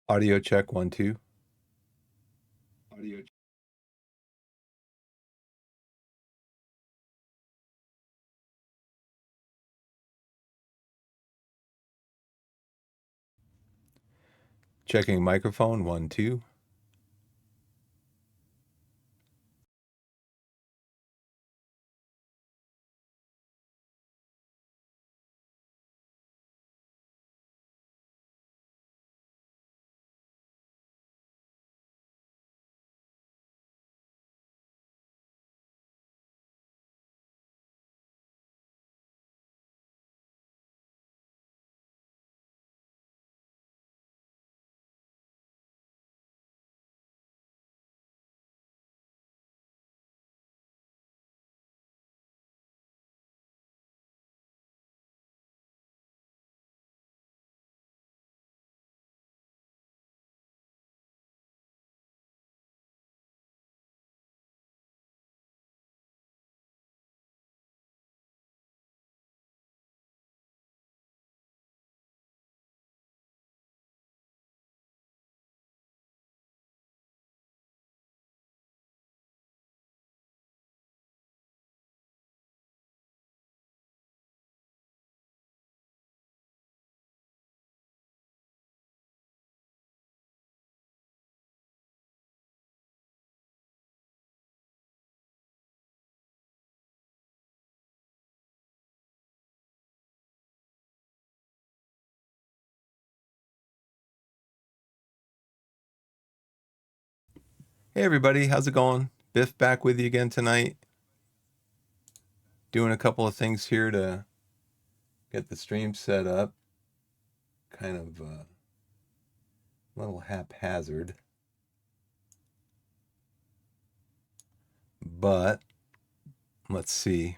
Audio check 1 2. Audio. Checking microphone 1 2. Hey everybody, how's it going? Biff back with you again tonight. Doing a couple of things here to get the stream set up. Kind of a little haphazard. But let's see.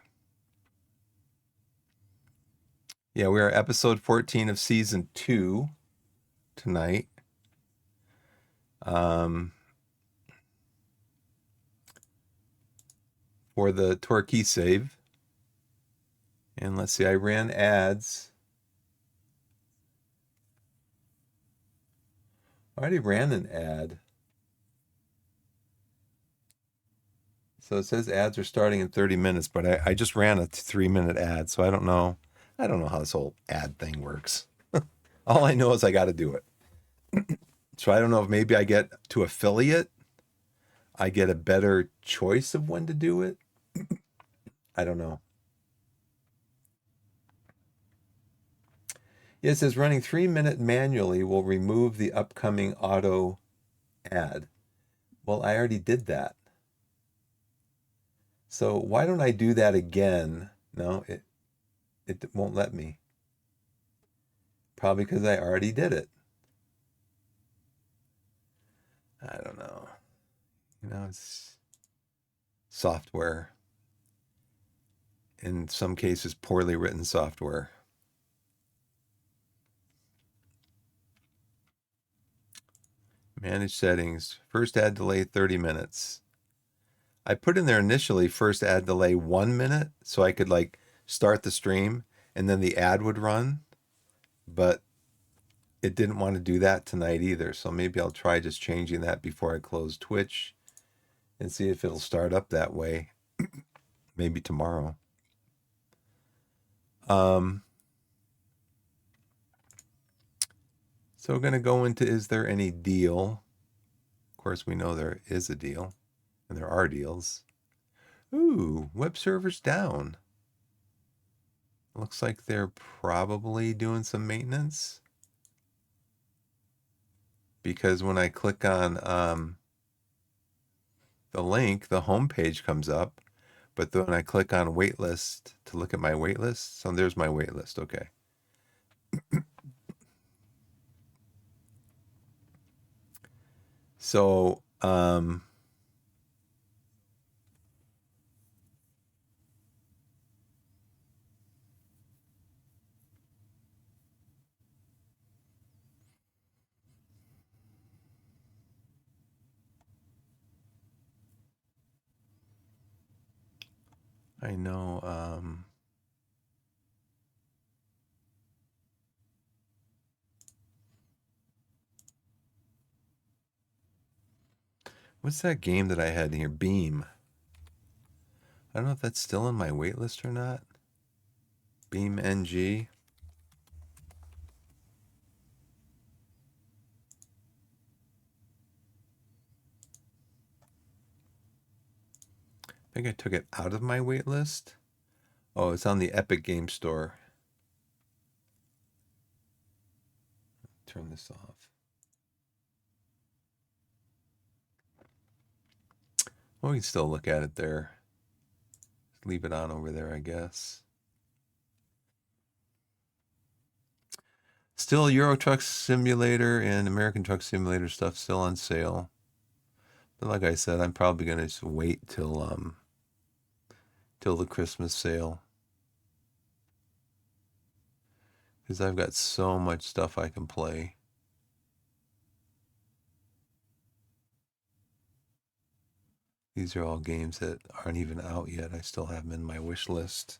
Yeah, we are episode 14 of season 2 tonight. For the Torquay save. And let's see, I ran ads. I already ran an ad. So it says ads are starting in 30 minutes, but I just ran a 3-minute ad, so I don't know. I don't know how this whole ad thing works. All I know is I got to do it. So I don't know if maybe I get to affiliate, I get a better choice of when to do it. I don't know. It says running 3-minute manually will remove the upcoming auto ad. Well, I already did that. So why don't I do that again? No, it won't let me. Probably because I already did it. I don't know. It's software. In some cases, poorly written software. Manage settings. First ad delay 30 minutes. I put in there initially first ad delay 1 minute so I could like start the stream and then the ad would run, but it didn't want to do that tonight either. So maybe I'll try just changing that before I close Twitch and see if it'll start up that way. Maybe tomorrow. So we're going to go into is there any deal? Of course, we know there is a deal and there are deals. Ooh, web server's down. Looks like they're probably doing some maintenance. Because when I click on the link, the home page comes up. But then when I click on waitlist to look at my waitlist, so there's my waitlist. Okay. So I know What's that game that I had in here? Beam. I don't know if that's still in my waitlist or not. Beam NG. I think I took it out of my waitlist. Oh, it's on the Epic Game Store. Turn this off. Well, we can still look at it there. Leave it on over there, I guess. Still Euro Truck Simulator and American Truck Simulator stuff still on sale. But like I said, I'm probably gonna just wait till the Christmas sale. Because I've got so much stuff I can play. These are all games that aren't even out yet. I still have them in my wish list.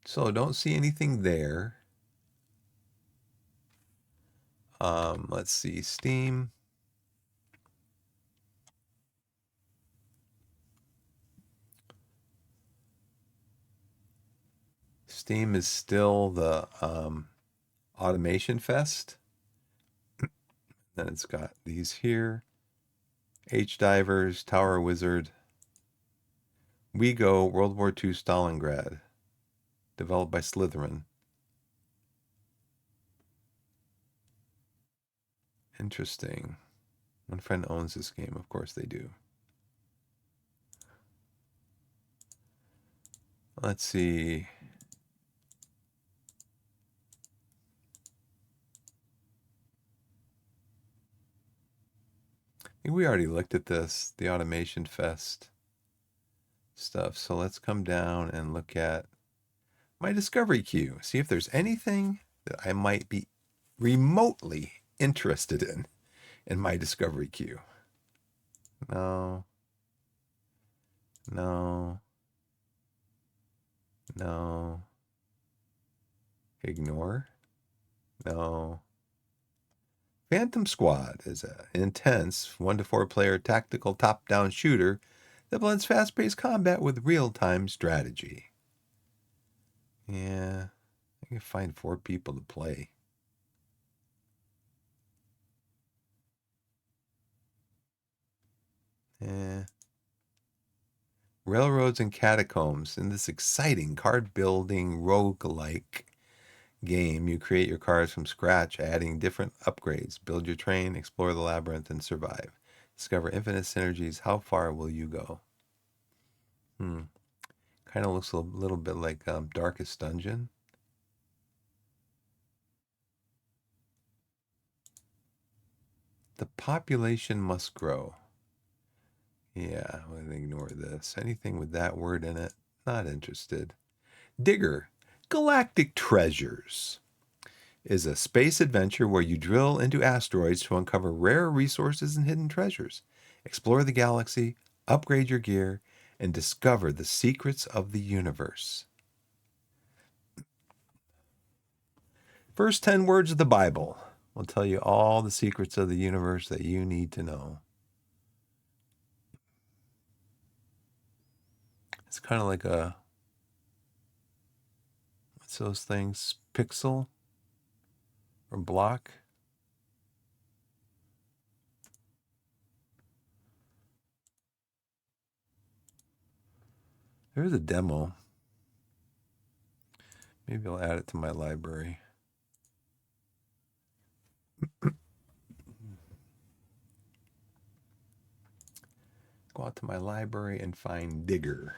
So don't see anything there. Let's see, Steam. Steam is still the Automation Fest. Then it's got these here. H-Divers, Tower Wizard. We Go, World War II Stalingrad. Developed by Slytherin. Interesting. One friend owns this game. Of course they do. Let's see. I think we already looked at this, the Automation Fest stuff. So let's come down and look at my discovery queue. See if there's anything that I might be remotely interested in my discovery queue. No. No. No. Ignore. No. Phantom Squad is an intense 1 to 4 player tactical top-down shooter that blends fast-paced combat with real-time strategy. Yeah, I can find 4 people to play. Yeah. Railroads and Catacombs. In this exciting card-building roguelike game, you create your cars from scratch, adding different upgrades. Build your train, explore the labyrinth, and survive. Discover infinite synergies. How far will you go? Kind of looks a little bit like Darkest Dungeon. The population must grow. Yeah, I'm going to ignore this. Anything with that word in it, not interested. Digger, Galactic Treasures is a space adventure where you drill into asteroids to uncover rare resources and hidden treasures. Explore the galaxy, upgrade your gear, and discover the secrets of the universe. First 10 words of the Bible will tell you all the secrets of the universe that you need to know. It's kind of like a, what's those things? Pixel or block? There's a demo. Maybe I'll add it to my library. Go out to my library and find Digger.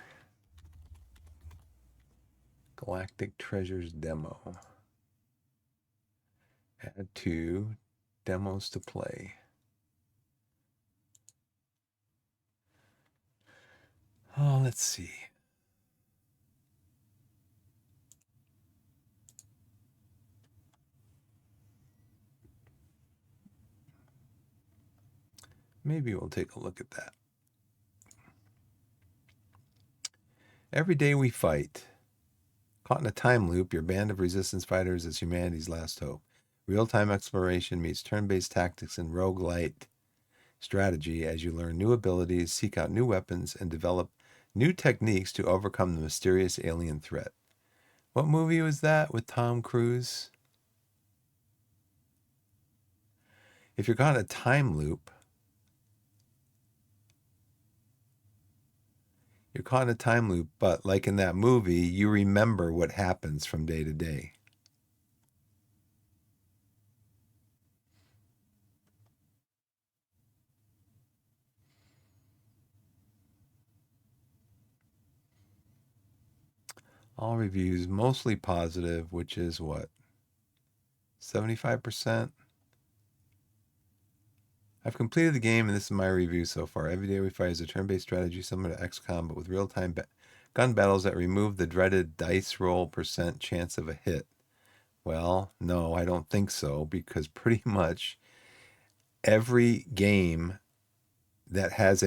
Galactic Treasures demo. Add to demos to play. Oh, let's see. Maybe we'll take a look at that. Every day we fight. Caught in a time loop, your band of resistance fighters is humanity's last hope. Real-time exploration meets turn-based tactics in roguelite strategy as you learn new abilities, seek out new weapons, and develop new techniques to overcome the mysterious alien threat. What movie was that with Tom Cruise? If you're caught in a time loop, you're caught in a time loop, but like in that movie, you remember what happens from day to day. All reviews mostly positive, which is what? 75%? I've completed the game, and this is my review so far. Every day we fight is a turn-based strategy similar to XCOM, but with real-time gun battles that remove the dreaded dice roll percent chance of a hit. Well, no, I don't think so, because pretty much every game that has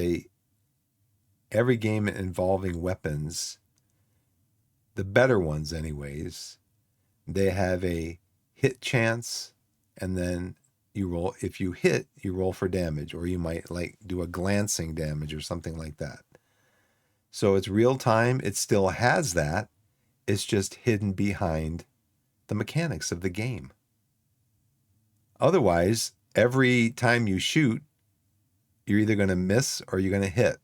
every game involving weapons, the better ones anyways, they have a hit chance, and then you roll. If you hit, you roll for damage, or you might like do a glancing damage or something like that. So it's real time. It still has that. It's just hidden behind the mechanics of the game. Otherwise, every time you shoot, you're either going to miss or you're going to hit.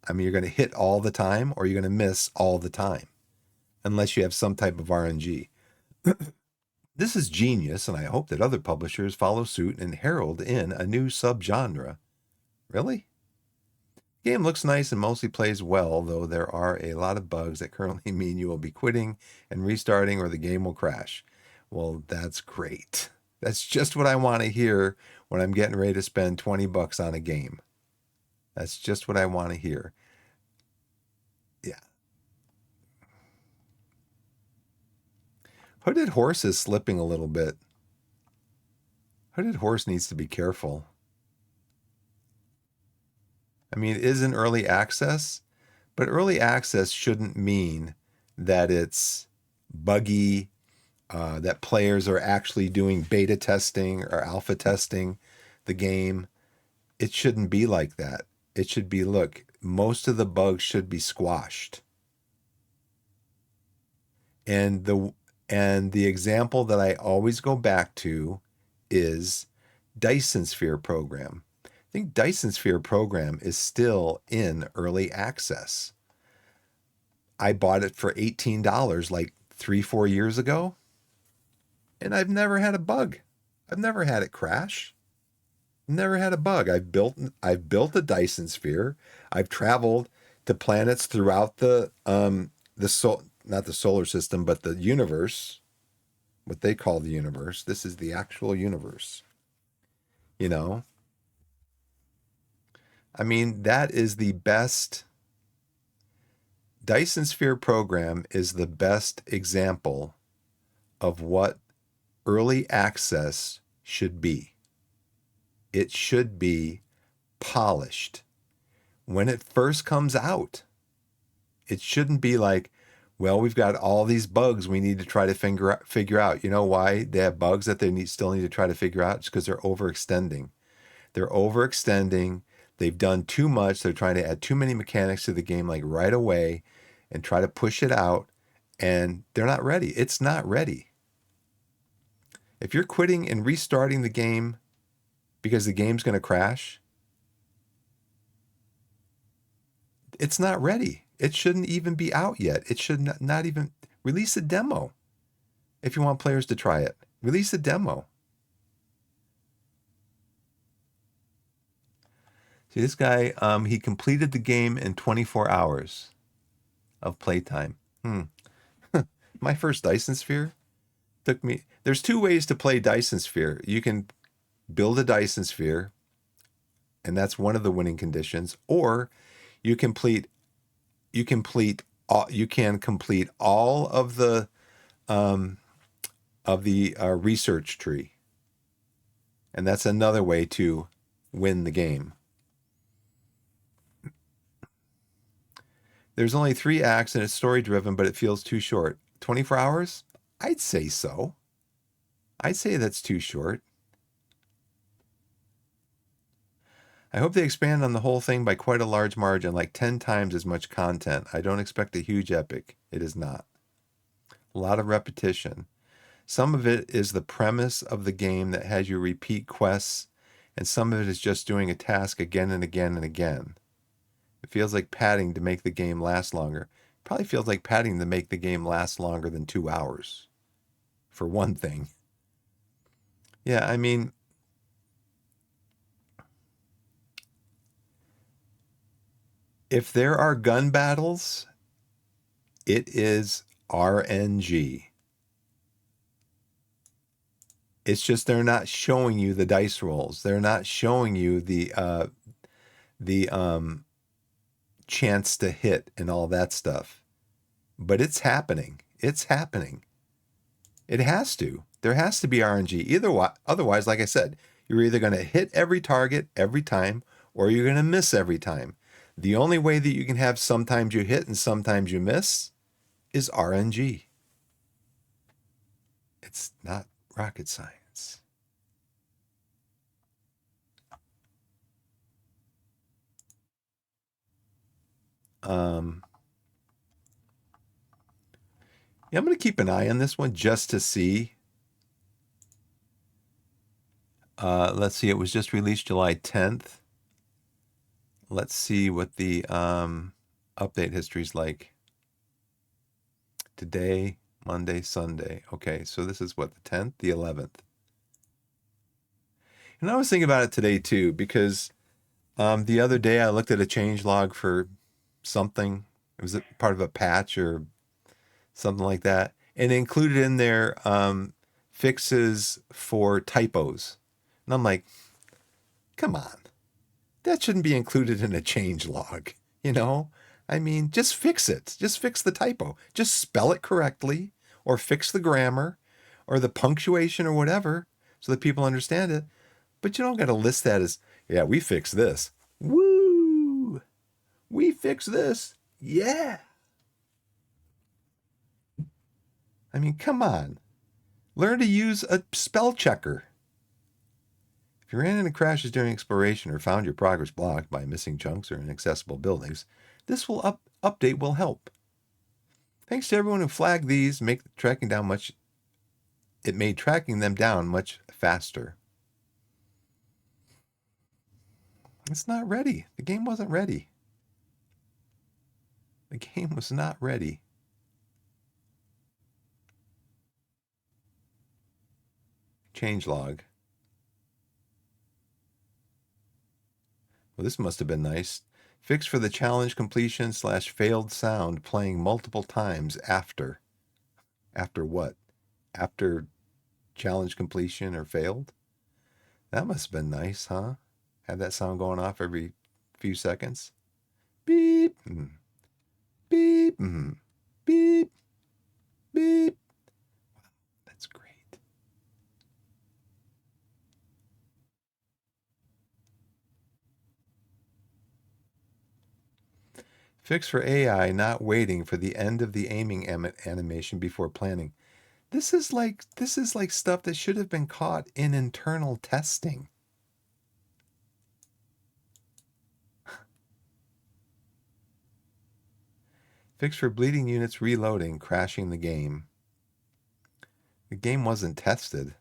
I mean, you're going to hit all the time or you're going to miss all the time, unless you have some type of RNG. This is genius, and I hope that other publishers follow suit and herald in a new subgenre. Really? The game looks nice and mostly plays well, though there are a lot of bugs that currently mean you will be quitting and restarting or the game will crash. Well, that's great. That's just what I want to hear when I'm getting ready to spend 20 bucks on a game. That's just what I want to hear. Yeah. Hooded Horse is slipping a little bit. Hooded Horse needs to be careful. I mean, it is in early access, but early access shouldn't mean that it's buggy, that players are actually doing beta testing or alpha testing the game. It shouldn't be like that. It should be, look, most of the bugs should be squashed. And the example that I always go back to is Dyson Sphere program. I think Dyson Sphere program is still in early access. I bought it for $18 like 3-4 years ago, and I've never had a bug. I've never had it crash. Never had a bug. I've built a Dyson Sphere. I've traveled to planets throughout not the solar system, but the universe, what they call the universe. This is the actual universe. You know, I mean, that is the best. Dyson Sphere program is the best example of what early access should be. It should be polished. When it first comes out, it shouldn't be like, well, we've got all these bugs we need to try to figure out. You know why they have bugs that they still need to try to figure out? It's because they're overextending. They're overextending. They've done too much. They're trying to add too many mechanics to the game like right away and try to push it out. And they're not ready. It's not ready. If you're quitting and restarting the game because the game's going to crash, it's not ready. It shouldn't even be out yet. It should not even release a demo. If you want players to try it, release a demo. See, this guy, he completed the game in 24 hours of playtime. My first Dyson Sphere took me. There's two ways to play Dyson Sphere. You can build a Dyson Sphere, and that's one of the winning conditions, or you complete you complete you can complete all of the research tree, and that's another way to win the game. There's only 3 acts and it's story driven, but it feels too short. 24 hours? I'd say so. I'd say that's too short. I hope they expand on the whole thing by quite a large margin, like 10 times as much content. I don't expect a huge epic. It is not. A lot of repetition. Some of it is the premise of the game that has you repeat quests, and some of it is just doing a task again and again and again. It feels like padding to make the game last longer. Probably feels like padding to make the game last longer than 2 hours, for one thing. Yeah, I mean, if there are gun battles, it is RNG. It's just they're not showing you the dice rolls. They're not showing you the chance to hit and all that stuff. But it's happening. It's happening. It has to. There has to be RNG. Otherwise, like I said, you're either going to hit every target every time or you're going to miss every time. The only way that you can have sometimes you hit and sometimes you miss is RNG. It's not rocket science. Yeah, I'm going to keep an eye on this one just to see. Let's see. It was just released July 10th. Let's see what the update history is like. Today, Monday, Sunday. Okay, so this is what, the 10th, the 11th. And I was thinking about it today too, because the other day I looked at a change log for something. It was part of a patch or something like that. And it included in there fixes for typos. And I'm like, come on. That shouldn't be included in a change log, you know? I mean, just fix it. Just fix the typo. Just spell it correctly or fix the grammar or the punctuation or whatever so that people understand it. But you don't got to list that as, yeah, we fixed this. Woo! We fixed this. Yeah. I mean, come on. Learn to use a spell checker. If you ran into crashes during exploration or found your progress blocked by missing chunks or inaccessible buildings, this update will help. Thanks to everyone who flagged these, it made tracking them down much faster. It's not ready. The game wasn't ready. The game was not ready. Changelog. Well, this must have been nice. Fix for the challenge completion / failed sound playing multiple times after. After what? After challenge completion or failed? That must have been nice, huh? Have that sound going off every few seconds. Beep. Beep. Beep. Beep. Wow, that's great. Fix for AI not waiting for the end of the aiming animation before planning. This is like stuff that should have been caught in internal testing. Fix for bleeding units reloading, crashing the game. The game wasn't tested.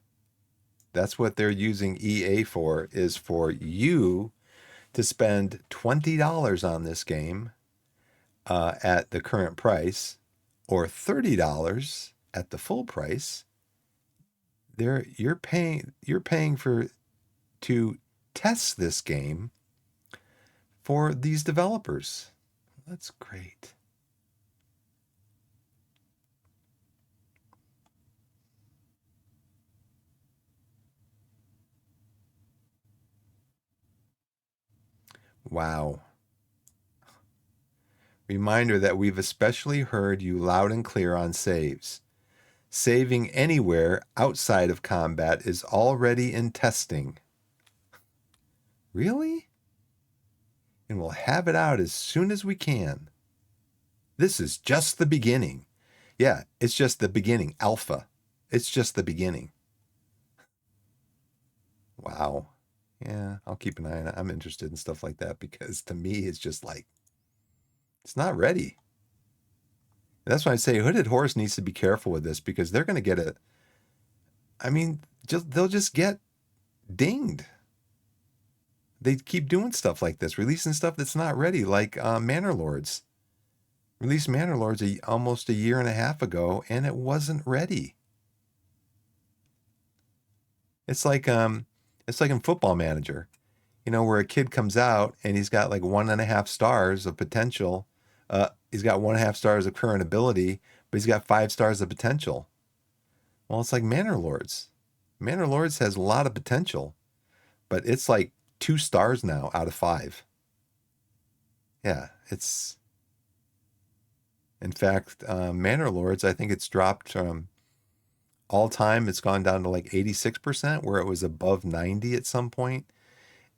That's what they're using EA for, is for you to spend $20 on this game at the current price, or $30 at the full price. You're paying for to test this game for these developers. That's great. Wow. Reminder that we've especially heard you loud and clear on saves. Saving anywhere outside of combat is already in testing. Really? And we'll have it out as soon as we can. This is just the beginning. Yeah, it's just the beginning. Alpha. It's just the beginning. Wow. Yeah, I'll keep an eye on it. I'm interested in stuff like that because to me, it's just like, it's not ready. That's why I say Hooded Horse needs to be careful with this because they're going to get I mean, they'll just get dinged. They keep doing stuff like this, releasing stuff that's not ready, like Manor Lords. Released Manor Lords almost a year and a half ago, and it wasn't ready. It's it's like in Football Manager, where a kid comes out and he's got like 1.5 stars of potential. He's got 1.5 stars of current ability, but he's got 5 stars of potential. Well, it's like Manor Lords. Manor Lords has a lot of potential, but it's like 2 stars now out of 5. Yeah, it's in fact Manor Lords. I think it's dropped all time. It's gone down to like 86%, where it was above 90 at some point.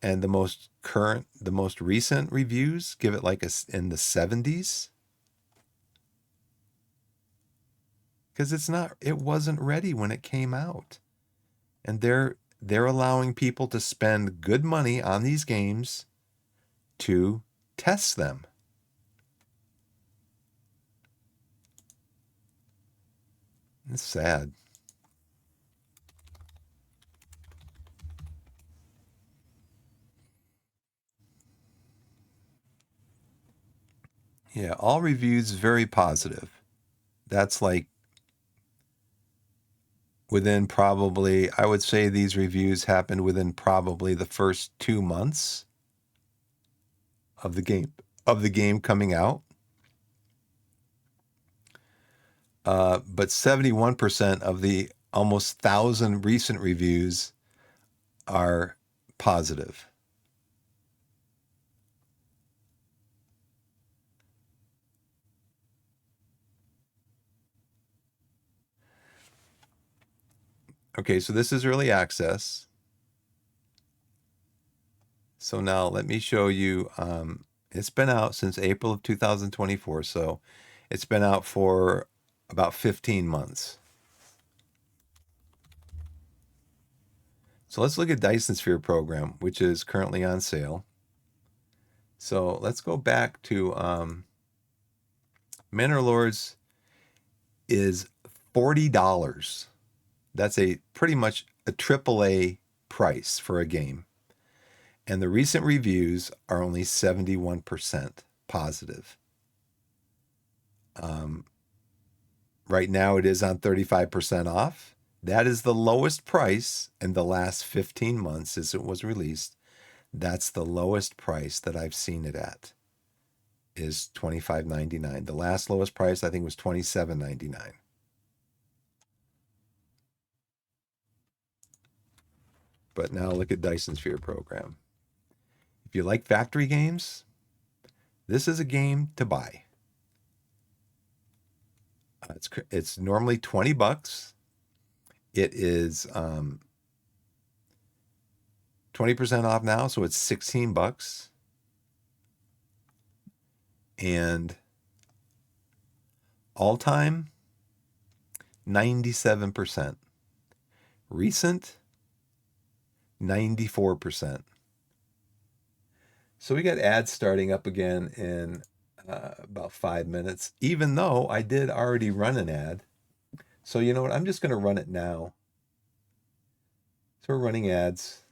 And the most recent reviews give it like in the 70s because it wasn't ready when it came out, and they're allowing people to spend good money on these games to test them. It's sad. Yeah, all reviews very positive. That's like within probably, I would say these reviews happened within probably the first 2 months of the game coming out. But 71% of the almost 1,000 recent reviews are positive. Okay, so this is early access. So now let me show you. It's been out since April of 2024. So it's been out for about 15 months. So let's look at Dyson Sphere program, which is currently on sale. So let's go back to Manor Lords is $40. That's a pretty much a AAA price for a game. And the recent reviews are only 71% positive. Um, right now it is on 35% off. That is the lowest price in the last 15 months since it was released. That's the lowest price that I've seen it at is $25.99. The last lowest price I think was $27.99. But now look at Dyson Sphere program. If you like factory games, this is a game to buy. It's normally $20. It is 20% off now, so it's $16. And all time, 97%. Recent, 94%. So we got ads starting up again in about 5 minutes, even though I did already run an ad. So you know what? I'm just going to run it now. So we're running ads.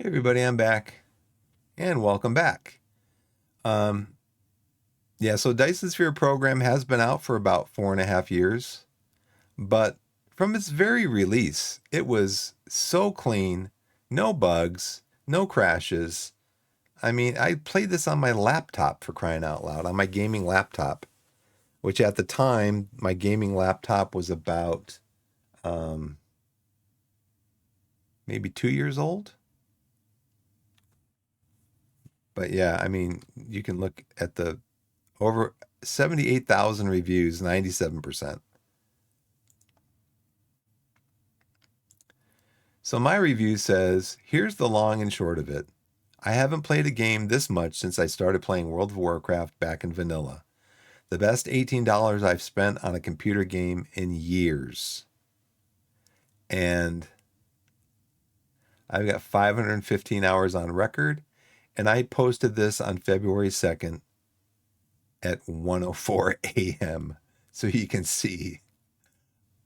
Hey everybody, I'm back and welcome back. Um, yeah, so Dyson Sphere program has been out for about 4.5 years, but from its very release, it was so clean, no bugs, no crashes. I mean, I played this on my laptop for crying out loud, on my gaming laptop, which at the time, my gaming laptop was about um, maybe 2 years old. But yeah, I mean, you can look at the over 78,000 reviews, 97%. So my review says, here's the long and short of it. I haven't played a game this much since I started playing World of Warcraft back in vanilla. The best $18 I've spent on a computer game in years. And I've got 515 hours on record. And I posted this on February 2nd at 1:04 a.m. So you can see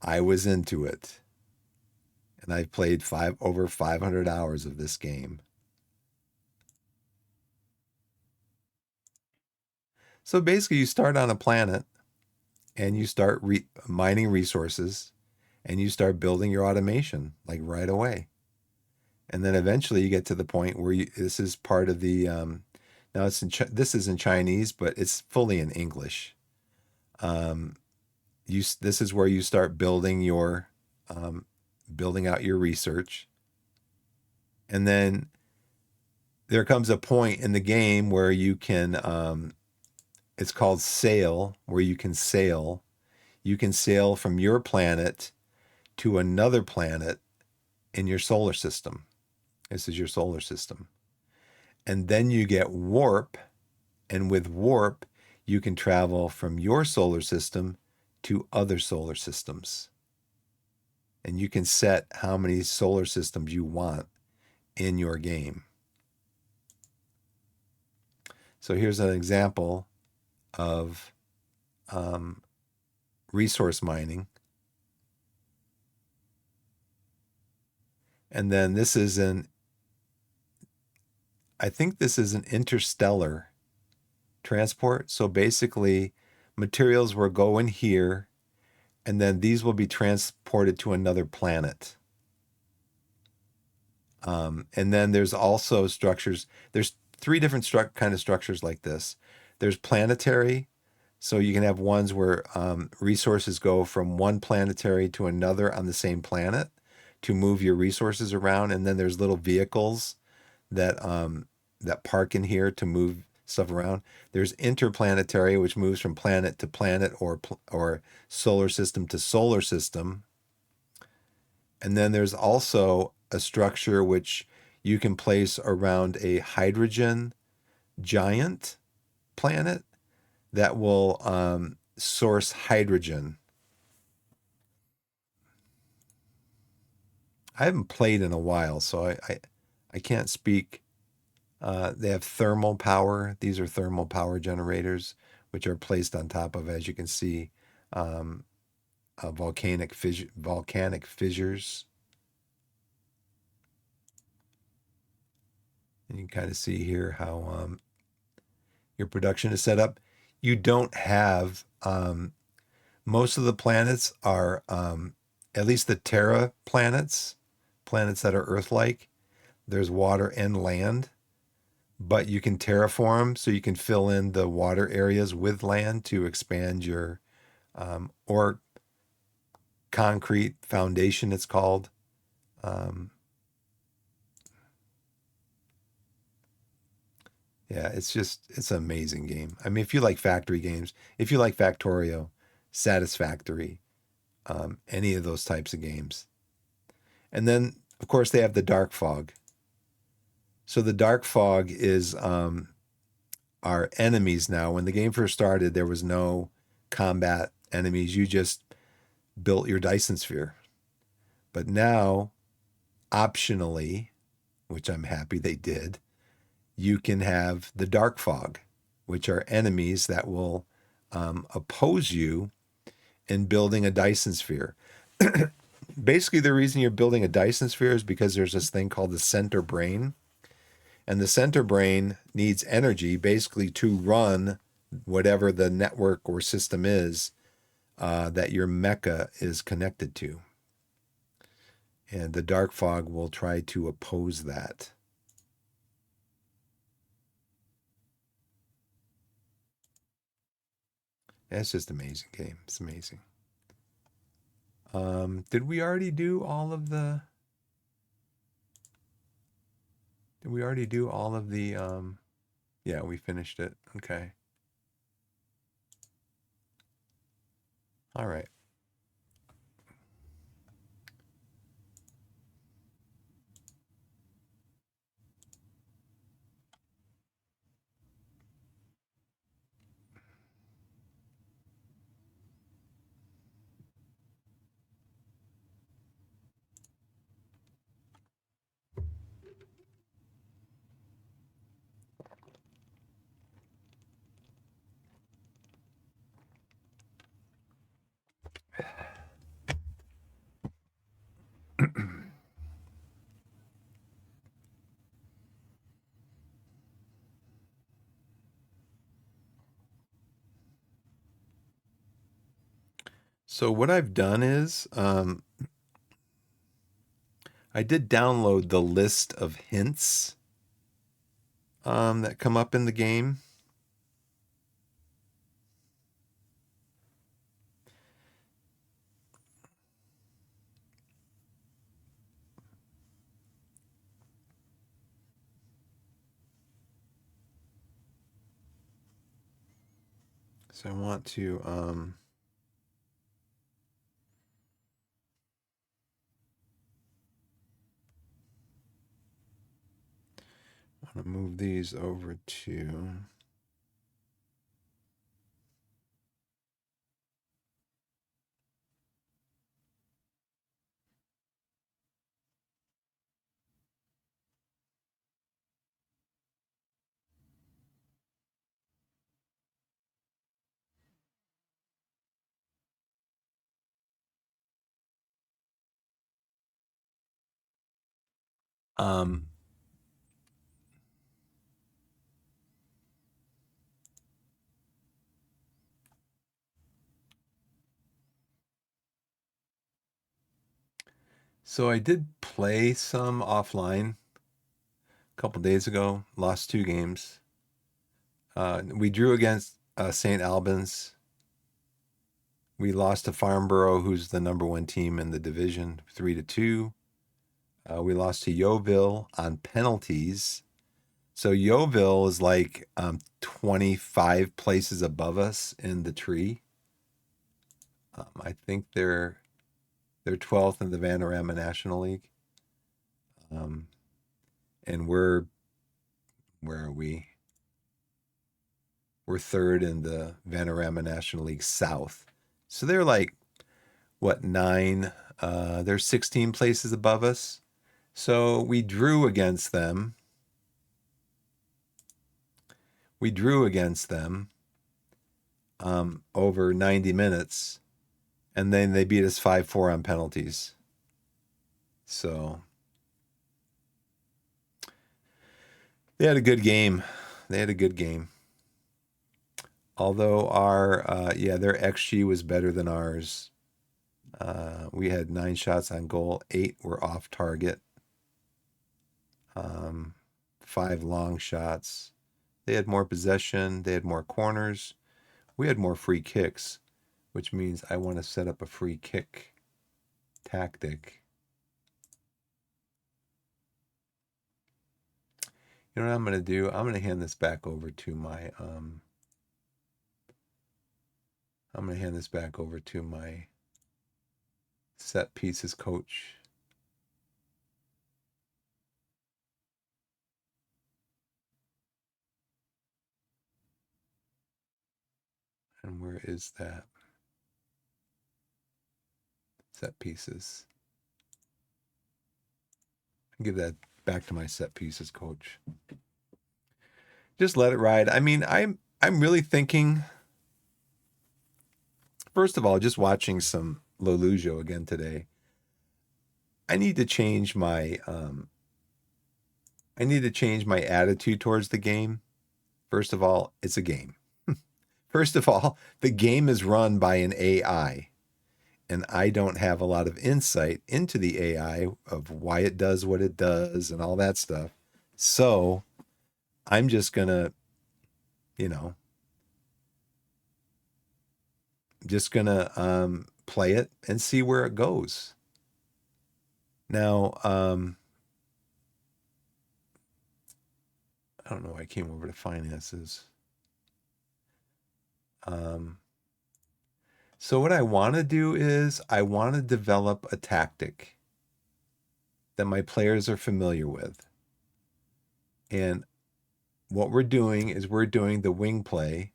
I was into it. And I've played over 500 hours of this game. So basically, you start on a planet and you start mining resources and you start building your automation like right away. And then eventually you get to the point where this is part of the, now this is in Chinese, but it's fully in English. Um, this is where you start building out your research. And then there comes a point in the game where you can, it's called sail, where you can sail. You can sail from your planet to another planet in your solar system. This is your solar system. And then you get warp. And with warp, you can travel from your solar system to other solar systems. And you can set how many solar systems you want in your game. So here's an example of resource mining. And then I think this is an interstellar transport. So basically, materials will go in here, and then these will be transported to another planet. And then there's also structures. There's three different kind of structures like this. There's planetary. So you can have ones where resources go from one planetary to another on the same planet to move your resources around. And then there's little vehicles that that park in here to move stuff around. There's interplanetary, which moves from planet to planet or solar system to solar system. And then there's also a structure which you can place around a hydrogen giant planet that will source hydrogen. I haven't played in a while, so I can't speak. They have thermal power. These are thermal power generators, which are placed on top of, as you can see, volcanic fissures. And you can kind of see here how your production is set up. You don't have most of the planets are at least the Terra planets that are Earth-like. There's water and land, but you can terraform, so you can fill in the water areas with land to expand your or concrete foundation, it's called. Yeah, it's an amazing game. I mean, if you like factory games, if you like Factorio, Satisfactory, any of those types of games. And then, of course, they have the Dark Fog. So the Dark Fog is our enemies now. When the game first started, there was no combat enemies. You just built your Dyson sphere. But now, optionally, which I'm happy they did, you can have the Dark Fog, which are enemies that will oppose you in building a Dyson sphere. Basically, the reason you're building a Dyson sphere is because there's this thing called the center brain. And the center brain needs energy basically to run whatever the network or system is that your mecha is connected to. And the dark fog will try to oppose that. It's just an amazing game. It's amazing. Did we already do all of the? Did we already do all of the? Yeah, we finished it. Okay. All right. So what I've done is I did download the list of hints that come up in the game. So I want to move these over to um so I did play some offline a couple days ago, lost 2 games. We drew against St. Albans. We lost to Farnborough, who's the #1 team in the division, 3-2. We lost to Yeovil on penalties. So Yeovil is like 25 places above us in the tree. I think they're 12th in the Vanarama National League. And where are we? We're 3rd in the Vanarama National League South. So they're like, what, 9? They're 16 places above us. So we drew against them. Over 90 minutes. And then they beat us 5-4 on penalties. So they had a good game. Although their XG was better than ours. We had 9 shots on goal, 8 were off target, 5 long shots. They had more possession. They had more corners. We had more free kicks, which means I want to set up a free kick tactic. You know what I'm going to do? I'm going to hand this back over to my set pieces coach. And where is that? Set pieces. Give that back to my set pieces coach. Just let it ride. I mean, I'm really thinking, first of all, just watching some Lolujo again today. I need to change my I need to change my attitude towards the game. First of all, it's a game. First of all, the game is run by an AI, and I don't have a lot of insight into the AI of why it does what it does and all that stuff. So I'm just going to, you know, play it and see where it goes. Now, I don't know why I came over to finances. So what I want to do is I want to develop a tactic that my players are familiar with. And what we're doing is we're doing the wing play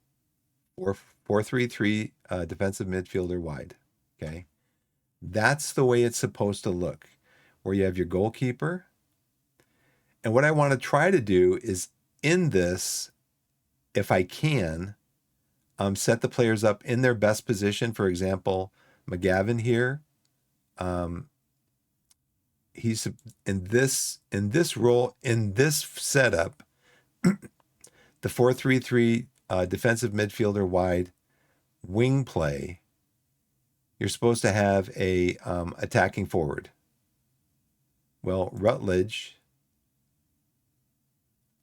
or 4-3-3 defensive midfielder wide. Okay. That's the way it's supposed to look, where you have your goalkeeper. And what I want to try to do is in this, if I can, set the players up in their best position. For example, McGavin here, he's in this role, in this setup, the 4-3-3 defensive midfielder wide wing play. You're supposed to have a attacking forward. Well, Rutledge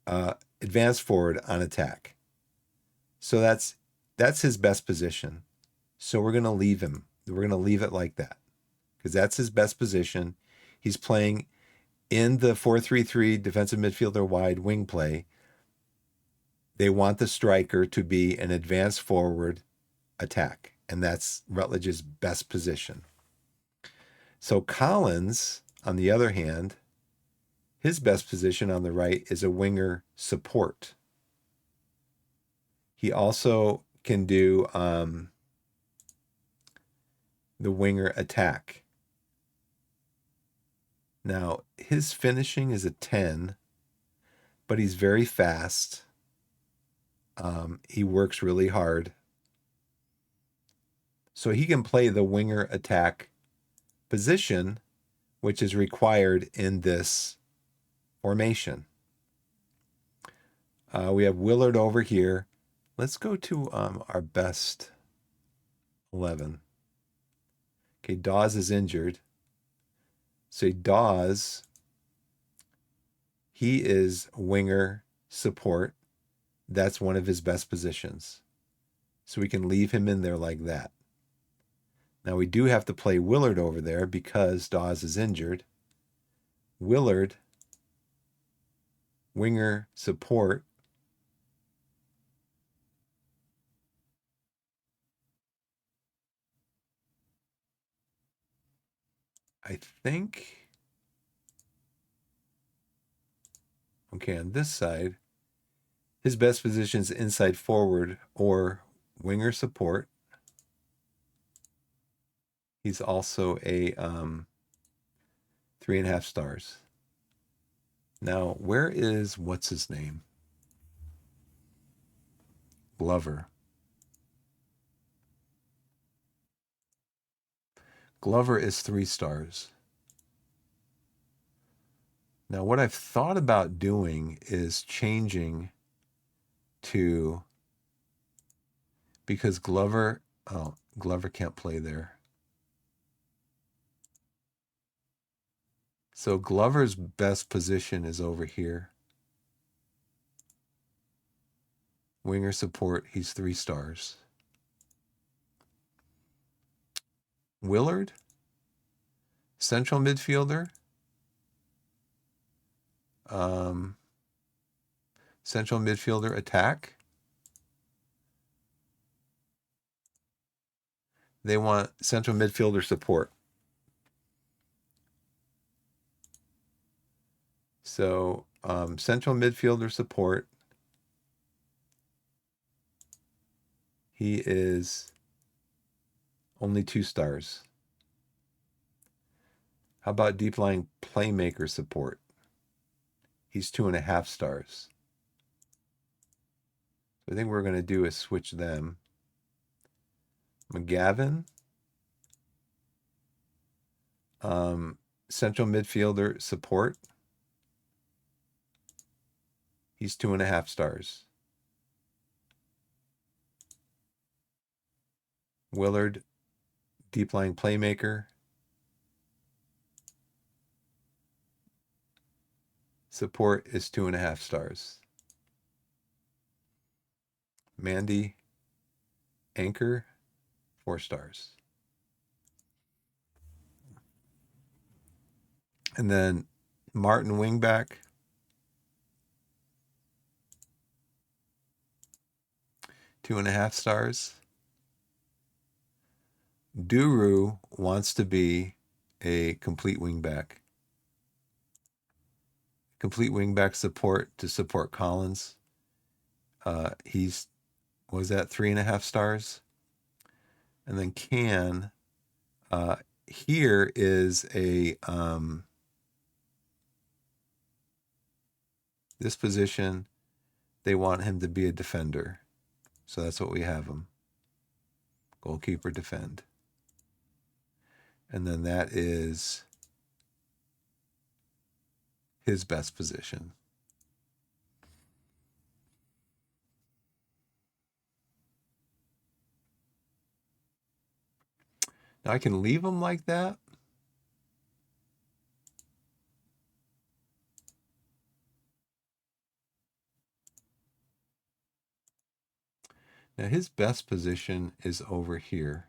advanced forward on attack. So that's his best position. So we're going to leave him. We're going to leave it like that because that's his best position. He's playing in the 4-3-3 defensive midfielder wide wing play. They want the striker to be an advanced forward attack, and that's Rutledge's best position. So Collins, on the other hand, his best position on the right is a winger support. He also can do the winger attack. Now, his finishing is a 10, but he's very fast. He works really hard. So he can play the winger attack position, which is required in this formation. We have Willard over here. Let's go to our best 11. Okay, Dawes is injured. So Dawes, he is winger support. That's one of his best positions. So we can leave him in there like that. Now we do have to play Willard over there because Dawes is injured. Willard, winger support. I think, okay, on this side, his best position is inside forward or winger support. He's also a 3.5 stars. Now, where is, what's his name? Glover. Glover is 3 stars. Now, what I've thought about doing is changing to, because Glover can't play there. So Glover's best position is over here. Winger support, he's 3 stars. Willard, central midfielder. Central midfielder attack. They want central midfielder support. So central midfielder support. He is only 2 stars. How about deep line playmaker support? He's 2.5 stars. So I think what we're going to do is switch them. McGavin, central midfielder support. He's 2.5 stars. Willard, deep line playmaker. Support is 2.5 stars. Mandy, anchor, 4 stars. And then Martin, wingback, 2.5 stars. Duru wants to be a complete wingback. Complete wingback support to support Collins. He's, was that 3.5 stars? And then Can, here is a, this position, they want him to be a defender. So that's what we have him. Goalkeeper, defend. And then that is his best position. Now I can leave him like that. Now his best position is over here.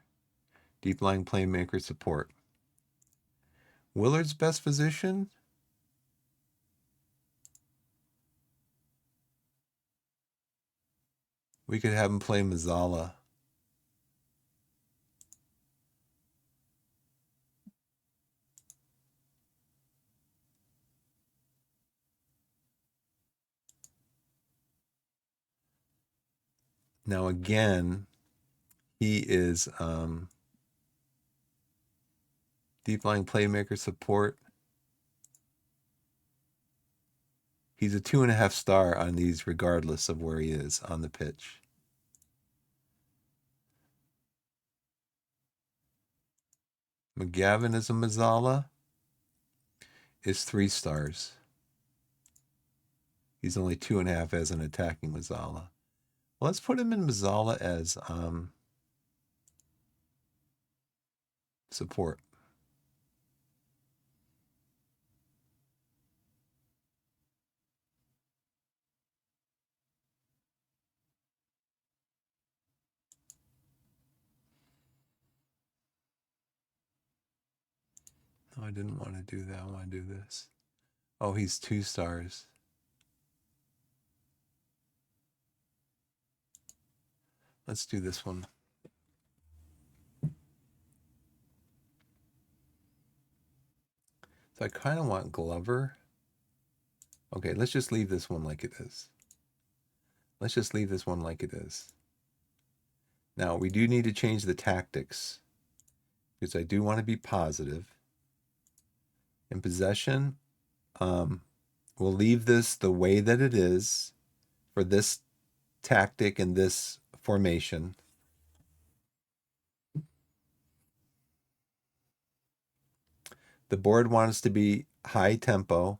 Deep line playmaker support. Willard's best position, we could have him play Mazzala. Now again, he is deep line playmaker support. He's a 2.5 star on these regardless of where he is on the pitch. McGavin as a Mazzala is 3 stars. He's only 2.5 as an attacking Mazzala. Well, let's put him in Mazzala as support. No, I didn't want to do that. I want to do this. Oh, he's 2 stars. Let's do this one. So I kind of want Glover. Okay, let's just leave this one like it is. Let's just leave this one like it is. Now, we do need to change the tactics because I do want to be positive. In possession, we'll leave this the way that it is for this tactic and this formation. The board wants to be high tempo,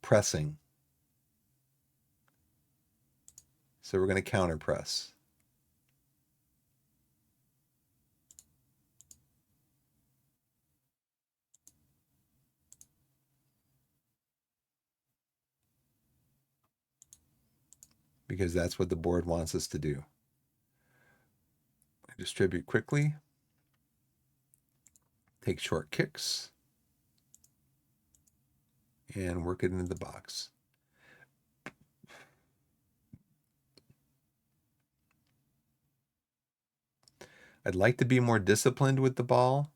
pressing. So we're going to counter press. Because that's what the board wants us to do. Distribute quickly. Take short kicks. And work it into the box. I'd like to be more disciplined with the ball.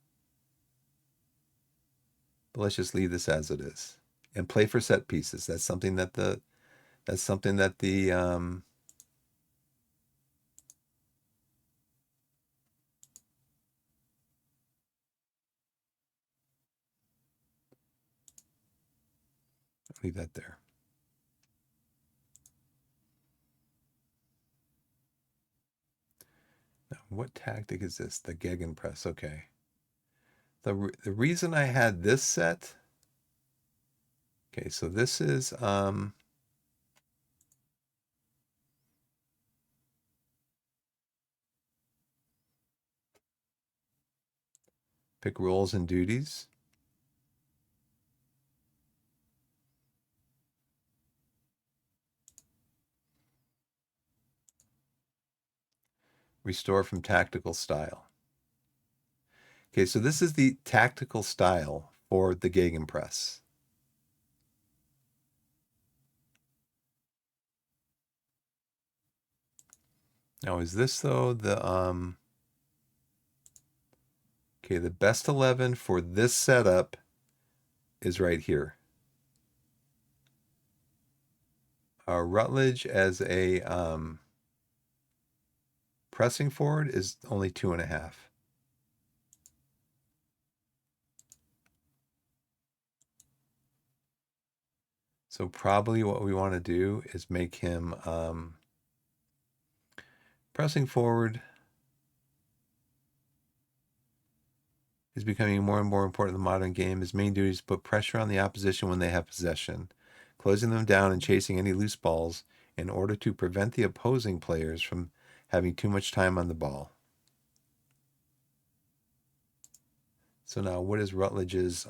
But let's just leave this as it is. And play for set pieces. That's something that the leave that there. Now, what tactic is this? The Gegenpress. Okay. The reason I had this set, Okay, so this is pick roles and duties. Restore from tactical style. Okay, so this is the tactical style for the Gegenpress. Now, is this though the okay, the best 11 for this setup is right here. Rutledge as a pressing forward is only 2.5. So probably what we want to do is make him pressing forward is becoming more and more important in the modern game. His main duty is to put pressure on the opposition when they have possession, closing them down and chasing any loose balls in order to prevent the opposing players from having too much time on the ball. So now what is Rutledge's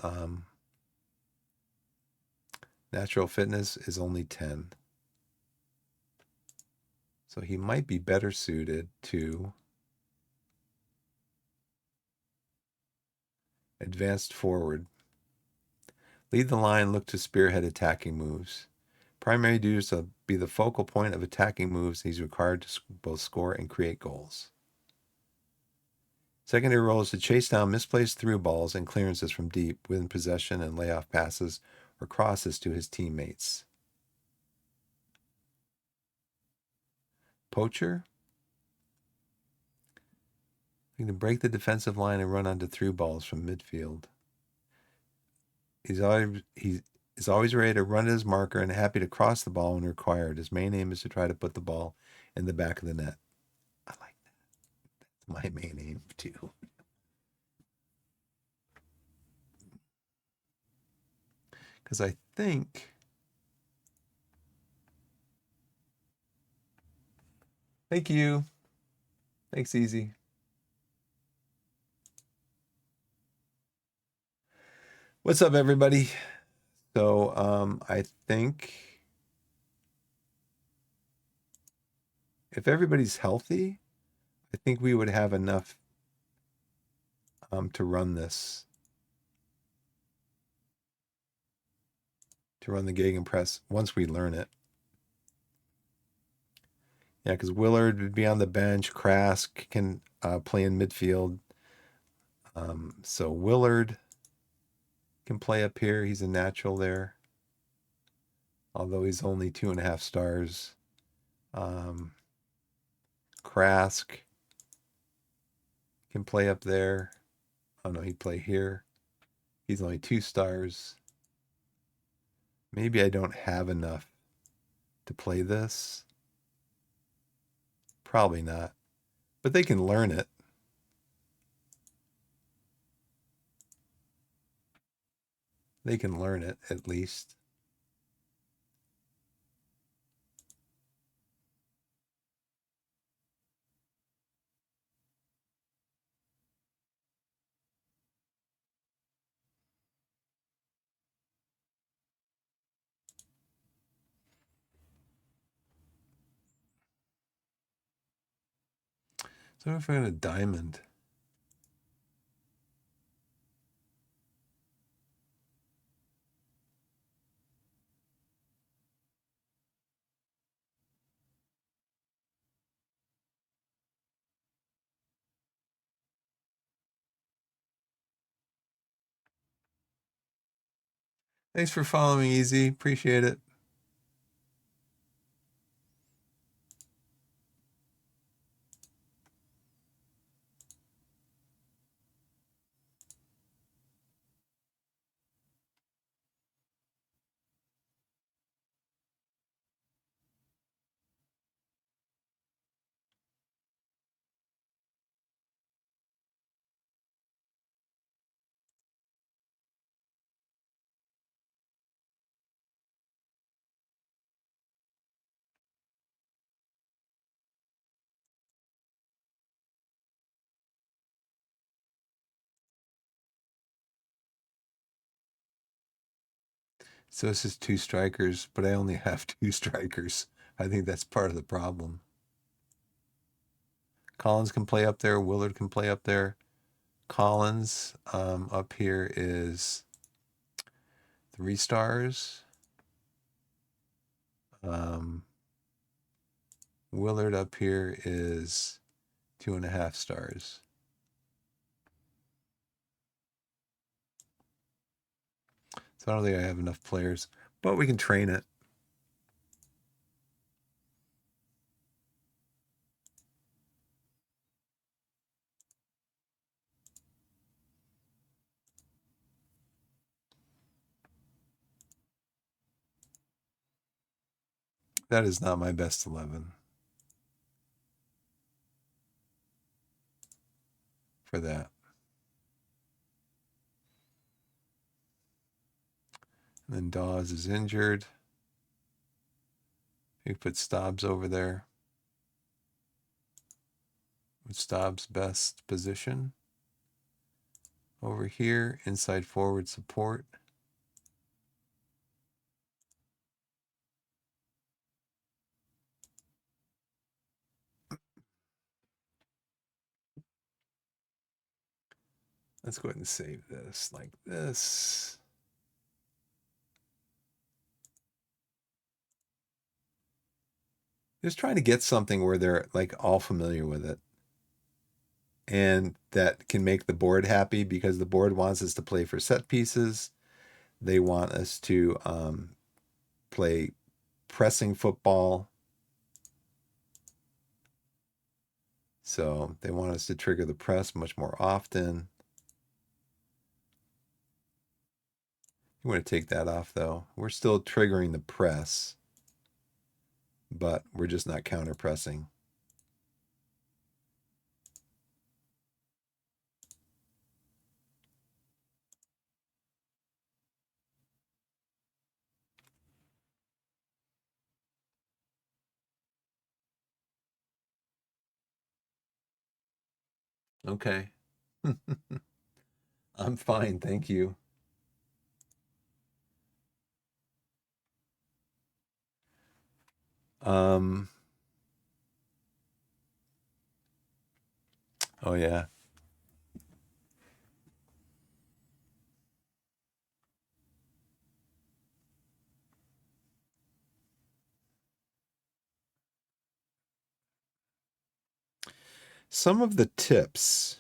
natural fitness is only 10. So he might be better suited to advanced forward. Lead the line, look to spearhead attacking moves. Primary duty is to be the focal point of attacking moves. He's required to both score and create goals. Secondary role is to chase down misplaced through balls and clearances from deep, win possession and lay off passes or crosses to his teammates. Poacher, he can break the defensive line and run onto through balls from midfield. He's always ready to run at his marker and happy to cross the ball when required. His main aim is to try to put the ball in the back of the net. I like that. That's my main aim too. Because I think thank you. Thanks, Easy. What's up, everybody? So I think if everybody's healthy, I think we would have enough to run this, to run the Gegenpress once we learn it. Yeah, because Willard would be on the bench. Krask can play in midfield. So Willard can play up here. He's a natural there, although he's only 2.5 stars. Krask can play up there. Oh no, he'd play here. He's only 2 stars. Maybe I don't have enough to play this. Probably not. But they can learn it. They can learn it at least. So if I had a diamond. Thanks for following, Easy. Appreciate it. So this is two strikers, but I only have two strikers. I think that's part of the problem. Collins can play up there. Willard can play up there. Collins up here is 3 stars. Willard up here is 2.5 stars. So I don't think I have enough players, but we can train it. That is not my best 11 for that. And then Dawes is injured. You put Stobbs over there. What's Stobbs' best position? Over here, inside forward support. Let's go ahead and save this like this. Just trying to get something where they're like all familiar with it and that can make the board happy, because the board wants us to play for set pieces. They want us to play pressing football. So they want us to trigger the press much more often. You want to take that off though. We're still triggering the press, but we're just not counter pressing. Okay. I'm fine, thank you. Oh yeah. Some of the tips.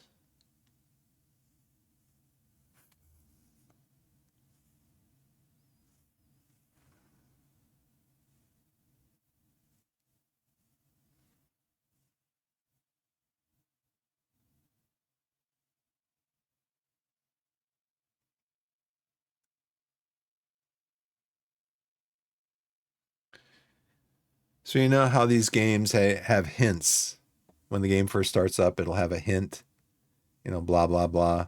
So you know how these games have hints. When the game first starts up, it'll have a hint, blah, blah, blah.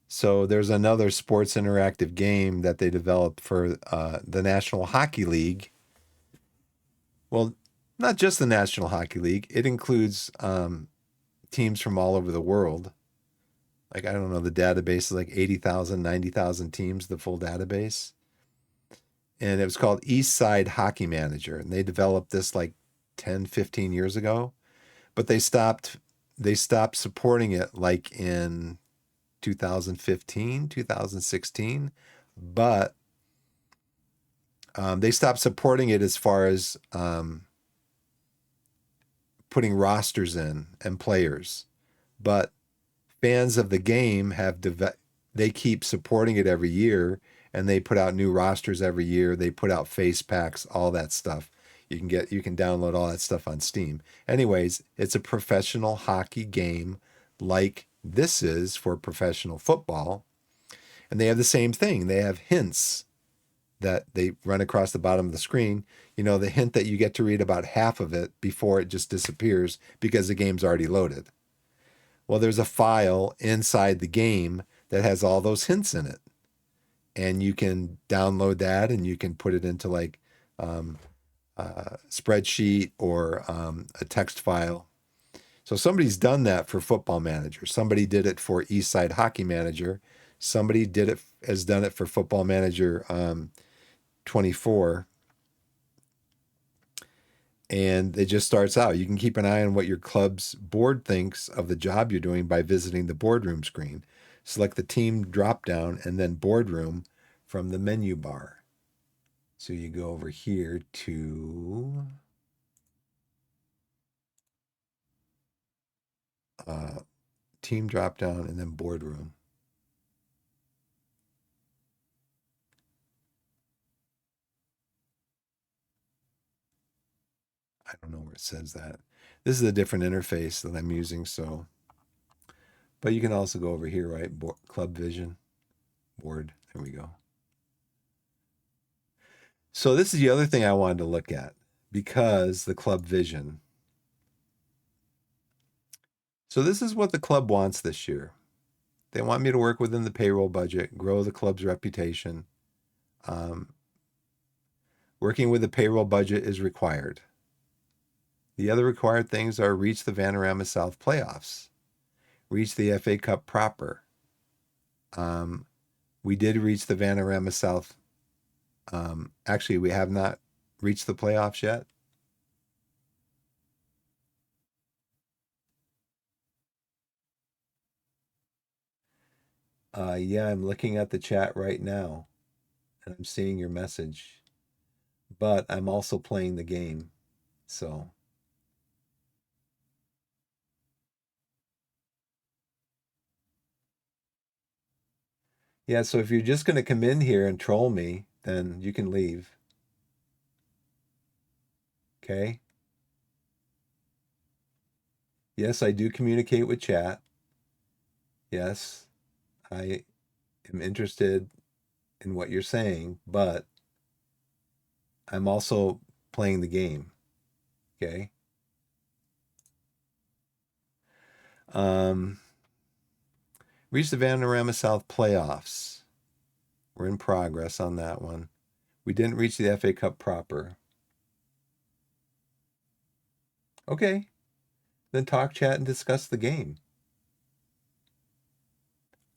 So there's another sports interactive game that they developed for the National Hockey League. Well, not just the National Hockey League. It includes teams from all over the world. Like, I don't know, the database is like 80,000, 90,000 teams, the full database. And it was called East Side Hockey Manager. And they developed this like 10, 15 years ago. But they stopped supporting it like in 2015, 2016. But they stopped supporting it as far as putting rosters in and players. But fans of the game they keep supporting it every year, and they put out new rosters every year. They put out face packs, all that stuff. You can download all that stuff on Steam. Anyways, it's a professional hockey game like this is for professional football. And they have the same thing. They have hints that they run across the bottom of the screen. The hint that you get to read about half of it before it just disappears because the game's already loaded. Well, there's a file inside the game that has all those hints in it. And you can download that and you can put it into like a spreadsheet or a text file. So somebody's done that for Football Manager. Somebody did it for East Side Hockey Manager. Somebody did it has done it for Football Manager 24. And it just starts out. You can keep an eye on what your club's board thinks of the job you're doing by visiting the boardroom screen. Select the team drop down and then boardroom from the menu bar. So you go over here to team drop down and then boardroom. I don't know where it says that. This is a different interface that I'm using, so. But you can also go over here, right? Club Vision, board. There we go. So this is the other thing I wanted to look at because the Club Vision. So this is what the club wants this year. They want me to work within the payroll budget, grow the club's reputation. Working with the payroll budget is required. The other required things are reach the Vanarama South playoffs, reach the FA Cup proper. We did reach the Vanarama South. Actually, we have not reached the playoffs yet. Yeah, I'm looking at the chat right now and I'm seeing your message, but I'm also playing the game. So, yeah, so if you're just going to come in here and troll me, then you can leave. Okay? Yes, I do communicate with chat. Yes, I am interested in what you're saying, but I'm also playing the game. Okay? Reach the Vanarama South playoffs. We're in progress on that one. We didn't reach the FA Cup proper. Okay. Then talk, chat, and discuss the game.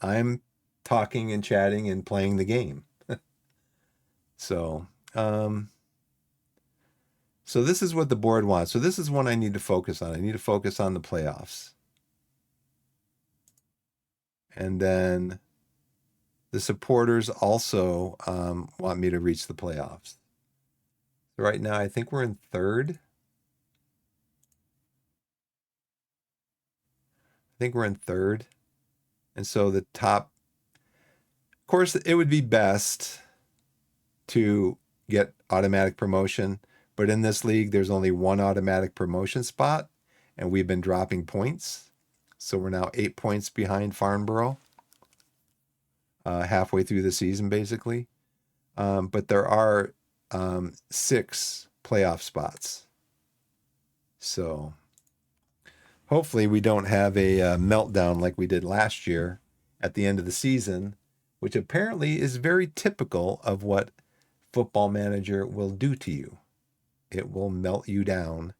I'm talking and chatting and playing the game. So, so this is what the board wants. So this is one I need to focus on. I need to focus on the playoffs. And then the supporters also want me to reach the playoffs. So right now, I think we're in third. I think we're in third. And so the top, of course, it would be best to get automatic promotion. But in this league, there's only one automatic promotion spot, and we've been dropping points. So we're now 8 points behind Farnborough, halfway through the season, basically. But there are 6 playoff spots. So hopefully we don't have a meltdown like we did last year at the end of the season, which apparently is very typical of what Football Manager will do to you. It will melt you down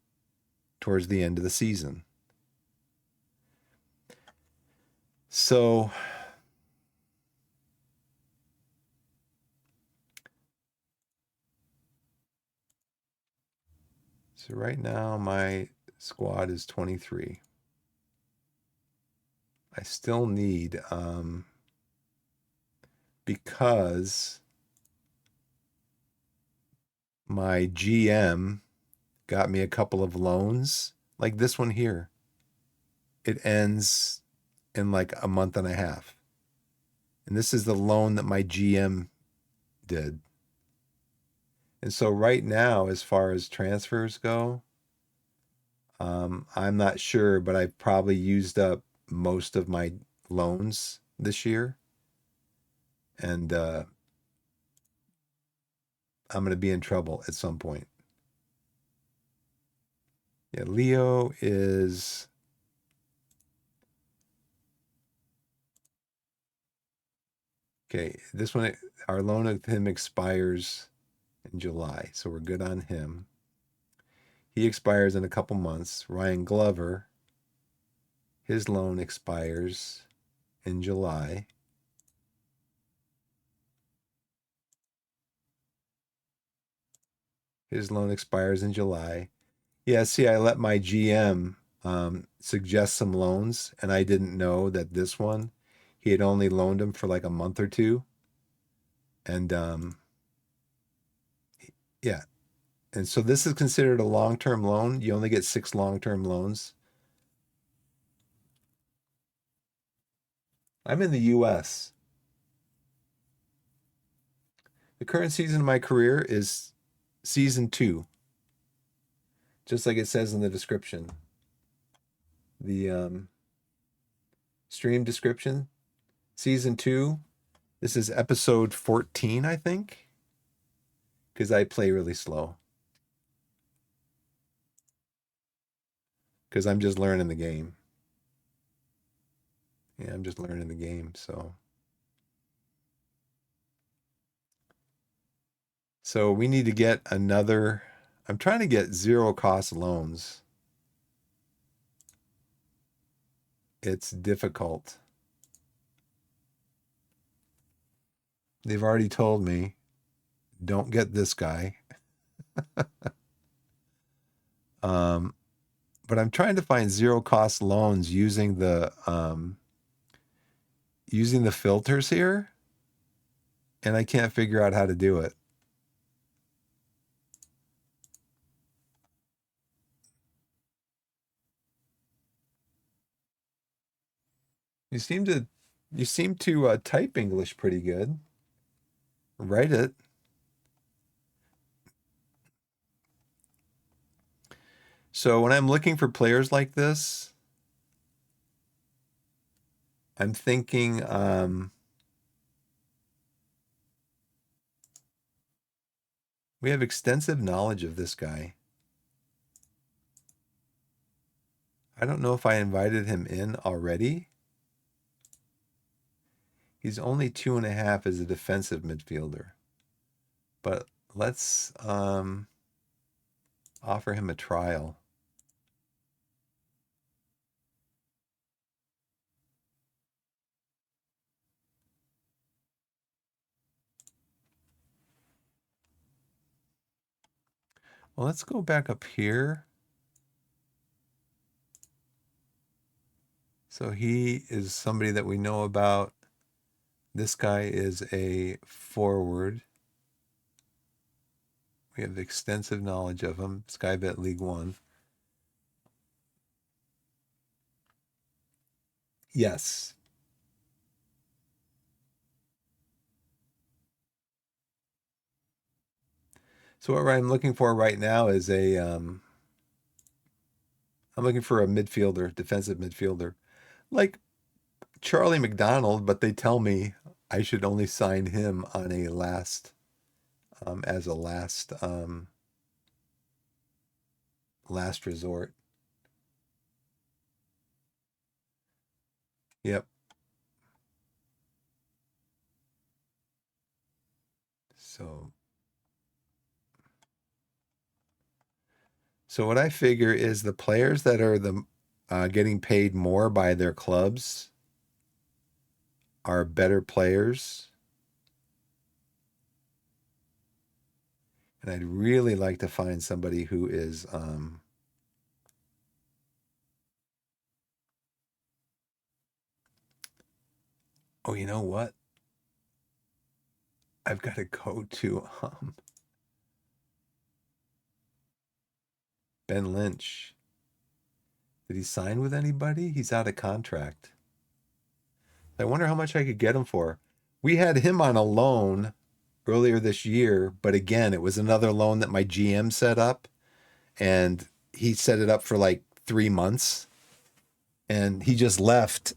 towards the end of the season. So right now my squad is 23. I still need because my GM got me a couple of loans, like this one here. It ends in like a month and a half. And this is the loan that my GM did. And so right now, as far as transfers go, I'm not sure, but I've probably used up most of my loans this year. And I'm going to be in trouble at some point. Yeah, Leo is... Okay, this one, our loan with him expires in July, so we're good on him. He expires in a couple months. Ryan Glover, his loan expires in July. His loan expires in July. Yeah, see, I let my GM suggest some loans, and I didn't know that this one, he had only loaned him for like a month or two. And yeah, and so this is considered a long-term loan. You only get 6 long-term loans. I'm in the US. The current season of my career is season 2, just like it says in the description. The stream description, season 2. This is episode 14, I think, because I play really slow. Because I'm just learning the game. Yeah, I'm just learning the game. So we need to get another. I'm trying to get zero cost loans. It's difficult. They've already told me, don't get this guy. Um, but I'm trying to find zero cost loans using the filters here, and I can't figure out how to do it. You seem to you seem to type English pretty good. Write it. So when I'm looking for players like this, I'm thinking we have extensive knowledge of this guy. I don't know if I invited him in already. He's only 2.5 as a defensive midfielder. But let's offer him a trial. Well, let's go back up here. So he is somebody that we know about. This guy is a forward. We have extensive knowledge of him. Skybet League One. Yes. So what I'm looking for right now is I'm looking for a midfielder, defensive midfielder, like Charlie McDonald, but they tell me I should only sign him on a last resort. Yep. So what I figure is the players that are the getting paid more by their clubs are better players. And I'd really like to find somebody who is oh, you know what? I've got to go to Ben Lynch. Did he sign with anybody? He's out of contract. I wonder how much I could get him for. We had him on a loan earlier this year, but again, it was another loan that my GM set up, and he set it up for like 3 months, and he just left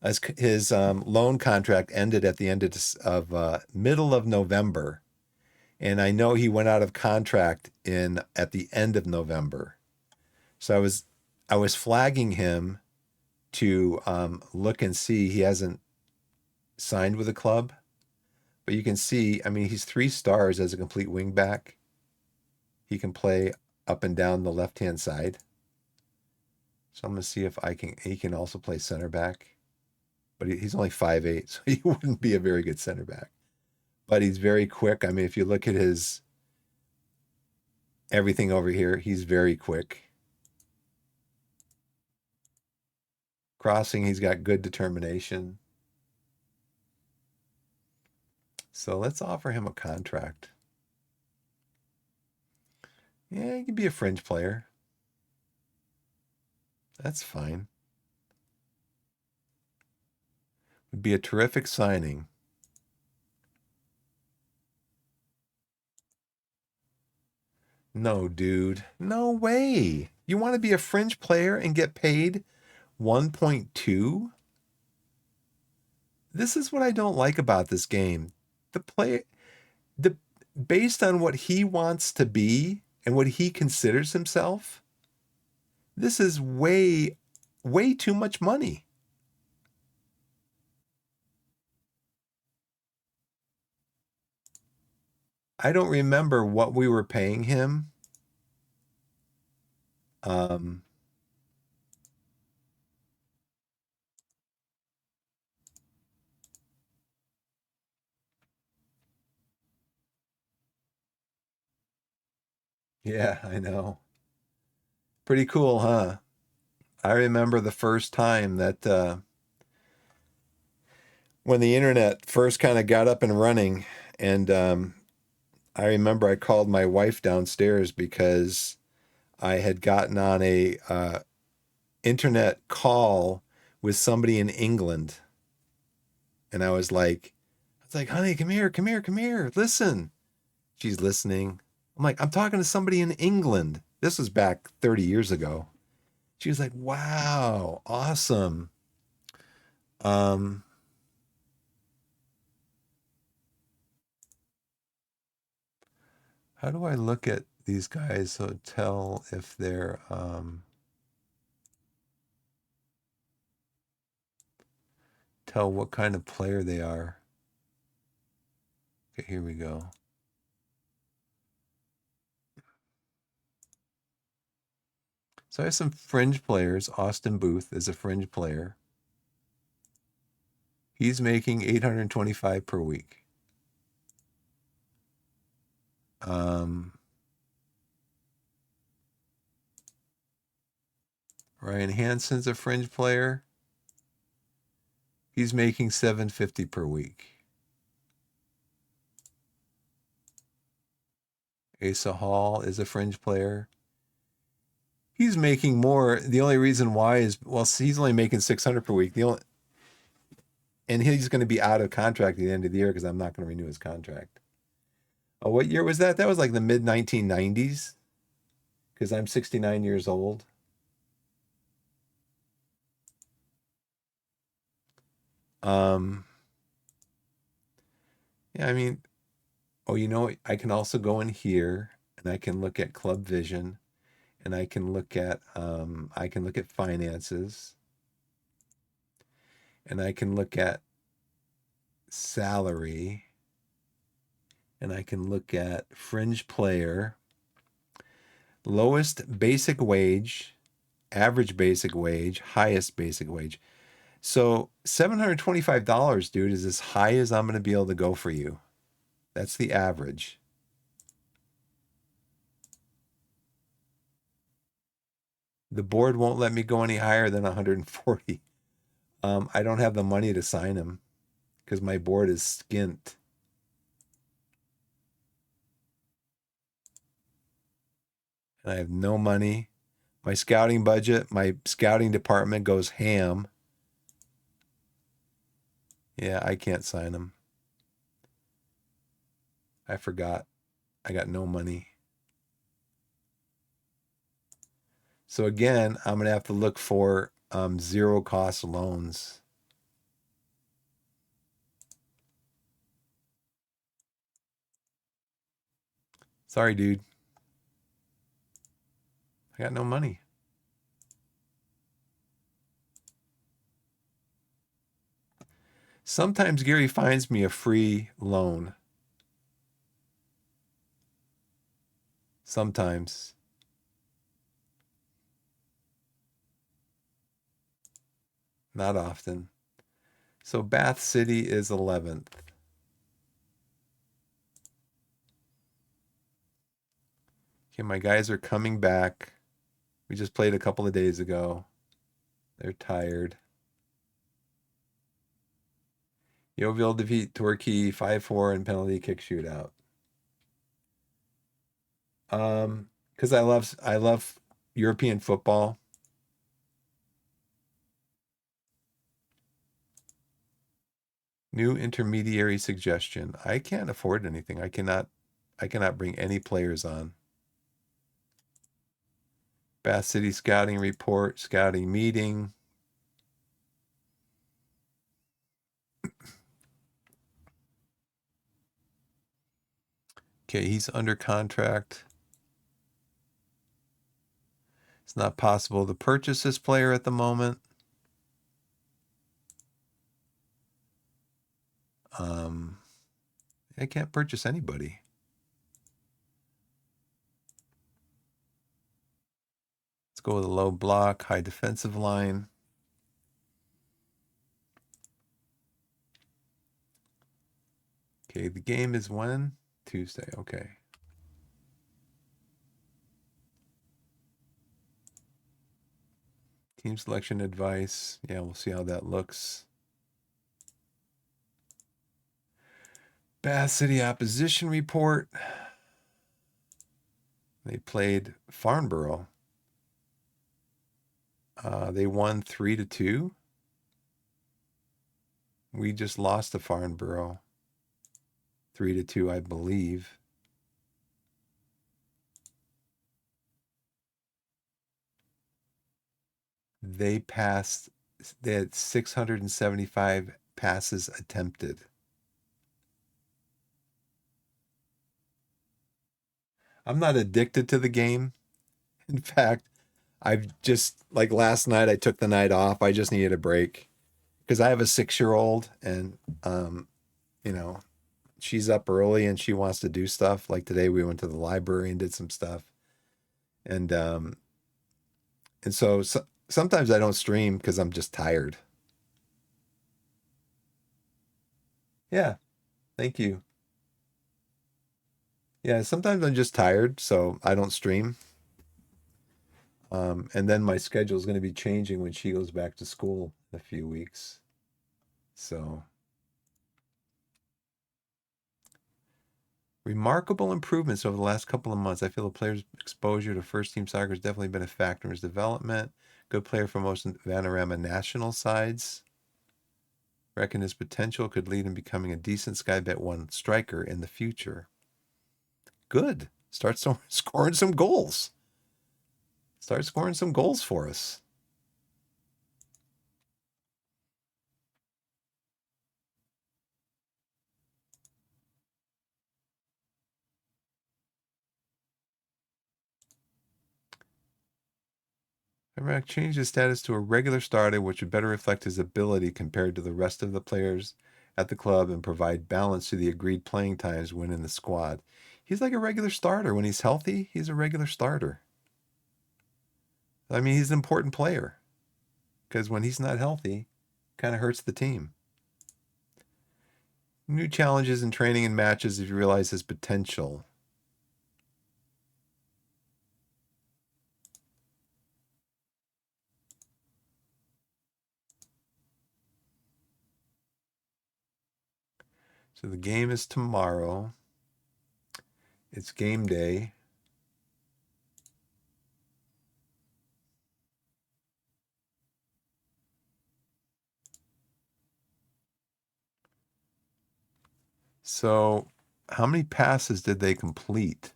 as his loan contract ended at the end of middle of November, and I know he went out of contract in at the end of November. So I was flagging him to look and see. He hasn't signed with a club, but you can see, I mean, he's 3 stars as a complete wingback. He can play up and down the left-hand side. So I'm going to see if he can also play center back. But he's only 5'8", so he wouldn't be a very good center back. But he's very quick. I mean, if you look at his everything over here. He's very quick. Crossing, he's got good determination. So let's offer him a contract. Yeah, he can be a fringe player. That's fine. Would be a terrific signing. No, dude. No way. You want to be a fringe player and get paid 1.2? This is what I don't like about this game. The play the based on what he wants to be and what he considers himself, this is way too much money. I don't remember what we were paying him. Um, yeah, I know. Pretty cool, huh? I remember the first time that when the internet first kind of got up and running, and I remember I called my wife downstairs because I had gotten on a internet call with somebody in England, and I was like, honey, come here, come here, come here, listen. She's listening. I'm like, I'm talking to somebody in England. This was back 30 years ago. She was like, wow, awesome. Um, how do I look at these guys so tell if they're tell what kind of player they are? Okay, here we go. So I have some fringe players. Austin Booth is a fringe player. He's making 825 per week. Um, Ryan Hansen's a fringe player. He's making 750 per week. Asa Hall is a fringe player. He's making more. The only reason why is, well, he's only making 600 per week. And he's going to be out of contract at the end of the year because I'm not going to renew his contract. Oh, what year was that? That was like the mid 1990s because I'm 69 years old. Um, yeah, I mean, oh, you know, I can also go in here and I can look at Club Vision and I can look at finances and I can look at salary and I can look at fringe player, lowest basic wage, average basic wage, highest basic wage. So $725, dude, is as high as I'm going to be able to go for you. That's the average. The board won't let me go any higher than 140. I don't have the money to sign him because my board is skint. And I have no money. My scouting budget, my scouting department goes ham. Yeah, I can't sign him. I forgot. I got no money. So again, I'm gonna have to look for zero cost loans. Sorry, dude. I got no money. Sometimes Gary finds me a free loan. Sometimes. Not often. So Bath City is 11th. Okay, my guys are coming back. We just played a couple of days ago. They're tired. Yeovil defeat Torquay 5-4 in penalty kick shootout. Because I love European football. New intermediary suggestion. I can't afford anything. I cannot bring any players on. Bath City scouting report, scouting meeting. Okay, he's under contract. It's not possible to purchase this player at the moment. I can't purchase anybody. Let's go with a low block, high defensive line. Okay, the game is when? Tuesday. Okay. Team selection advice. Yeah, we'll see how that looks. Bath City opposition report. They played Farnborough. They won 3-2. We just lost to Farnborough 3-2, I believe. They had 675 passes attempted. I'm not addicted to the game. In fact, I've just, like last night, I took the night off. I just needed a break because I have a 6-year-old and, you know, she's up early and she wants to do stuff. Like today, we went to the library and did some stuff. And so sometimes I don't stream because I'm just tired. Yeah, thank you. Yeah, sometimes I'm just tired, so I don't stream. And then my schedule is going to be changing when she goes back to school in a few weeks. So remarkable improvements over the last couple of months. I feel the player's exposure to first team soccer has definitely been a factor in his development. Good player for most Vanarama national sides. Reckon his potential could lead him becoming a decent Sky Bet 1 striker in the future. Good. Start scoring some goals. Start scoring some goals for us. Iraq changed his status to a regular starter, which would better reflect his ability compared to the rest of the players at the club and provide balance to the agreed playing times when in the squad. He's like a regular starter. When he's healthy, he's a regular starter. I mean, he's an important player because when he's not healthy, kind of hurts the team. New challenges in training and matches if you realize his potential. So the game is tomorrow. It's game day. So, how many passes did they complete?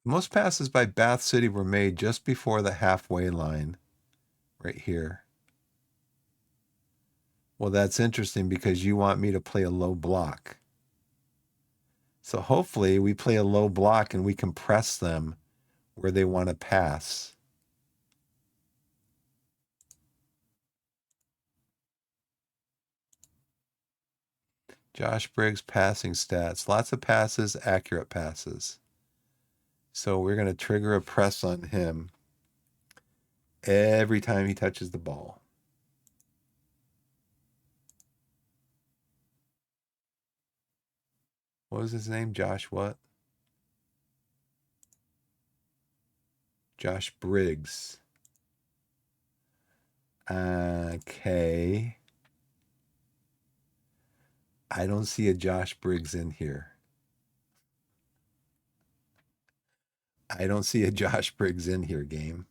Most passes by Bath City were made just before the halfway line, right here. Well, that's interesting because you want me to play a low block. So hopefully we play a low block and we can press them where they want to pass. Josh Briggs passing stats. Lots of passes, accurate passes. So we're going to trigger a press on him every time he touches the ball. What was his name? Josh what? Josh Briggs. Okay. I don't see a Josh Briggs in here. I don't see a Josh Briggs in here, game.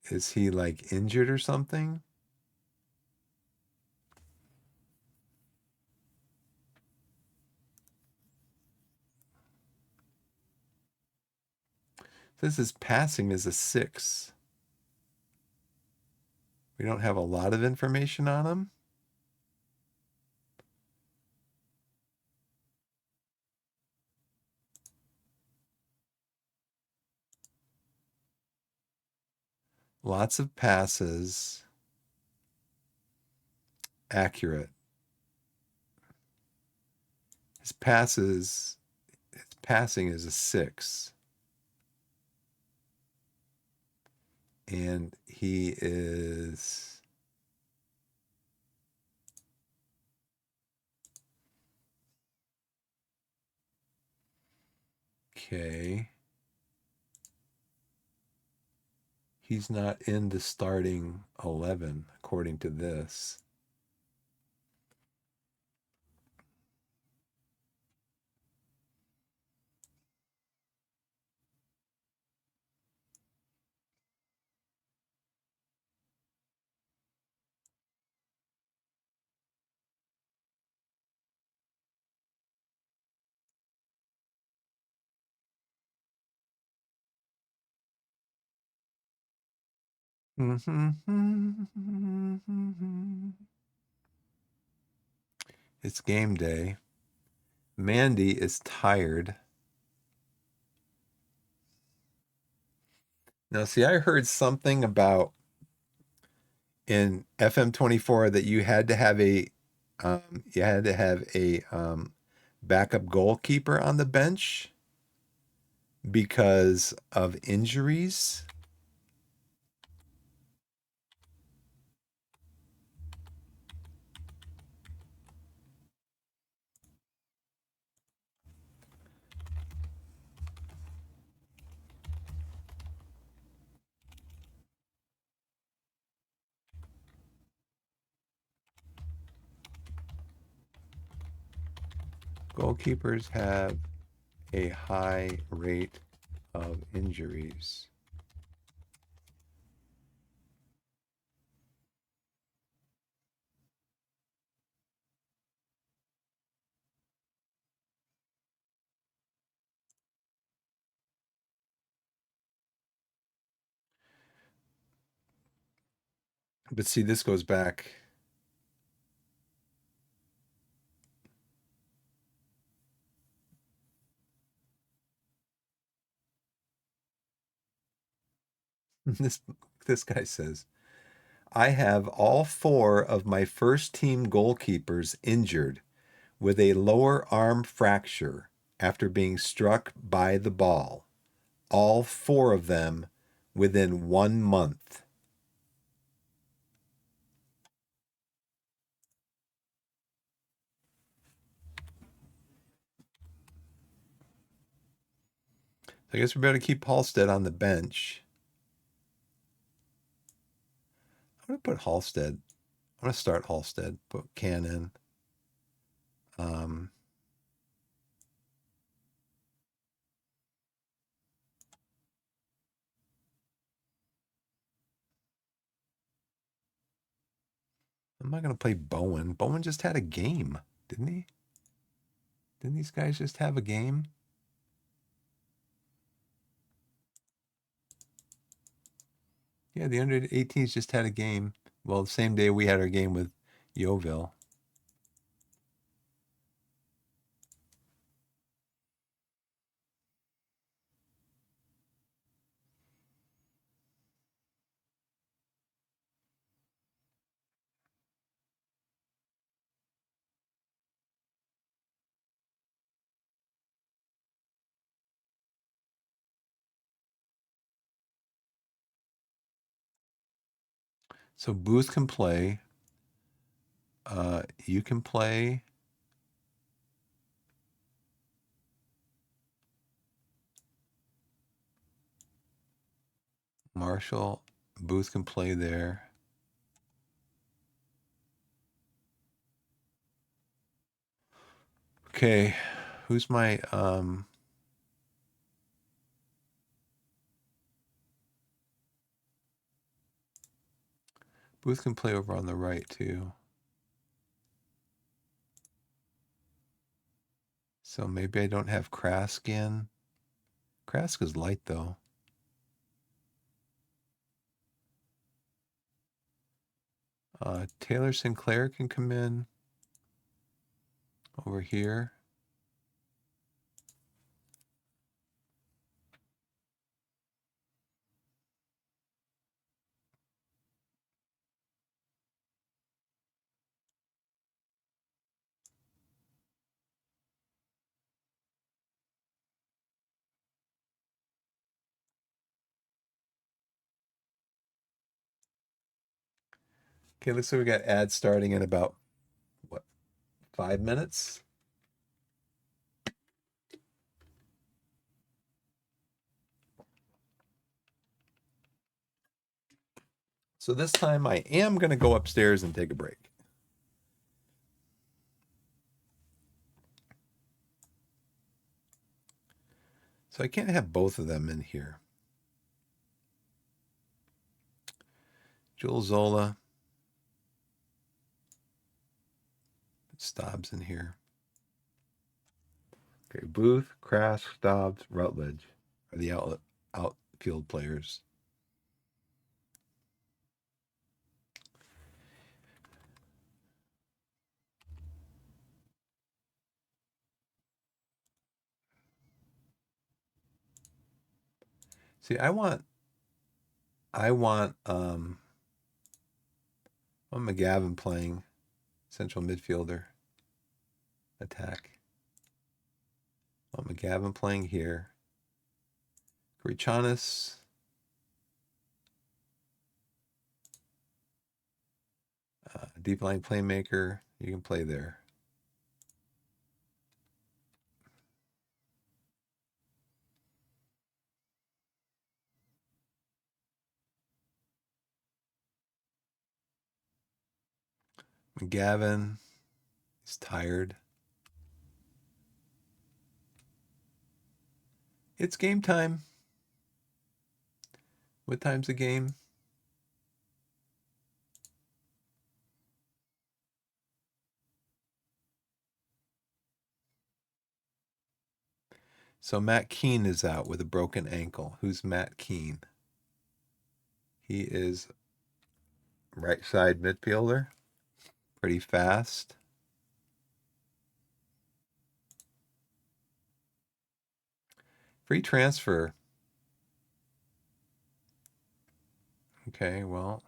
Is he like injured or something? This is passing is a 6. We don't have a lot of information on him. Lots of passes. Accurate. His passing is a 6. And he is okay. He's not in the starting 11 according to this. It's game day. Mandy is tired. Now, see, I heard something about in FM24 that you had to have a backup goalkeeper on the bench because of injuries. Goalkeepers have a high rate of injuries. But see, this goes back. This this guy says, I have all 4 of my first team goalkeepers injured with a lower arm fracture after being struck by the ball. All 4 of them within 1 month. I guess we better keep Halstead on the bench. I'm going to put Halstead. I'm going to start Halstead, put Cannon. Um, I'm not going to play Bowen. Bowen just had a game, didn't he? Didn't these guys just have a game? Yeah, the under 18s just had a game. Well, the same day we had our game with Yeovil. So Booth can play. You can play. Marshall, Booth can play there. Okay, who's my Booth can play over on the right too. So maybe I don't have Krask in. Krask is light though. Taylor Sinclair can come in over here. Okay, looks like we got ads starting in about, what, 5 minutes? So this time I am going to go upstairs and take a break. So I can't have both of them in here. Joel Zola. Stobbs in here. Okay, Booth, Krask, Stobbs, Rutledge are the outfield players. See, I want McGavin playing central midfielder attack. I want McGavin playing here. Grichanis. Deep line playmaker. You can play there. McGavin. He's tired. It's game time. What time's the game? So Matt Keane is out with a broken ankle. Who's Matt Keane? He is right side midfielder. Pretty fast. Free transfer. Okay, well,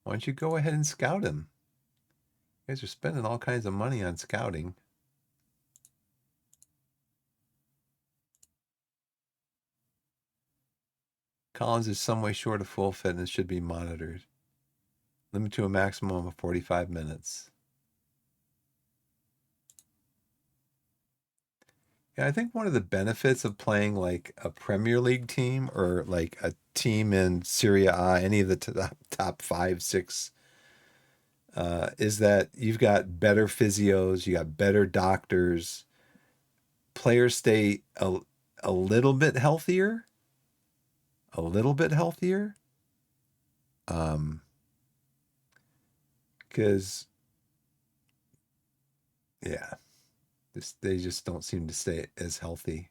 why don't you go ahead and scout him? You guys are spending all kinds of money on scouting. Collins is some way short of full fitness, should be monitored. Limit to a maximum of 45 minutes. Yeah, I think one of the benefits of playing like a Premier League team or like a team in Serie A, any of the top 5, 6, is that you've got better physios, you got better doctors, players stay a little bit healthier, a little bit healthier. Because yeah, they just don't seem to stay as healthy.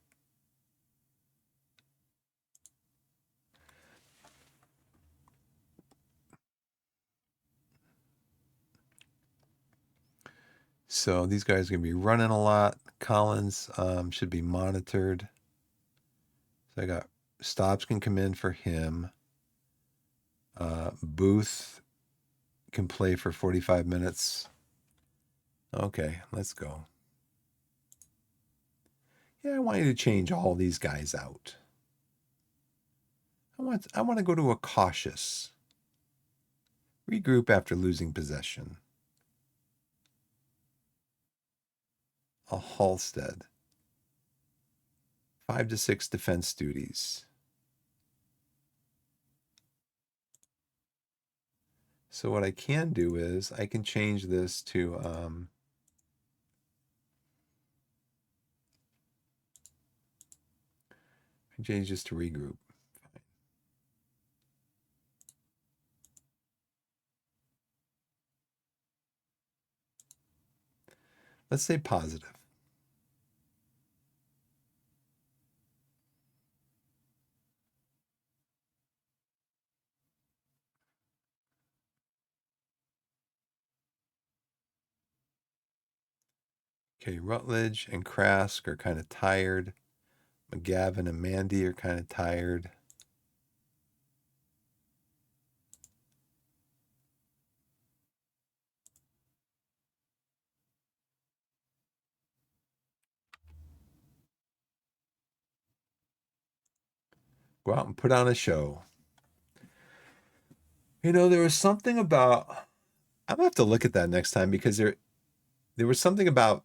So these guys are going to be running a lot. Collins should be monitored. So I got Stobbs can come in for him. Booth can play for 45 minutes. Okay, let's go. Yeah, I want you to change all these guys out. I want to go to a cautious. Regroup after losing possession. A Halstead. 5 to 6 defense duties. So what I can do is I can change this to change this to regroup. Fine. Let's say positive. Okay, Rutledge and Krask are kind of tired. McGavin and Mandy are kind of tired. Go out and put on a show. There was something about I'm gonna have to look at that next time because there was something about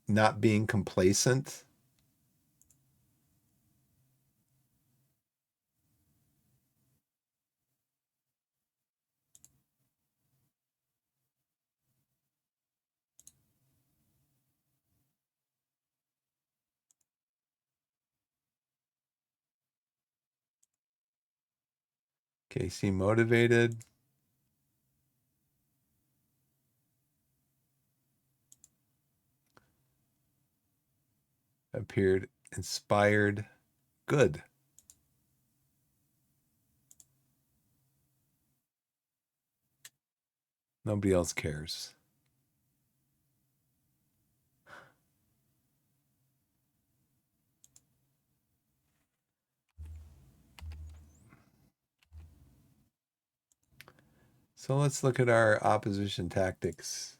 not being complacent. Okay, seem motivated. Appeared inspired. Good. Nobody else cares. So let's look at our opposition tactics.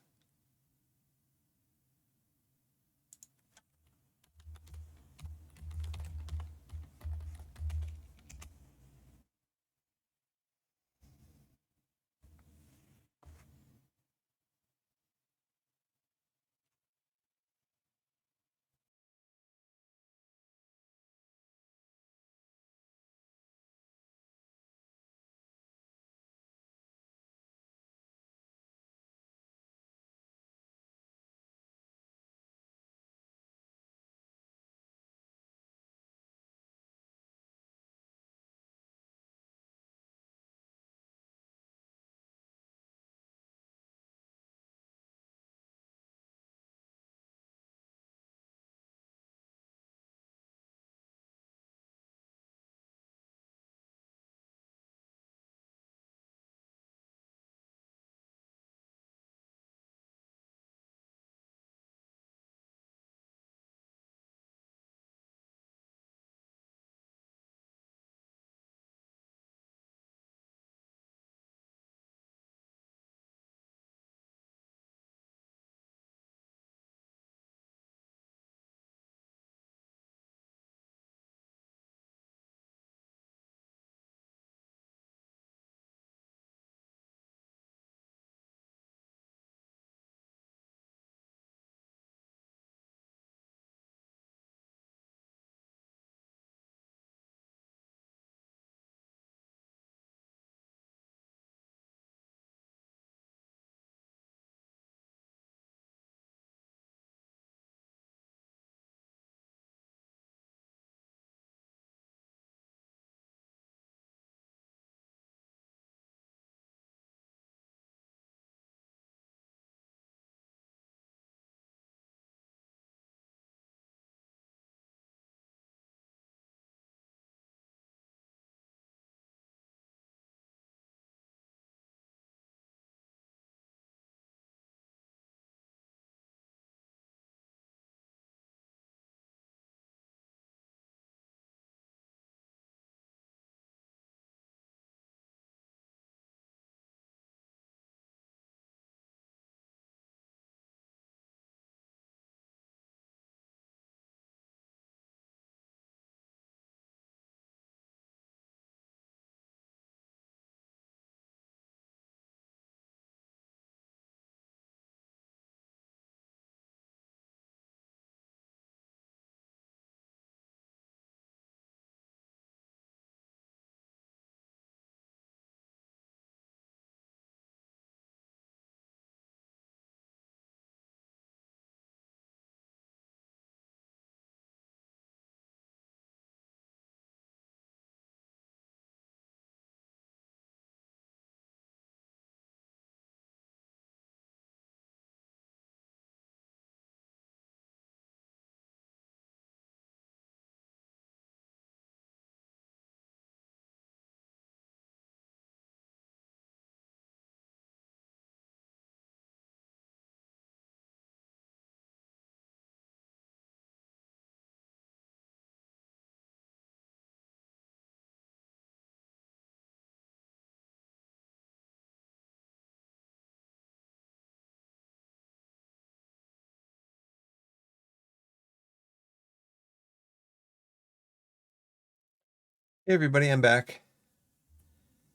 Hey everybody, I'm back.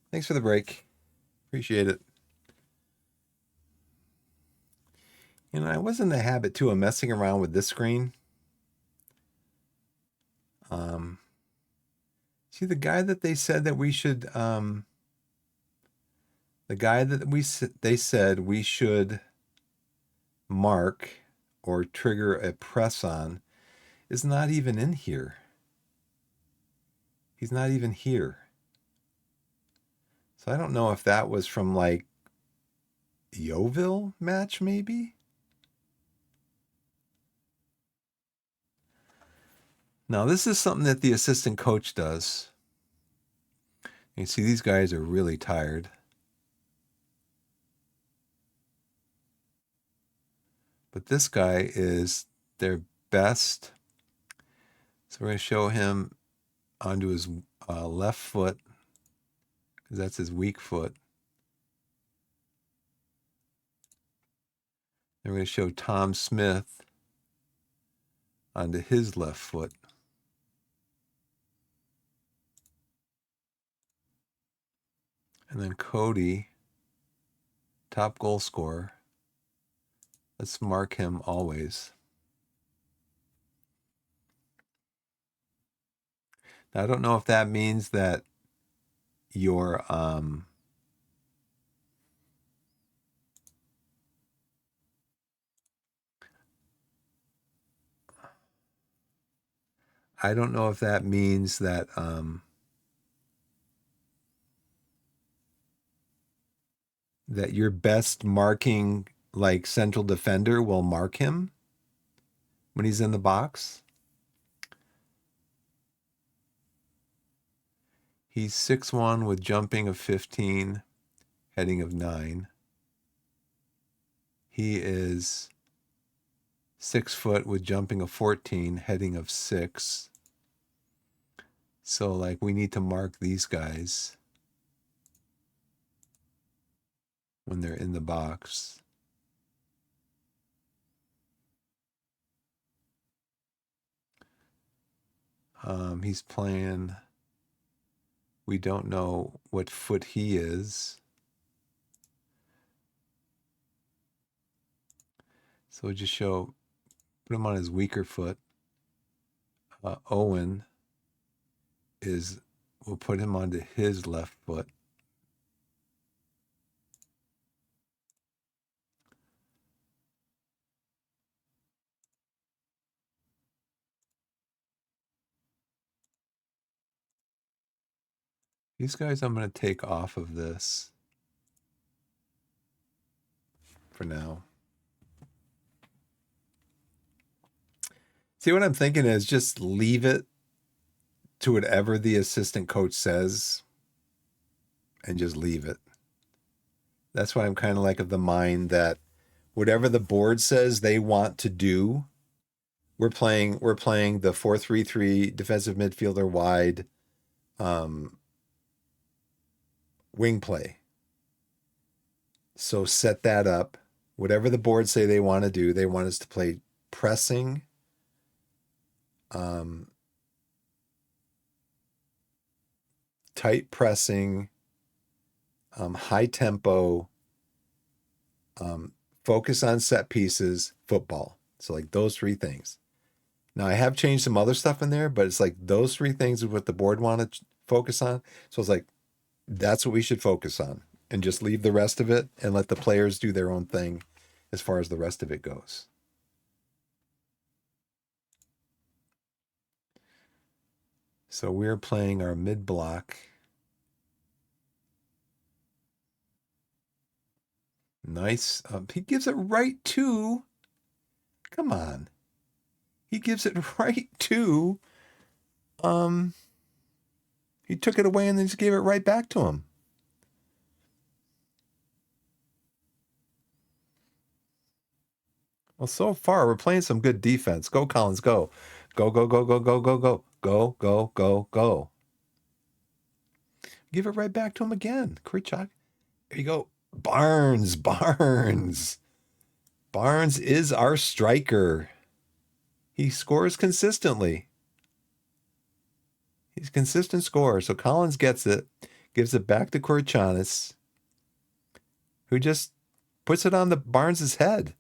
Thanks for the break. Appreciate it. I was in the habit too of messing around with this screen. Um, See the guy that they said that we should, the guy that they said we should mark or trigger a press on is not even in here. He's not even here. So I don't know if that was from like Yeovil match, maybe. Now this is something that the assistant coach does. You see, these guys are really tired. But this guy is their best. So we're going to show him onto his left foot because that's his weak foot. Then we're going to show Tom Smith onto his left foot. And then Cody, top goal scorer. Let's mark him always. Now, I don't know if that means that your I don't know if that means that that your best marking like central defender will mark him when he's in the box. He's 6'1" with jumping of 15, heading of 9. He is 6 foot with jumping of 14, heading of 6. So like we need to mark these guys when they're in the box. He's playing, we don't know what foot he is. So we'll just show, put him on his weaker foot. Owen is, we'll put him onto his left foot. These guys I'm going to take off of this for now. See, what I'm thinking is just leave it to whatever the assistant coach says and just leave it. That's why I'm kind of like of the mind that whatever the board says they want to do, we're playing the 4-3-3 defensive midfielder wide wing play. So set that up. Whatever the board say they want to do, they want us to play pressing, tight pressing, high tempo, focus on set pieces, football. So like those three things. Now I have changed some other stuff in there, but it's like those three things is what the board wanted to focus on. So it's like that's what we should focus on, and just leave the rest of it and let the players do their own thing as far as the rest of it goes. So we're playing our mid block. Nice. He gives it right to. Come on. He gives it right to. He took it away and then just gave it right back to him. Well, so far we're playing some good defense. Go Collins, go. Go, go, go, go, go, go, go. Go, go, go, go. Give it right back to him again. Krichak. There you go. Barnes. Barnes is our striker. He scores consistently. He's a consistent scorer. So Collins gets it, gives it back to Korchanis, who just puts it on the Barnes's head.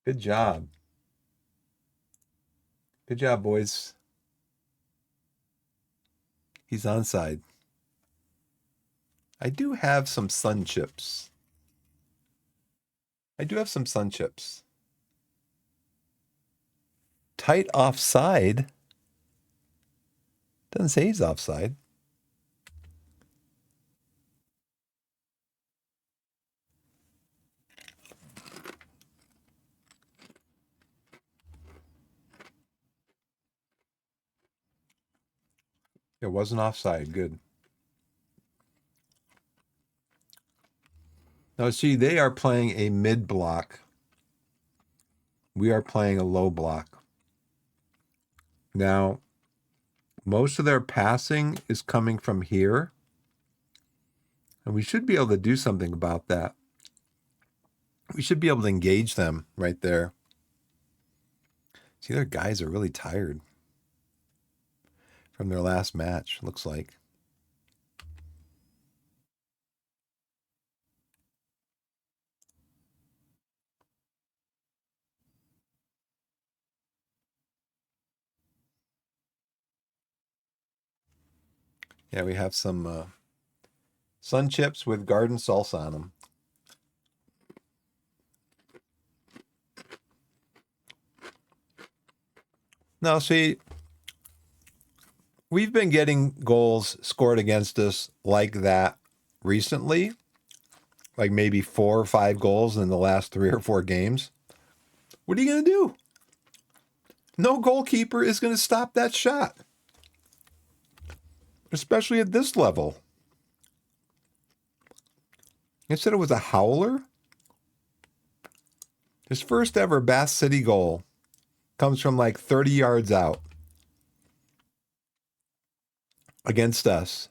Good job. Good job, boys. He's onside. I do have some sun chips. I do have some sun chips. Tight offside. Doesn't say he's offside. It wasn't offside. Good. Now, see, they are playing a mid block. We are playing a low block. Now, most of their passing is coming from here. And we should be able to do something about that. We should be able to engage them right there. See, their guys are really tired from their last match, looks like. Yeah, we have some sun chips with garden salsa on them. Now, see, we've been getting goals scored against us like that recently, like maybe 4 or 5 goals in the last 3 or 4 games. What are you going to do? No goalkeeper is going to stop that shot, especially at this level. You said it was a howler? His first ever Bath City goal comes from like 30 yards out against us.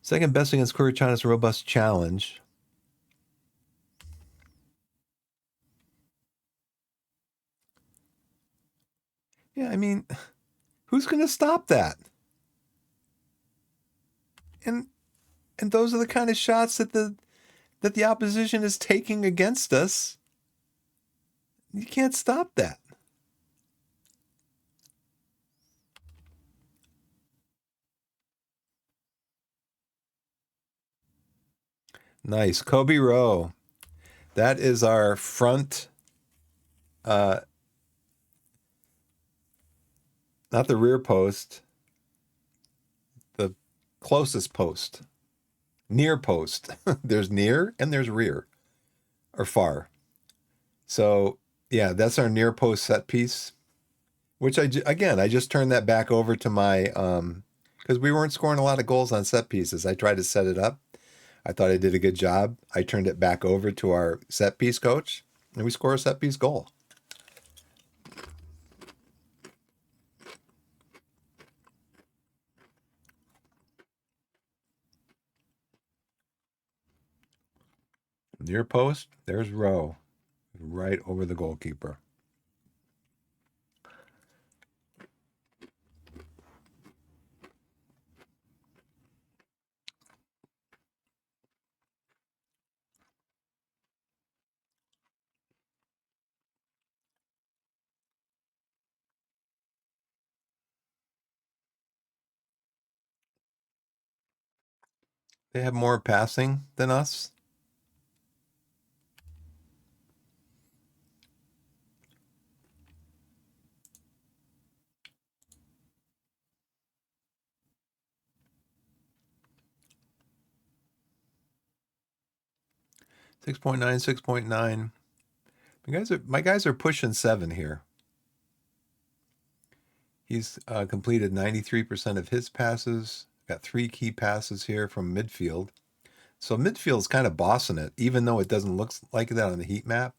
Second best against Korchanis' robust challenge. Yeah, I mean, who's going to stop that? And those are the kind of shots that the opposition is taking against us. You can't stop that. Nice. Kobe Rowe. That is our front, not the rear post, the closest post. Near post. There's near and there's rear or far. So, yeah, that's our near post set piece, which I just turned that back over to my, because we weren't scoring a lot of goals on set pieces. I tried to set it up. I thought I did a good job. I turned it back over to our set piece coach, and we score a set piece goal. Near post, there's Rowe, right over the goalkeeper. They have more passing than us. Six 6.9, 6.9. My guys are pushing 7 here. He's completed 93% of his passes. Got 3 key passes here from midfield. So midfield's kind of bossing it, even though it doesn't look like that on the heat map.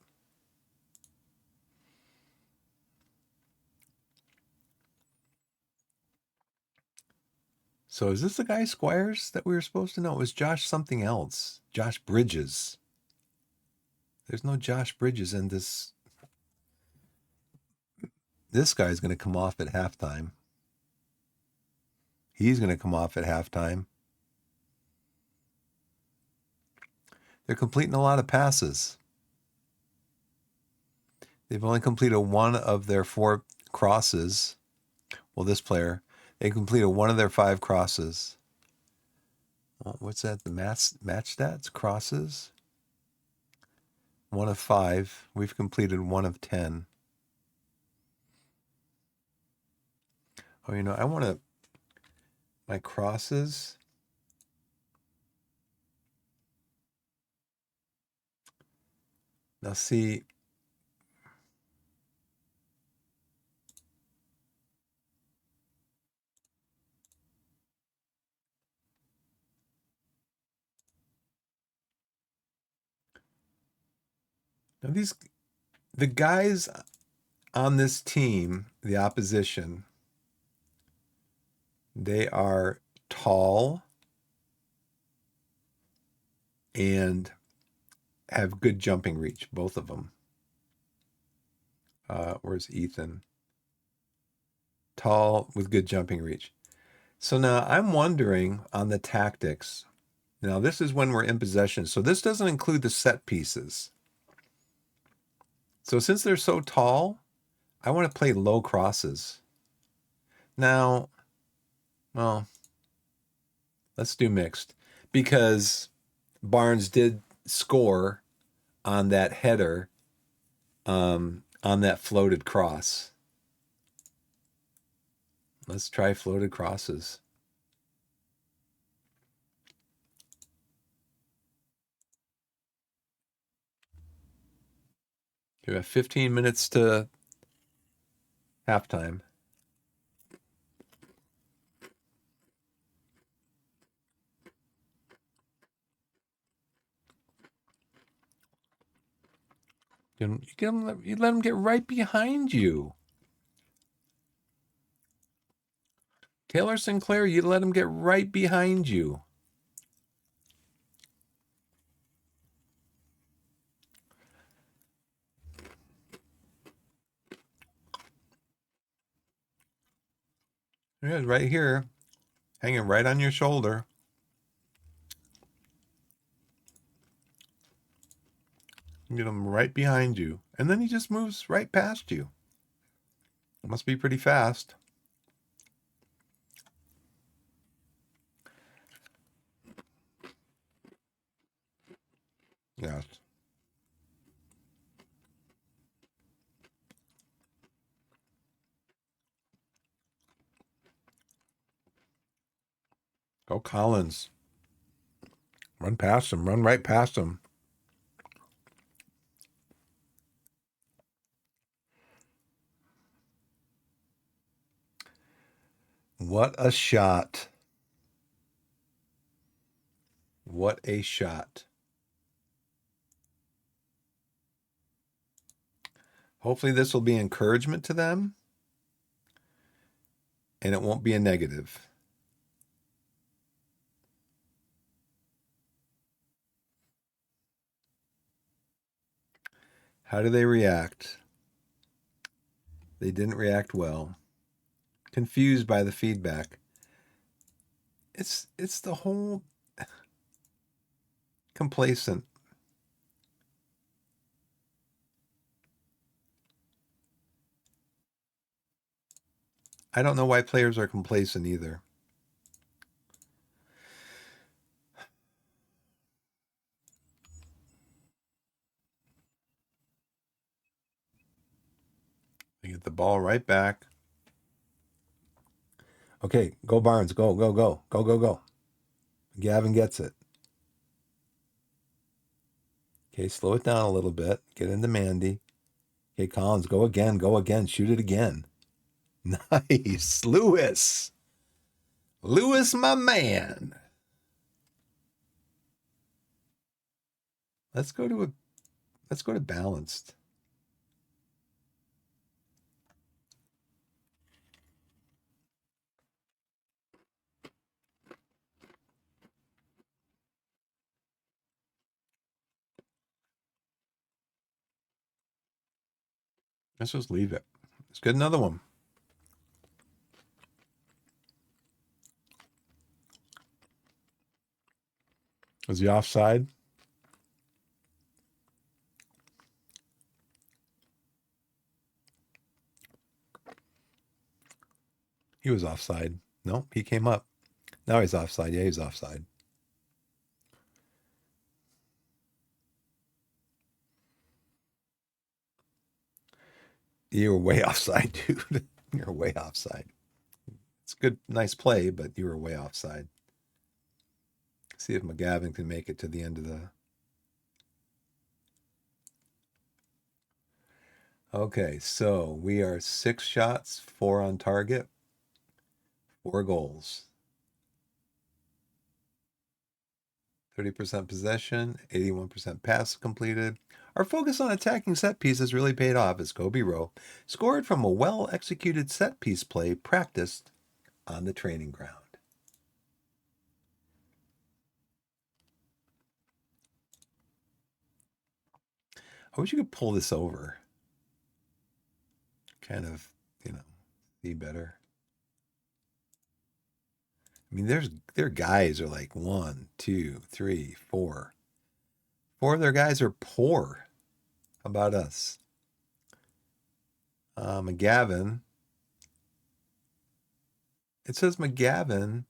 So is this the guy Squires that we were supposed to know? It was Josh something else. Josh Bridges. There's no Josh Bridges in this This guy's going to come off at halftime. He's going to come off at halftime. They're completing a lot of passes. They've only completed one of their 4 crosses. Well, this player, they completed one of their 5 crosses. What's that? The match stats? Crosses? 1 of 5. We've completed 1 of 10. Oh, you know, I want to, my crosses. Now see, now the guys on this team, the opposition, they are tall and have good jumping reach, both of them. Where's Ethan? Tall with good jumping reach. So now I'm wondering on the tactics. Now this is when we're in possession. So this doesn't include the set pieces. So since they're so tall, I want to play low crosses. Now, well, let's do mixed because Barnes did score on that header, on that floated cross. Let's try floated crosses. We have 15 minutes to halftime. You let them get right behind you. Taylor Sinclair, you let him get right behind you. Yeah, right here, hanging right on your shoulder. You get him right behind you. And then he just moves right past you. It must be pretty fast. Yes. Go Collins. Run past him. Run right past him. What a shot. What a shot. Hopefully this will be encouragement to them and it won't be a negative. How do they react? They didn't react well. Confused by the feedback. It's the whole complacent. I don't know why players are complacent either. They get the ball right back. Okay, go Barnes. Go, go, go. Go, go, go. Gavin gets it. Okay, slow it down a little bit. Get into Mandy. Okay, Collins, go again. Go again. Shoot it again. Nice. Lewis. Lewis, my man. Let's go to balanced. Let's just leave it. Let's get another one. Was he offside? He was offside. No, he came up. Now he's offside. Yeah, he's offside. You were way offside, dude. You're way offside. It's a good, nice play, but you were way offside. See if McGavin can make it to the end of the. Okay, so we are 6 shots, 4 on target, 4 goals. 30% possession, 81% pass completed. Our focus on attacking set pieces really paid off as Kobe Rowe scored from a well-executed set piece play practiced on the training ground. I wish you could pull this over. Kind of, see better. I mean, their guys are like 1, 2, 3, 4. 4 of their guys are poor. How about us? McGavin. It says McGavin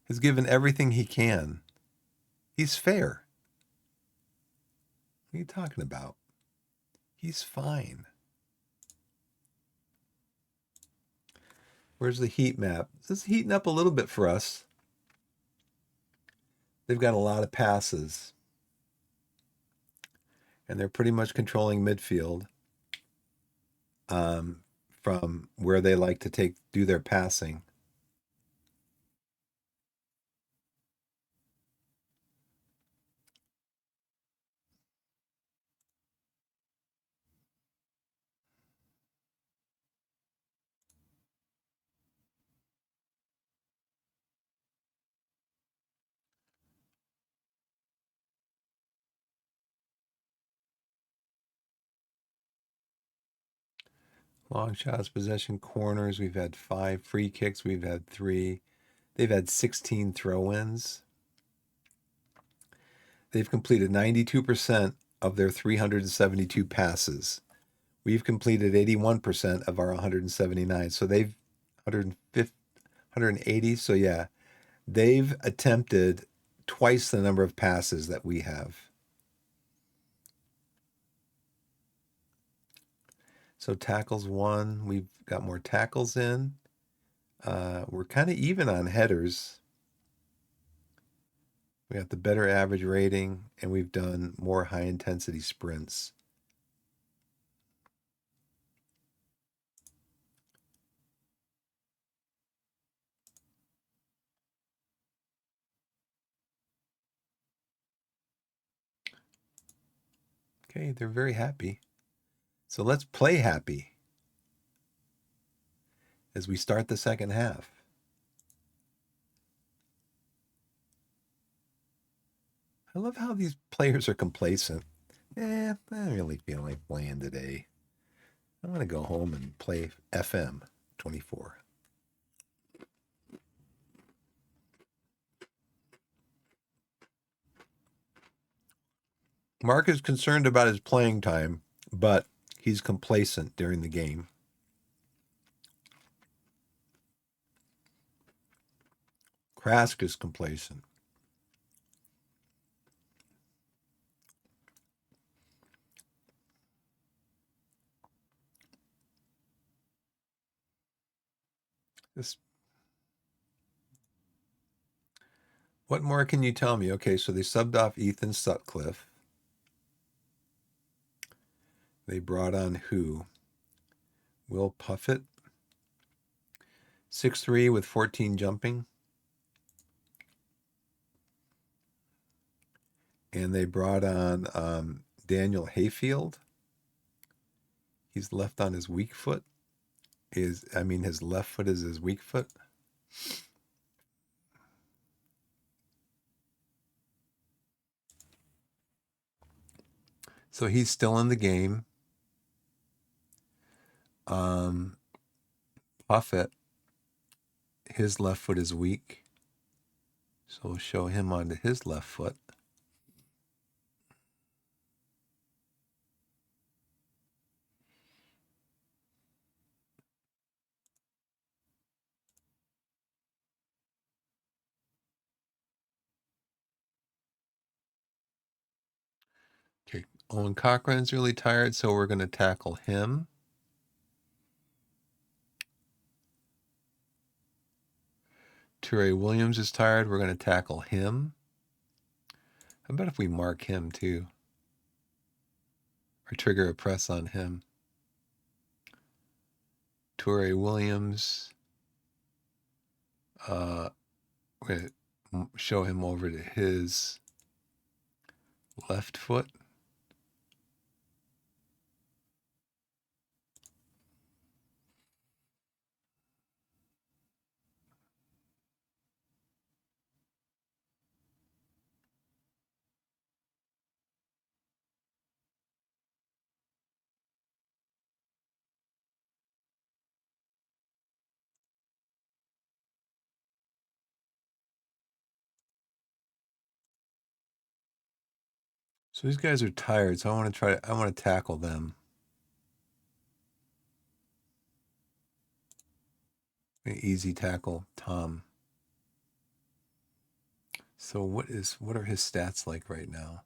has given everything he can. He's fair. What are you talking about? He's fine. Where's the heat map? This is heating up a little bit for us. They've got a lot of passes. And they're pretty much controlling midfield from where they like to do their passing. Long shots, possession, corners. We've had 5 free kicks. We've had 3. They've had 16 throw-ins. They've completed 92% of their 372 passes. We've completed 81% of our 179. So they've 150, 180. So yeah, they've attempted twice the number of passes that we have. So tackles 1. We've got more tackles in. We're kind of even on headers. We got the better average rating, and we've done more high intensity sprints. Okay, they're very happy. So let's play happy as we start the second half. I love how these players are complacent. I don't really feel like playing today. I'm going to go home and play FM 24. Mark is concerned about his playing time, but he's complacent during the game. Krask is complacent. This. What more can you tell me? Okay, so they subbed off Ethan Sutcliffe. They brought on who? Will Puffett. 6'3" with 14 jumping. And they brought on Daniel Hayfield. He's left on his weak foot. His left foot is his weak foot. So he's still in the game. Um, Buffett, his left foot is weak. So we'll show him onto his left foot. Okay, Owen Cochran's really tired, so we're going to tackle him. Torquay Williams is tired. We're going to tackle him. How about if we mark him too? Or trigger a press on him. Torquay Williams. We're going to show him over to his left foot. So these guys are tired, so I want to tackle them. Easy tackle, Tom. So what are his stats like right now?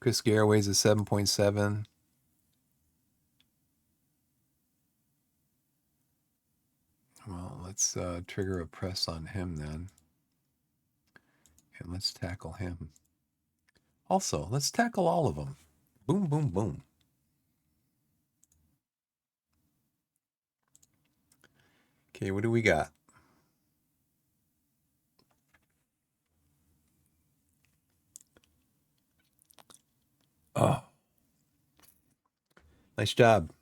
Chris Garraway's a 7.7. Well, let's trigger a press on him then. And let's tackle him. Also, let's tackle all of them. Boom, boom, boom. Okay, what do we got? Oh, nice job.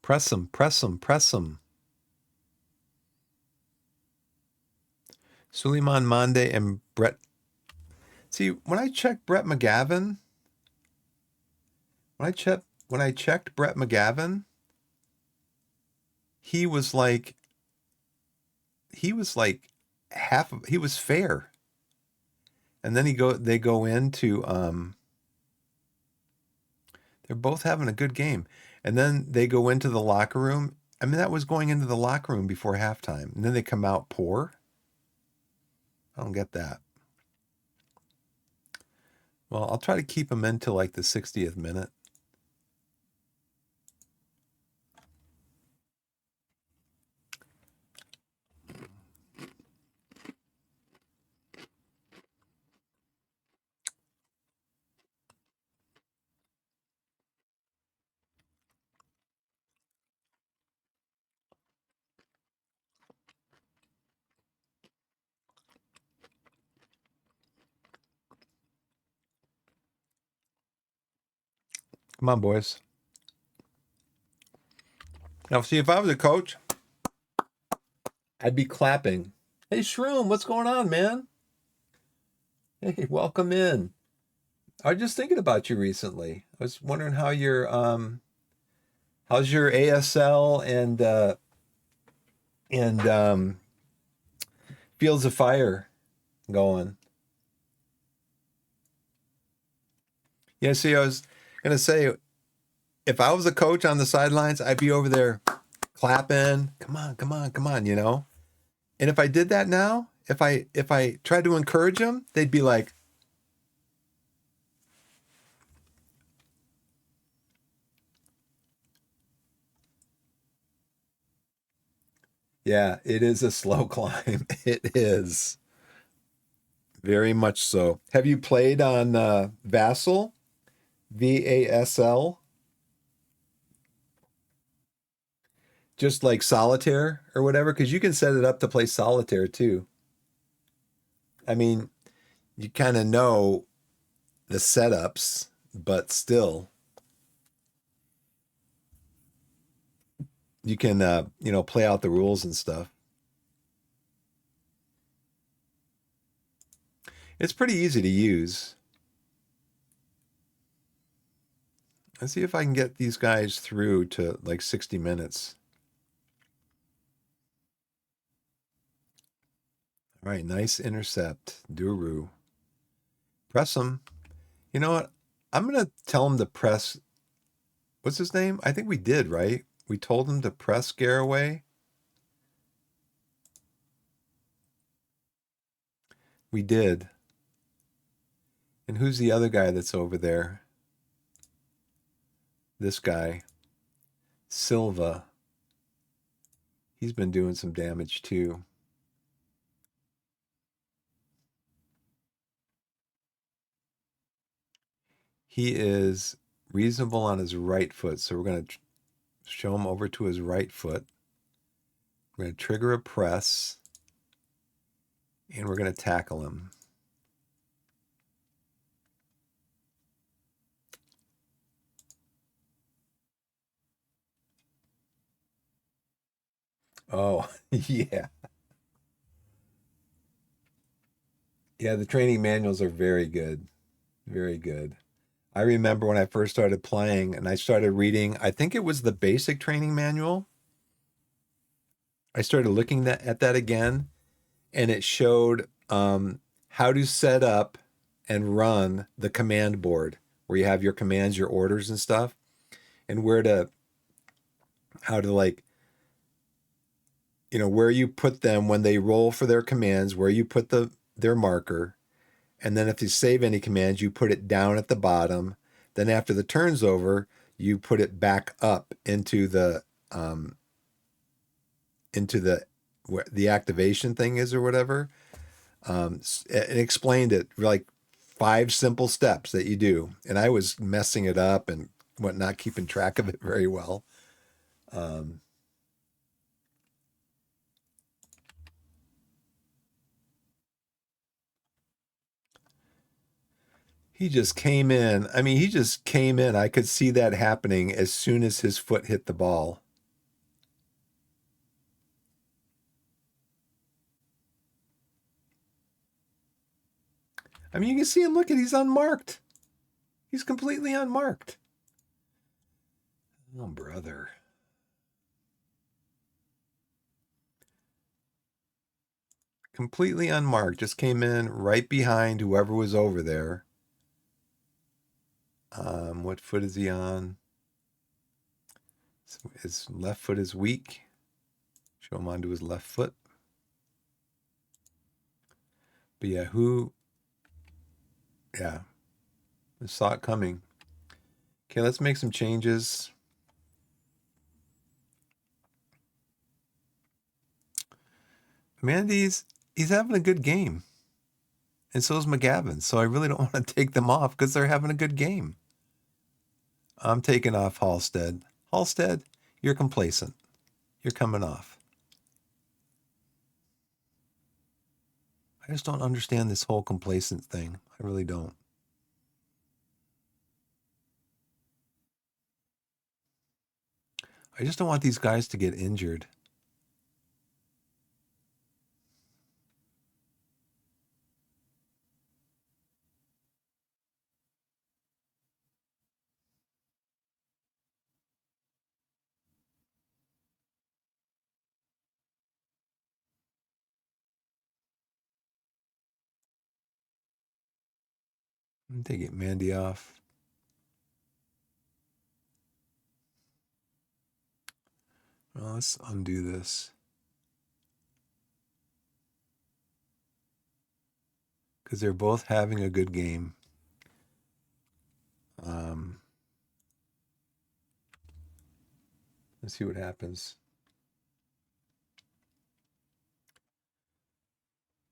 Press him, press him, press him. Suleiman Mande and Brett. See, when I checked Brett McGavin, when I checked Brett McGavin, he was like half of, he was fair. And then they go into they're both having a good game. And then they go into the locker room. I mean, that was going into the locker room before halftime. And then they come out poor. I don't get that. Well, I'll try to keep them into like the 60th minute. Come on, boys. Now, see, if I was a coach, I'd be clapping. Hey, Shroom, what's going on, man? Hey, welcome in. I was just thinking about you recently. I was wondering how how's your ASL and Fields of Fire going? Yeah, see, I was gonna say, if I was a coach on the sidelines, I'd be over there clapping. Come on, come on, come on, you know? And if I did that now, if I tried to encourage them, they'd be like, yeah, it is a slow climb. It is. Very much so. Have you played on Vassal? VASL? Just like solitaire or whatever? Because you can set it up to play solitaire too. I mean, you kind of know the setups, but still, you can, play out the rules and stuff. It's pretty easy to use. Let's see if I can get these guys through to like 60 minutes. All right, nice intercept. Duru. Press him. You know what? I'm going to tell him to press. What's his name? I think we did, right? We told him to press Garraway. We did. And who's the other guy that's over there? This guy. Silva. He's been doing some damage too. He is reasonable on his right foot. So we're going to show him over to his right foot. We're going to trigger a press. And we're going to tackle him. Oh, yeah. Yeah, the training manuals are very good. Very good. I remember when I first started playing and I started reading, I think it was the basic training manual. I started looking at that again, and it showed how to set up and run the command board where you have your commands, your orders and stuff, and how to like, where you put them when they roll for their commands, where you put their marker. And then if you save any commands, you put it down at the bottom. Then after the turn's over, you put it back up into where the activation thing is or whatever. It explained it like 5 simple steps that you do. And I was messing it up and not keeping track of it very well. He just came in. I mean, he just came in. I could see that happening as soon as his foot hit the ball. I mean, you can see him. Look at, he's unmarked. He's completely unmarked. Oh, brother. Completely unmarked. Just came in right behind whoever was over there. What foot is he on? His left foot is weak. Show him onto his left foot. But yeah, yeah, I saw it coming. Okay, let's make some changes. Mandy's, he's having a good game. And so is McGavin. So I really don't want to take them off because they're having a good game. I'm taking off Halstead. Halstead, you're complacent. You're coming off. I just don't understand this whole complacent thing. I really don't. I just don't want these guys to get injured. I'm taking Mandy off. Well, let's undo this. Because they're both having a good game. Let's see what happens.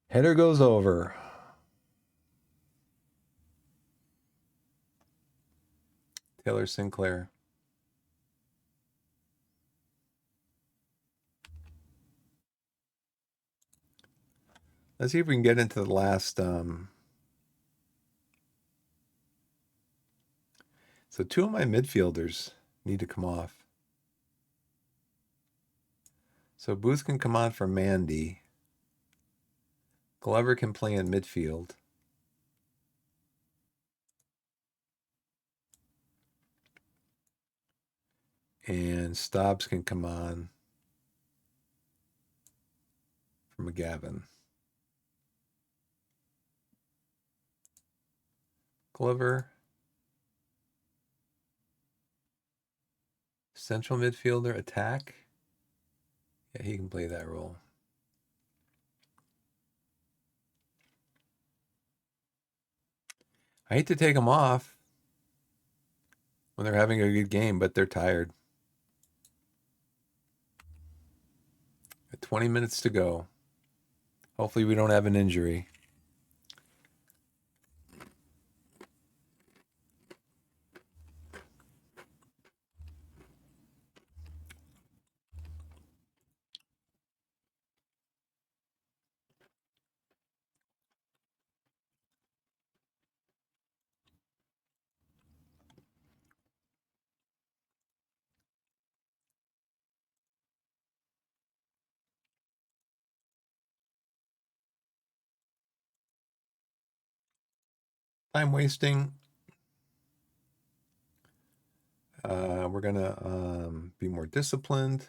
Header goes over. Taylor Sinclair. Let's see if we can get into the last. So 2 of my midfielders need to come off. So Booth can come on for Mandy. Glover can play in midfield. And Stobbs can come on for McGavin. Glover. Central midfielder, attack. Yeah, he can play that role. I hate to take them off when they're having a good game, but they're tired. 20 minutes to go. Hopefully we don't have an injury. Time wasting. We're going to be more disciplined.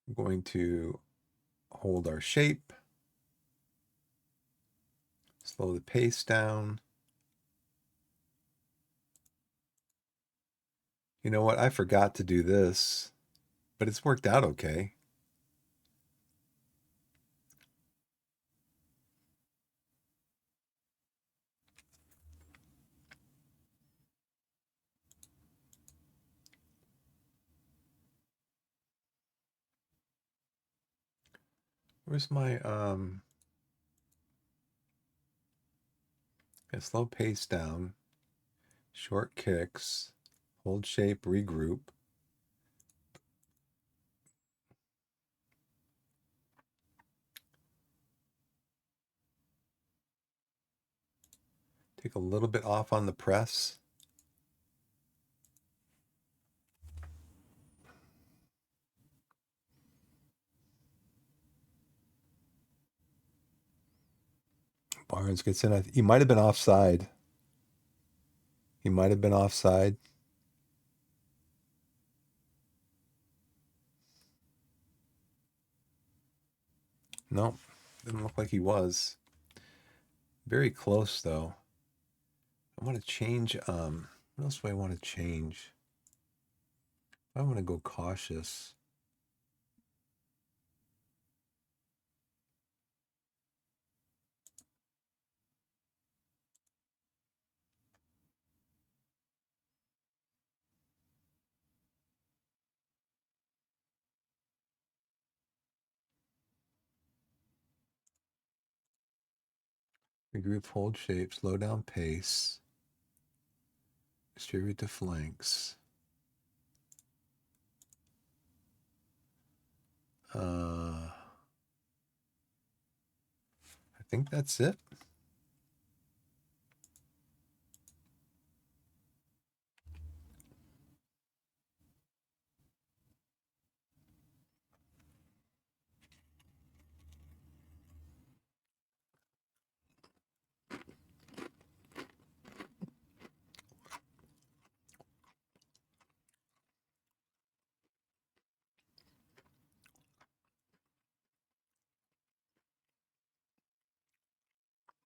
We're going to hold our shape. Slow the pace down. You know what? I forgot to do this, but it's worked out okay. Where's my slow pace down, short kicks, hold shape, regroup. Take a little bit off on the press. Barnes gets in. He might have been offside. He might have been offside. Nope. Didn't look like he was. Very close, though. I want to change. What else do I want to change? I want to go cautious. Regroup, hold shape, slow down pace. Distribute to flanks. I think that's it.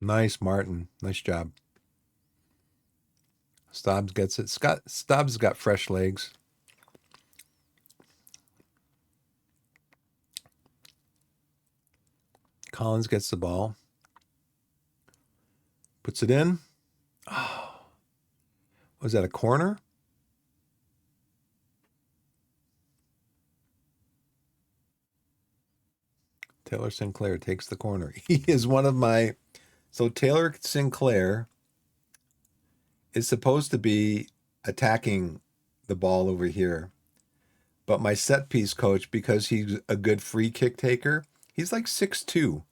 Nice, Martin. Nice job. Stobbs gets it. Stobbs got fresh legs. Collins gets the ball. Puts it in. Oh, was that a corner? Taylor Sinclair takes the corner. He is one of my. So Taylor Sinclair is supposed to be attacking the ball over here. But my set piece coach, because he's a good free kick taker, he's like 6'2".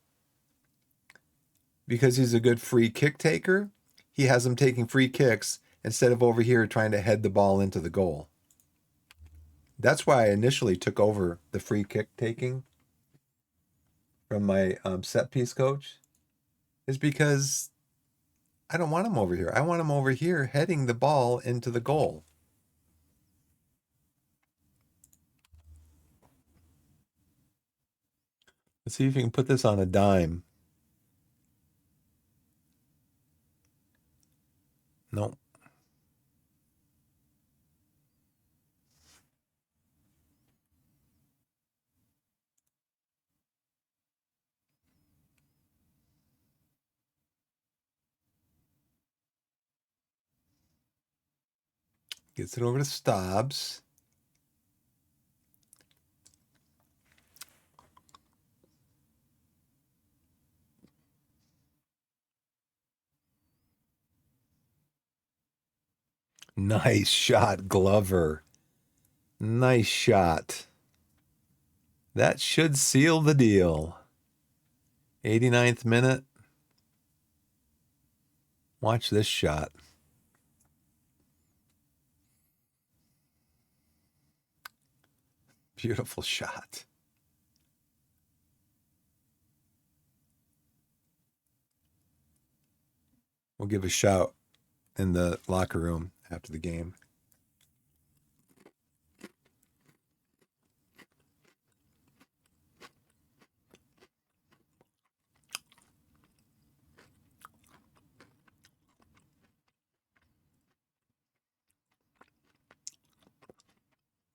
Because he's a good free kick taker, he has him taking free kicks instead of over here trying to head the ball into the goal. That's why I initially took over the free kick taking from my set piece coach, is because I don't want him over here. I want him over here heading the ball into the goal. Let's see if you can put this on a dime. No. Gets it over to Stobbs. Nice shot, Glover. Nice shot. That should seal the deal. 89th minute. Watch this shot. Beautiful shot. We'll give a shout in the locker room after the game.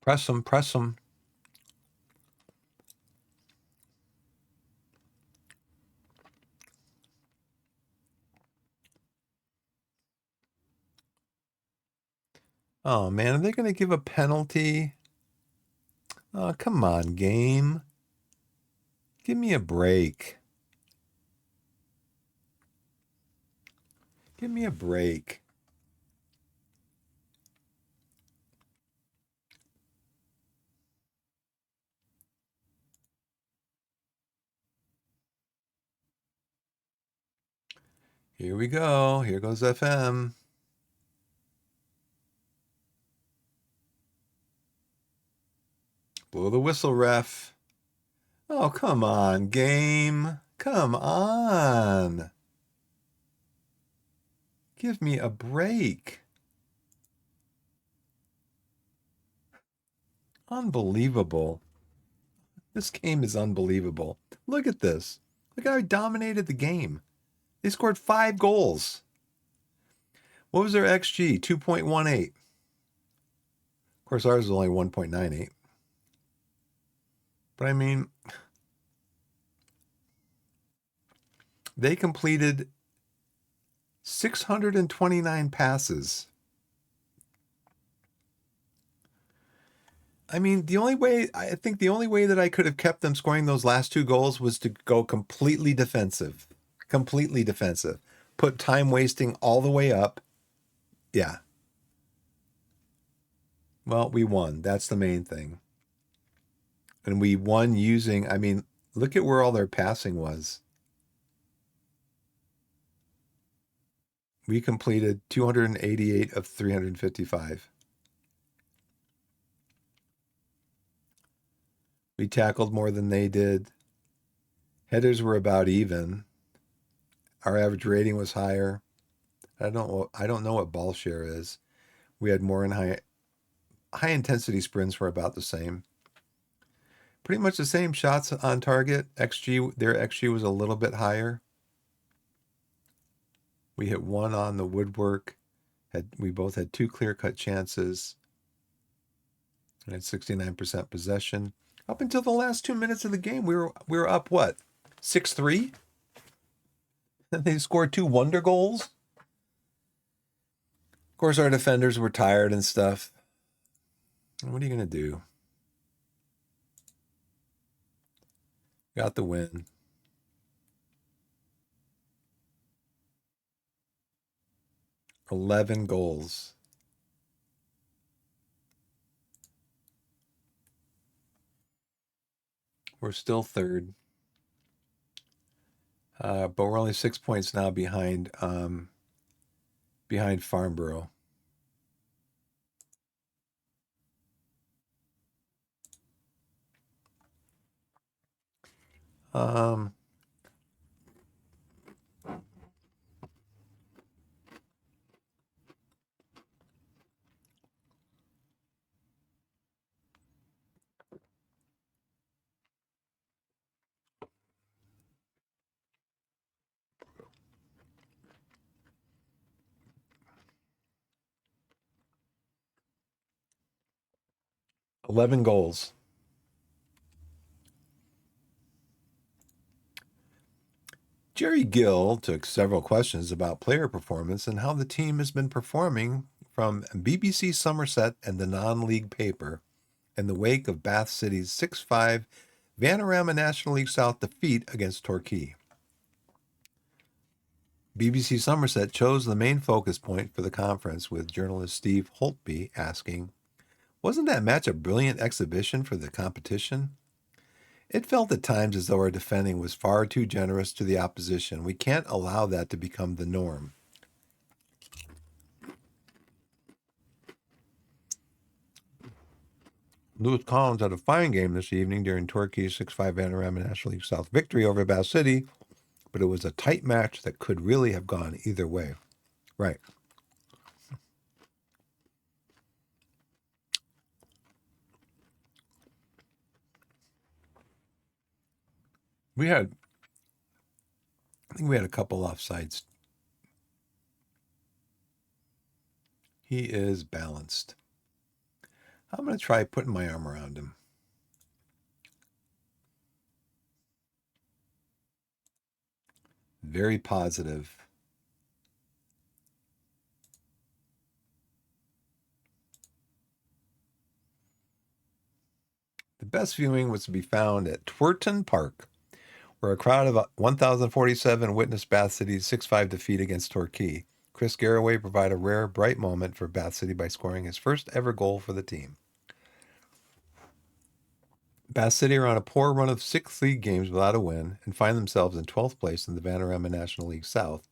Press them, press them. Oh, man, are they going to give a penalty? Oh, come on, game. Give me a break. Give me a break. Here we go. Here goes FM. Blow the whistle, ref. Oh, come on, game. Come on. Give me a break. Unbelievable. This game is unbelievable. Look at this. Look how he dominated the game. They scored 5 goals. What was their XG? 2.18. Of course, ours was only 1.98. But I mean, they completed 629 passes. I mean, I think the only way that I could have kept them scoring those last 2 goals was to go completely defensive. Completely defensive. Put time wasting all the way up. Yeah. Well, we won. That's the main thing. And we won using, I mean, look at where all their passing was. We completed 288 of 355. We tackled more than they did. Headers were about even. Our average rating was higher. I don't know what ball share is. We had more in high intensity sprints were about the same. Pretty much the same shots on target. Their XG was a little bit higher. We hit 1 on the woodwork. We both had 2 clear-cut chances. And had 69% possession. Up until the last 2 minutes of the game, we were up what? 6-3? And they scored 2 wonder goals. Of course, our defenders were tired and stuff. What are you going to do? Got the win. $11 goals. We're still third. But we're only 6 points now behind Farnborough. Um, 11 goals. Jerry Gill took several questions about player performance and how the team has been performing from BBC Somerset and the non-league paper in the wake of Bath City's 6-5 Vanarama National League South defeat against Torquay. BBC Somerset chose the main focus point for the conference, with journalist Steve Holtby asking, "Wasn't that match a brilliant exhibition for the competition? It felt at times as though our defending was far too generous to the opposition. We can't allow that to become the norm." Lewis Collins had a fine game this evening during Torquay's 6-5 Vanarama National League South victory over Bath City, but it was a tight match that could really have gone either way. Right. I think we had a couple offsides. He is balanced. I'm going to try putting my arm around him. Very positive. The best viewing was to be found at Twerton Park, where a crowd of 1,047 witnessed Bath City's 6-5 defeat against Torquay. Chris Garraway provided a rare, bright moment for Bath City by scoring his first ever goal for the team. Bath City are on a poor run of 6 league games without a win and find themselves in 12th place in the Vanarama National League South.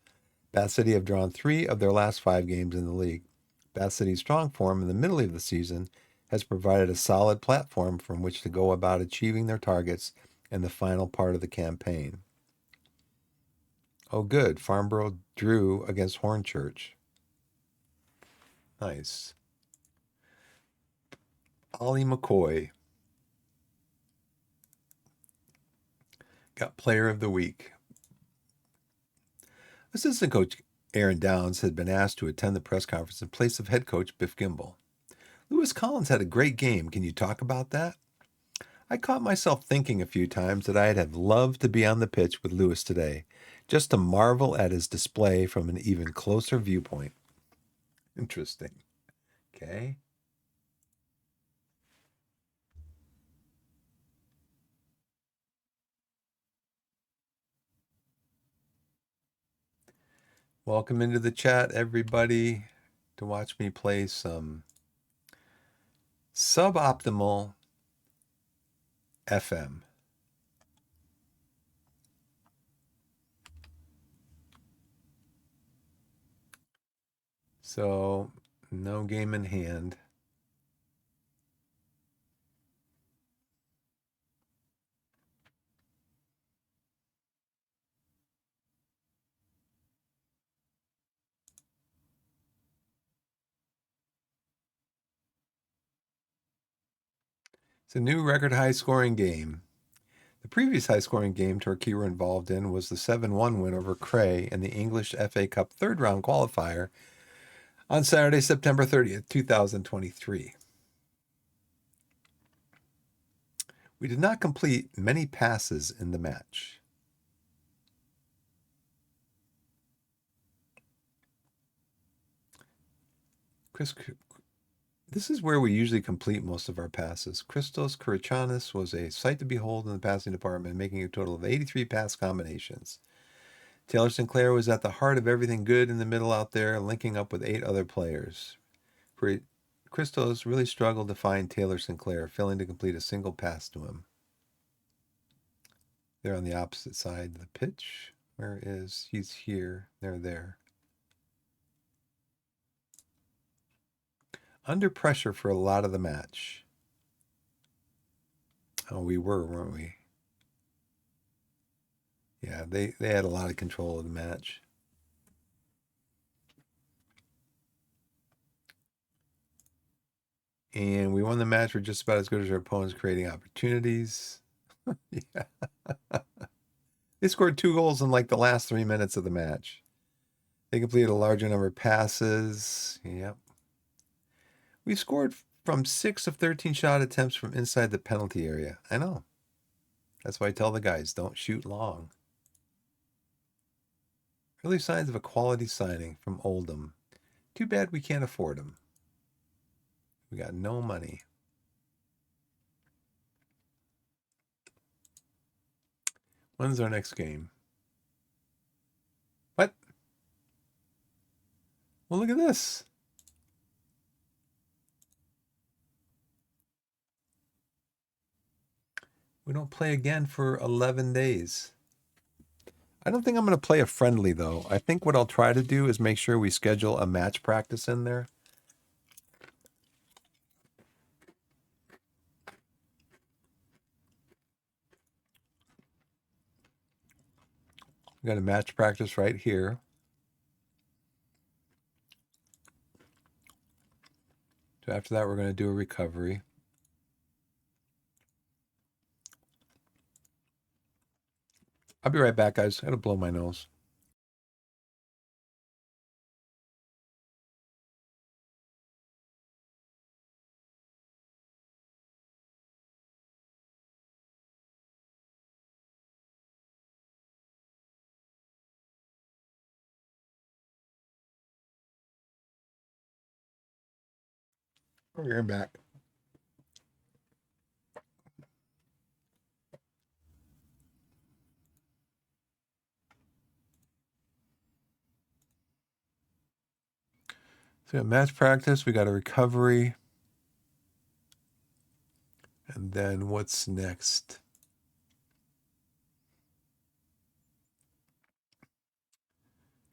Bath City have drawn 3 of their last 5 games in the league. Bath City's strong form in the middle of the season has provided a solid platform from which to go about achieving their targets in the final part of the campaign. Oh, good. Farnborough drew against Hornchurch. Nice. Ollie McCoy got Player of the Week. Assistant coach Aaron Downs had been asked to attend the press conference in place of head coach Biff Gimbel. "Lewis Collins had a great game. Can you talk about that?" "I caught myself thinking a few times that I'd have loved to be on the pitch with Lewis today, just to marvel at his display from an even closer viewpoint." Interesting. Okay. Welcome into the chat, everybody, to watch me play some suboptimal FM. So, no game in hand. It's a new record high scoring game. The previous high scoring game Torquay were involved in was the 7-1 win over Cray in the English FA Cup third round qualifier on Saturday, September 30th, 2023. We did not complete many passes in the match. This is where we usually complete most of our passes. Christos Kirichanis was a sight to behold in the passing department, making a total of 83 pass combinations. Taylor Sinclair was at the heart of everything good in the middle out there, linking up with 8 other players. Christos really struggled to find Taylor Sinclair, failing to complete a single pass to him. They're on the opposite side of the pitch. Where is he's here? They're there. Under pressure for a lot of the match. Oh, we were, weren't we? Yeah, they had a lot of control of the match. And we won the match. We're just about as good as our opponents creating opportunities. Yeah. They scored 2 goals in like the last 3 minutes of the match. They completed a larger number of passes. Yep. We scored from 6 of 13 shot attempts from inside the penalty area. I know. That's why I tell the guys, don't shoot long. Early signs of a quality signing from Oldham. Too bad we can't afford him. We got no money. When's our next game? What? Well, look at this. We don't play again for 11 days. I don't think I'm going to play a friendly, though. I think what I'll try to do is make sure we schedule a match practice in there. We got a match practice right here. So after that, we're going to do a recovery. I'll be right back, guys. I got to blow my nose. We're back. So we got match practice. We got a recovery. And then what's next?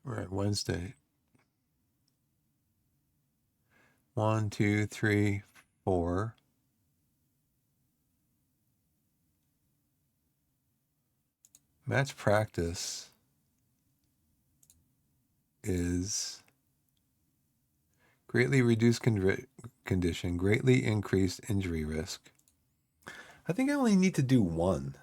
We're at Wednesday. 1, 2, 3, 4. Match practice is greatly reduced condition, greatly increased injury risk. I think I only need to do one.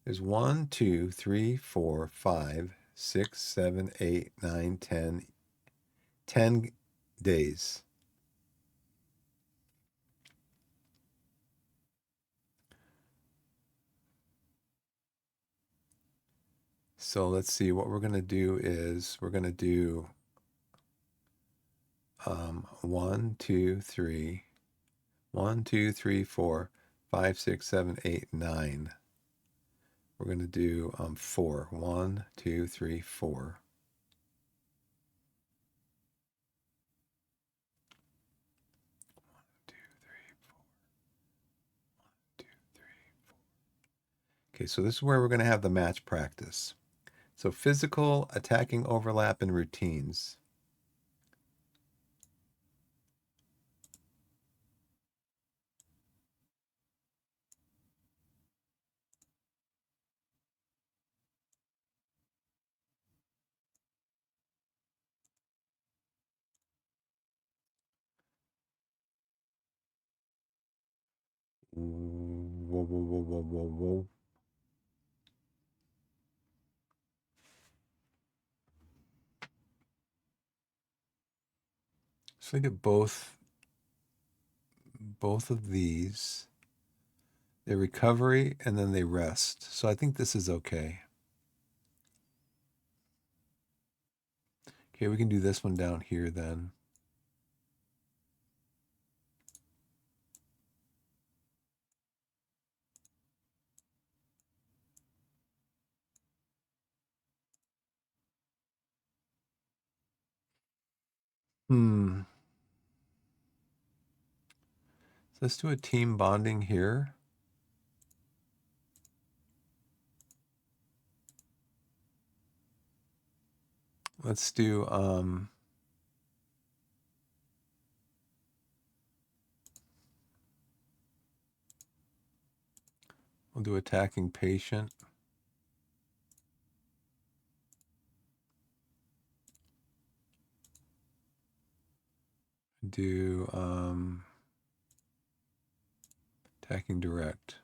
There's 1, 2, 3, 4, 5, 6, 7, 8, 9, 10. 10 days. So let's see, what we're going to do is we're going to do 1, 2, 3, 1, 2, 3, 4, 5, 6, 7, 8, 9. We're going to do 4. 1, 2, 3, 4. 2, 3, 4. 2, 3, 4. Okay, so this is where we're going to have the match practice. So physical, attacking overlap, and routines. Whoa, whoa, whoa, whoa, whoa, whoa. So I get both of these. They recovery and then they rest. So I think this is okay. Okay, we can do this one down here then. So let's do a team bonding here. Let's do we'll do attacking patient. Do attacking direct.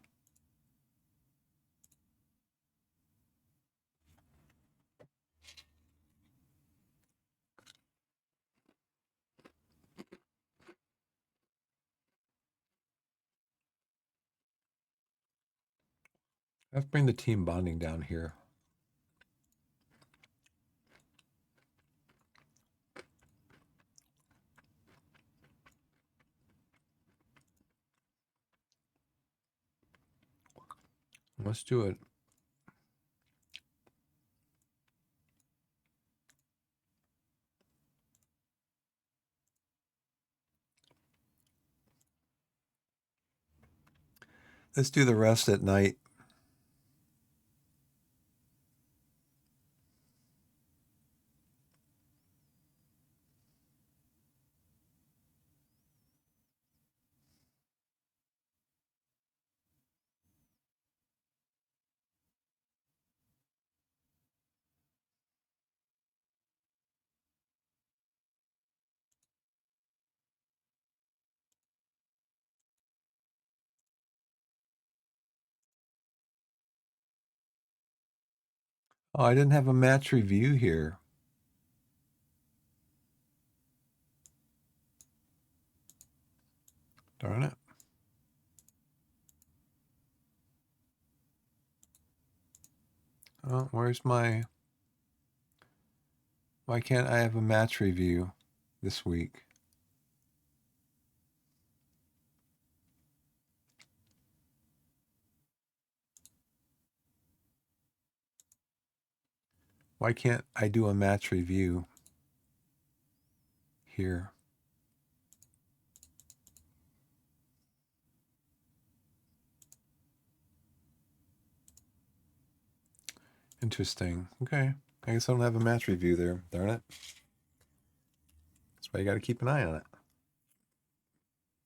Let's bring the team bonding down here. Let's do it. Let's do the rest at night. Oh, I didn't have a match review here. Darn it. Oh, where's my... Why can't I have a match review this week? Why can't I do a match review here? Interesting. Okay. I guess I don't have a match review there. Darn it. That's why you got to keep an eye on it.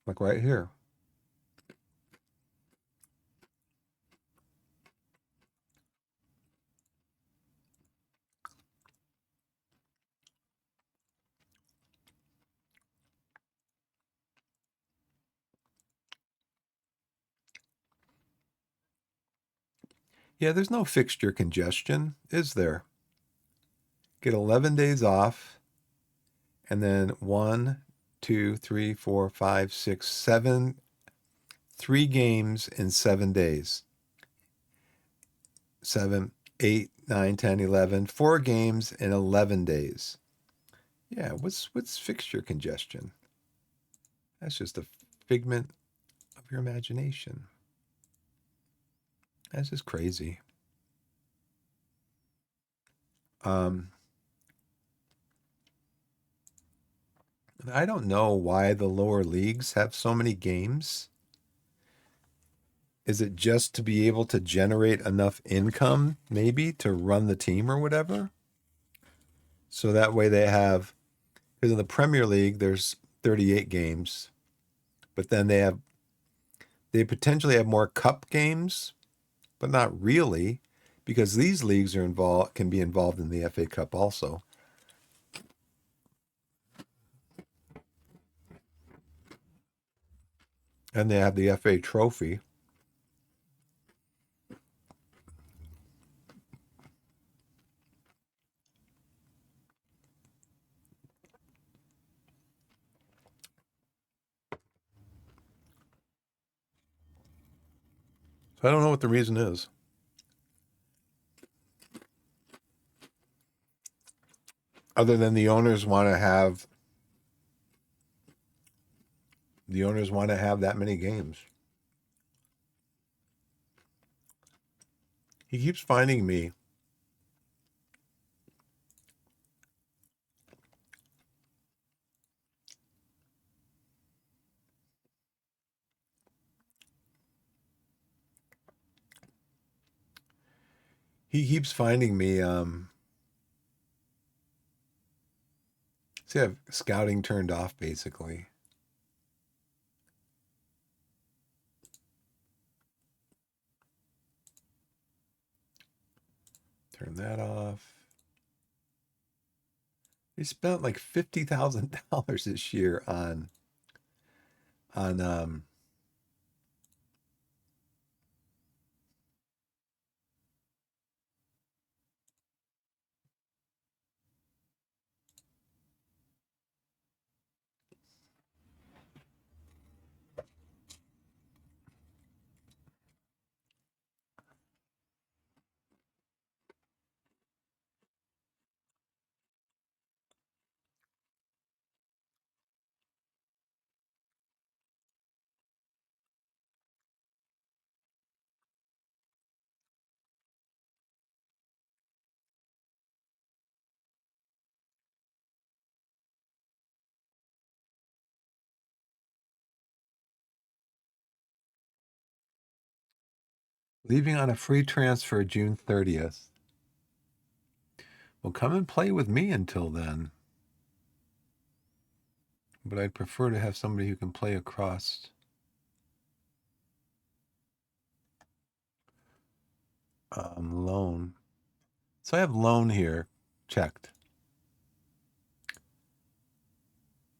Like right here. Yeah, there's no fixture congestion, is there? Get 11 days off, and then 1, 2, 3, 4, 5, 6, 7, 3 games in 7 days. 7, 8, 9, 10, 11, 4 games in 11 days. Yeah, what's fixture congestion? That's just a figment of your imagination. That's just crazy. I don't know why the lower leagues have so many games. Is it just to be able to generate enough income, maybe, to run the team or whatever? So that way they have, because in the Premier League there's 38 games, but then they potentially have more cup games, but not really, because these leagues are involved can be involved in the FA Cup also. And they have the FA Trophy. So I don't know what the reason is. Other than the owners want to have that many games. He keeps finding me. He keeps finding me. See, I have scouting turned off basically. Turn that off. He spent like $50,000 this year on. Leaving on a free transfer June 30th. Well, come and play with me until then. But I'd prefer to have somebody who can play across. Loan. So I have loan here checked.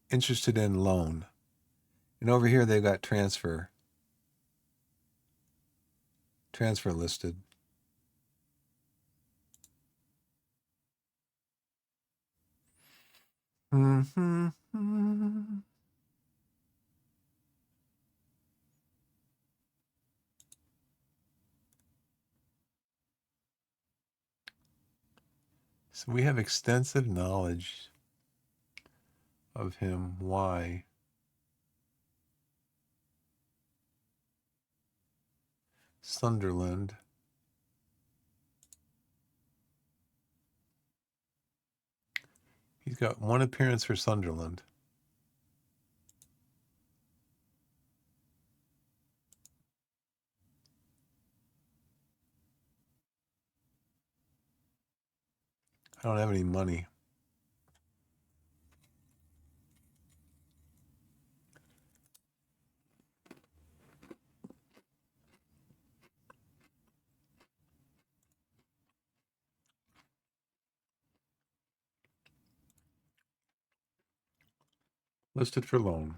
Interested in loan. And over here they've got transfer. Transfer listed. Mm-hmm. So we have extensive knowledge of him. Why? Sunderland. He's got one appearance for Sunderland. I don't have any money. Listed for loan.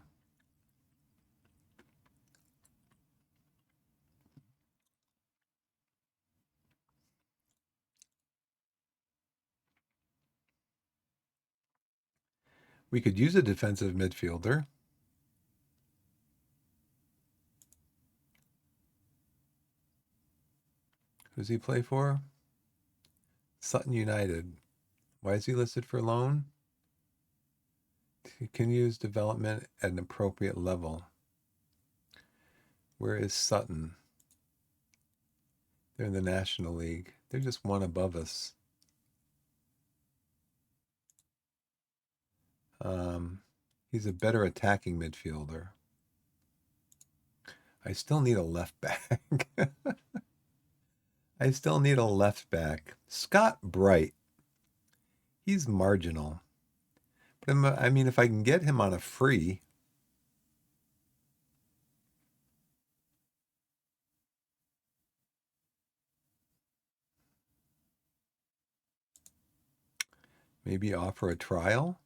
We could use a defensive midfielder. Who's he play for? Sutton United. Why is he listed for loan? He can use development at an appropriate level. Where is Sutton? They're in the National League. They're just one above us. He's a better attacking midfielder. I still need a left back. I still need a left back. Scott Bright. He's marginal. But I mean, if I can get him on a free. Maybe offer a trial.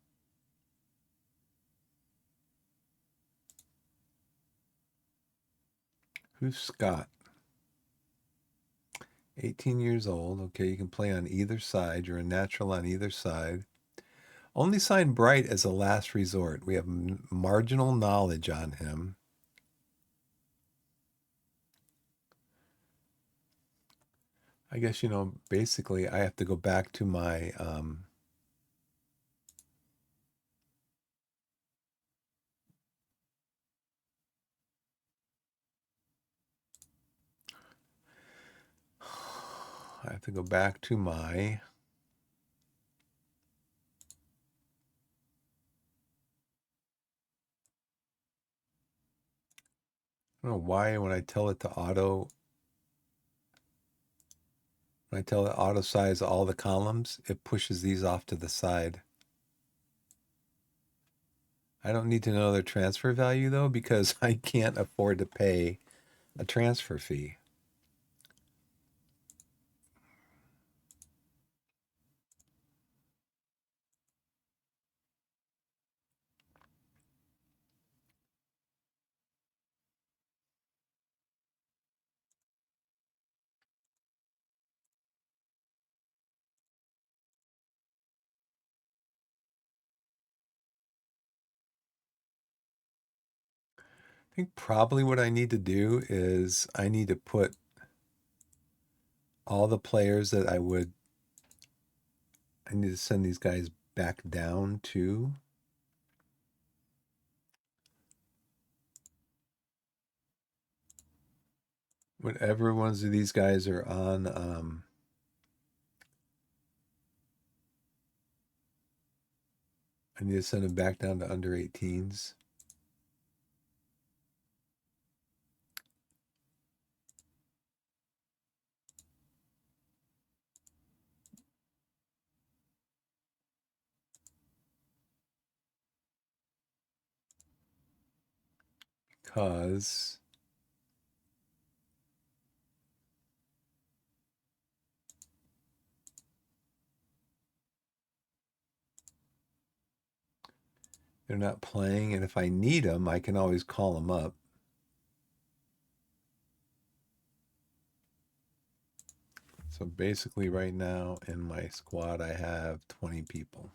Who's Scott? 18 years old. Okay, you can play on either side. You're a natural on either side. Only sign Bright as a last resort. We have marginal knowledge on him. I guess, basically I have to go back to my I have to go back to my I don't know why when I tell it to auto size all the columns, it pushes these off to the side. I don't need to know their transfer value though, because I can't afford to pay a transfer fee. I think probably what I need to do is I need to put all the players that I need to send these guys back down to. Whatever ones of these guys are on, I need to send them back down to under 18s. because they're not playing, and if I need them, I can always call them up. So basically right now in my squad, I have 20 people.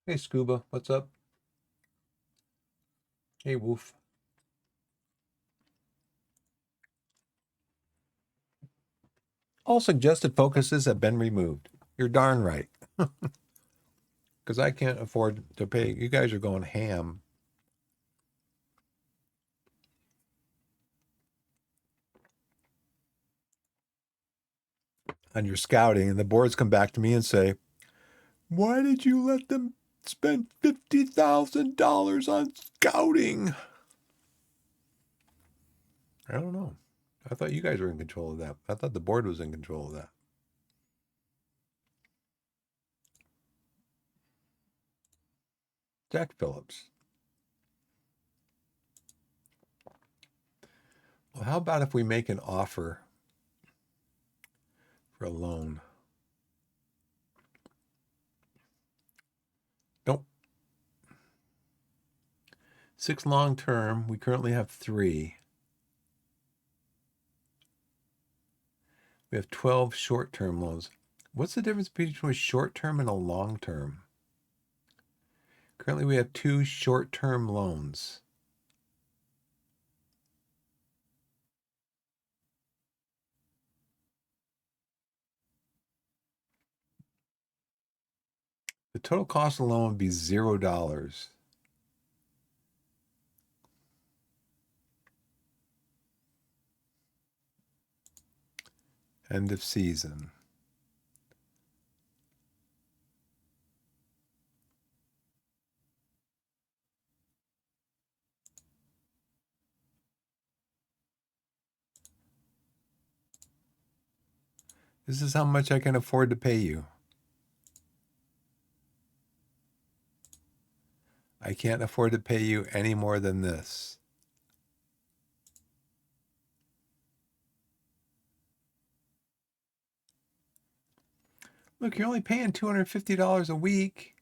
Hey, Scuba, what's up? Hey, Wolf. All suggested focuses have been removed. You're darn right. Because I can't afford to pay. You guys are going ham. On your scouting, and the boards come back to me and say, why did you let them spend $50,000 on scouting? I don't know. I thought you guys were in control of that. I thought the board was in control of that. Jack Phillips. Well, how about if we make an offer for a loan? Nope. 6 long term. We currently have 3. We have 12 short term loans. What's the difference between a short term and a long term? Currently, we have 2 short term loans. The total cost of the loan would be $0. End of season. This is how much I can afford to pay you. I can't afford to pay you any more than this. Look, you're only paying $250 a week.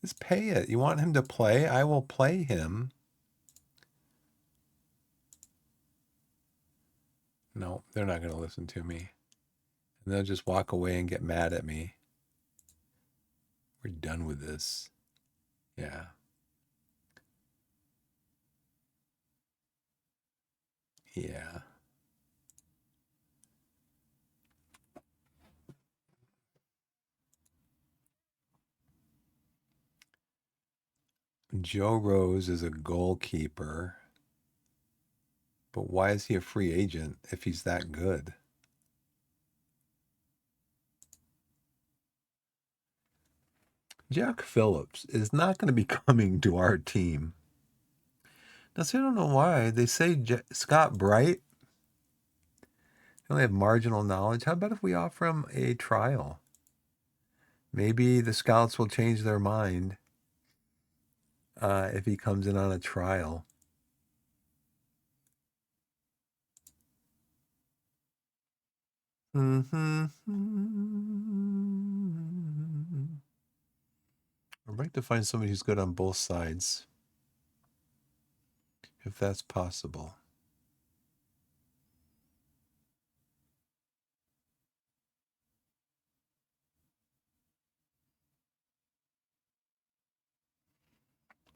Just pay it. You want him to play? I will play him. No, they're not going to listen to me. And they'll just walk away and get mad at me. We're done with this. Yeah. Yeah. Joe Rose is a goalkeeper. But why is he a free agent if he's that good? Jack Phillips is not going to be coming to our team. Now, see, I don't know why. They say Scott Bright. They only have marginal knowledge. How about if we offer him a trial? Maybe the scouts will change their mind if he comes in on a trial. Mm-hmm. I'd like to find somebody who's good on both sides, if that's possible.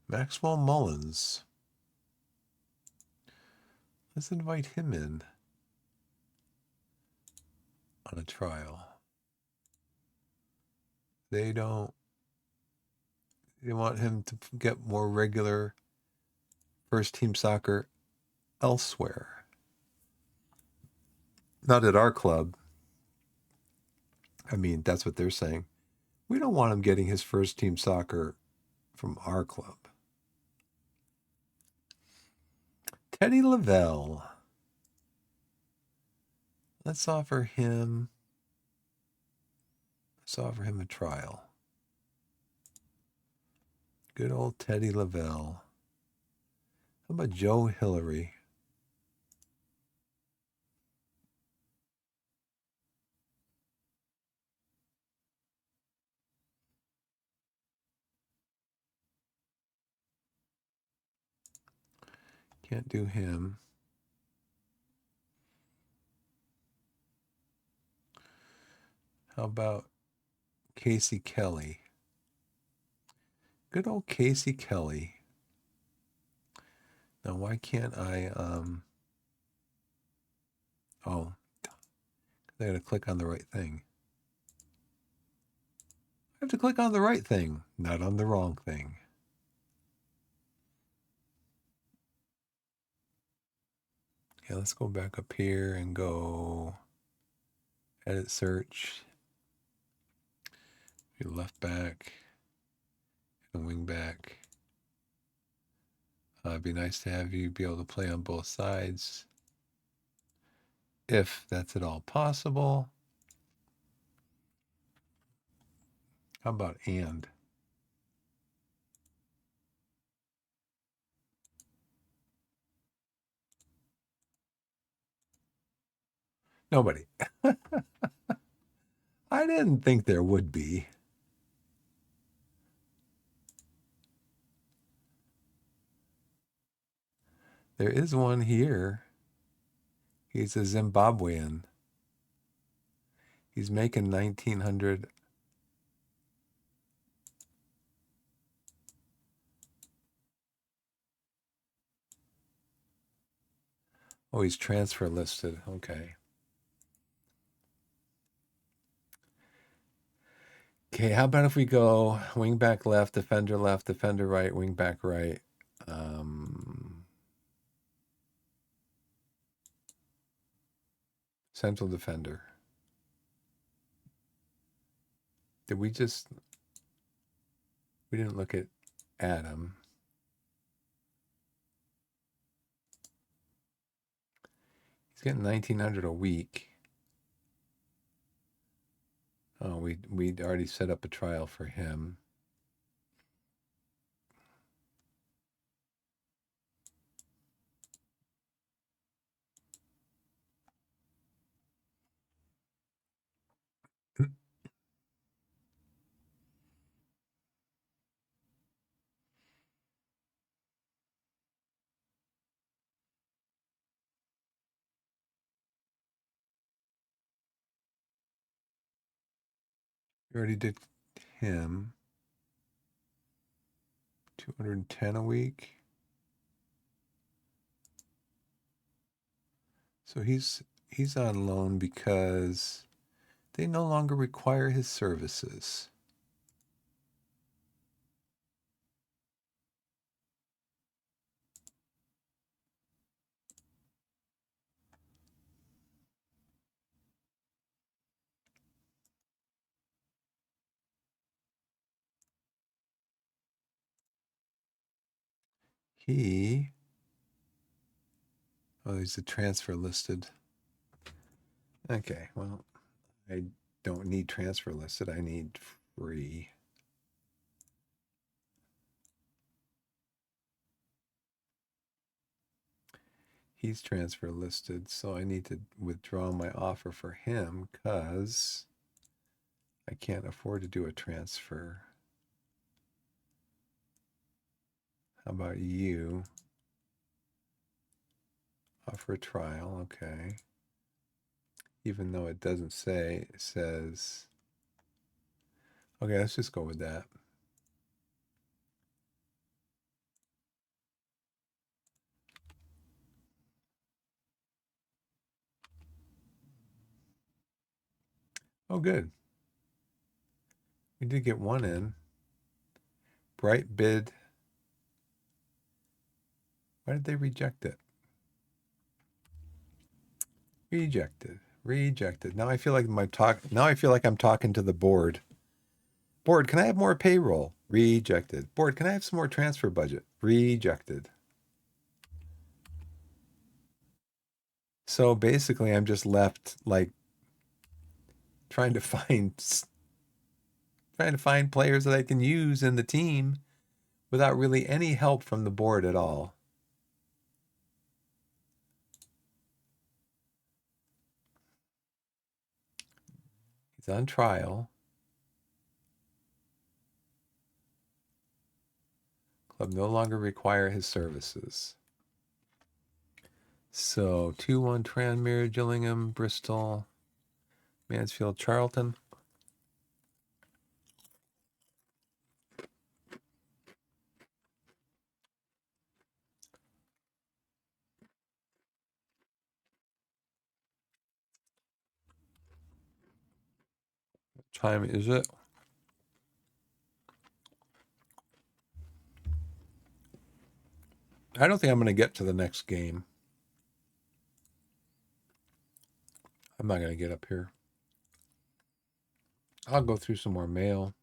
Maxwell Mullins. Let's invite him in on a trial. They want him to get more regular first team soccer elsewhere. Not at our club. I mean, that's what they're saying. We don't want him getting his first team soccer from our club. Teddy Lavelle. Let's offer him a trial. Good old Teddy Lavelle. How about Joe Hillary? Can't do him. How about Casey Kelly? Good old Casey Kelly. Now, why can't I, oh, I gotta click on the right thing. I have to click on the right thing, not on the wrong thing. Okay, let's go back up here and go edit search. Your left back and wing back. It'd be nice to have you be able to play on both sides, if that's at all possible. How about and? Nobody. I didn't think there would be. There is one here. He's a Zimbabwean. He's making 1900. Oh, he's transfer listed. Okay. Okay, how about if we go wing back left, defender right, wing back right. Central defender. Did we just... We didn't look at Adam. He's getting 1900 a week. Oh, we'd already set up a trial for him. We already did him. 210 a week. So he's on loan because they no longer require his services. Oh, he's a transfer listed. Okay, well, I don't need transfer listed. I need free. He's transfer listed, so I need to withdraw my offer for him because I can't afford to do a transfer. How about you? Offer a trial, okay. Even though it doesn't say, it says, okay, let's just go with that. Oh, good. We did get one in. Bright bid. Why did they reject it? Rejected. Rejected. Now I feel like I'm talking to the board. Board, can I have more payroll? Rejected. Board, can I have some more transfer budget? Rejected. So basically, I'm just left like trying to find players that I can use in the team without really any help from the board at all. He's on trial. Club no longer require his services. So 2-1 Tranmere, Gillingham, Bristol, Mansfield, Charlton. What time is it? I don't think I'm going to get to the next game. I'm not going to get up here. I'll go through some more mail.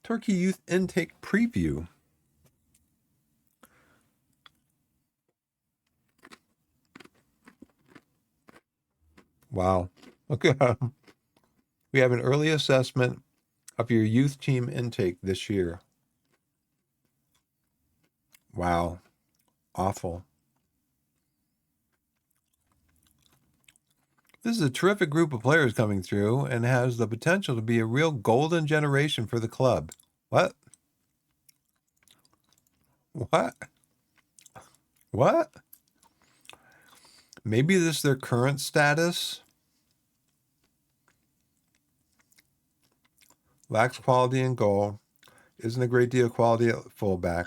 Torquay Youth Intake Preview. Wow. Okay. We have an early assessment of your youth team intake this year. Wow. Awful. This is a terrific group of players coming through and has the potential to be a real golden generation for the club. What? What? What? Maybe this is their current status. Lacks quality in goal. Isn't a great deal of quality at fullback.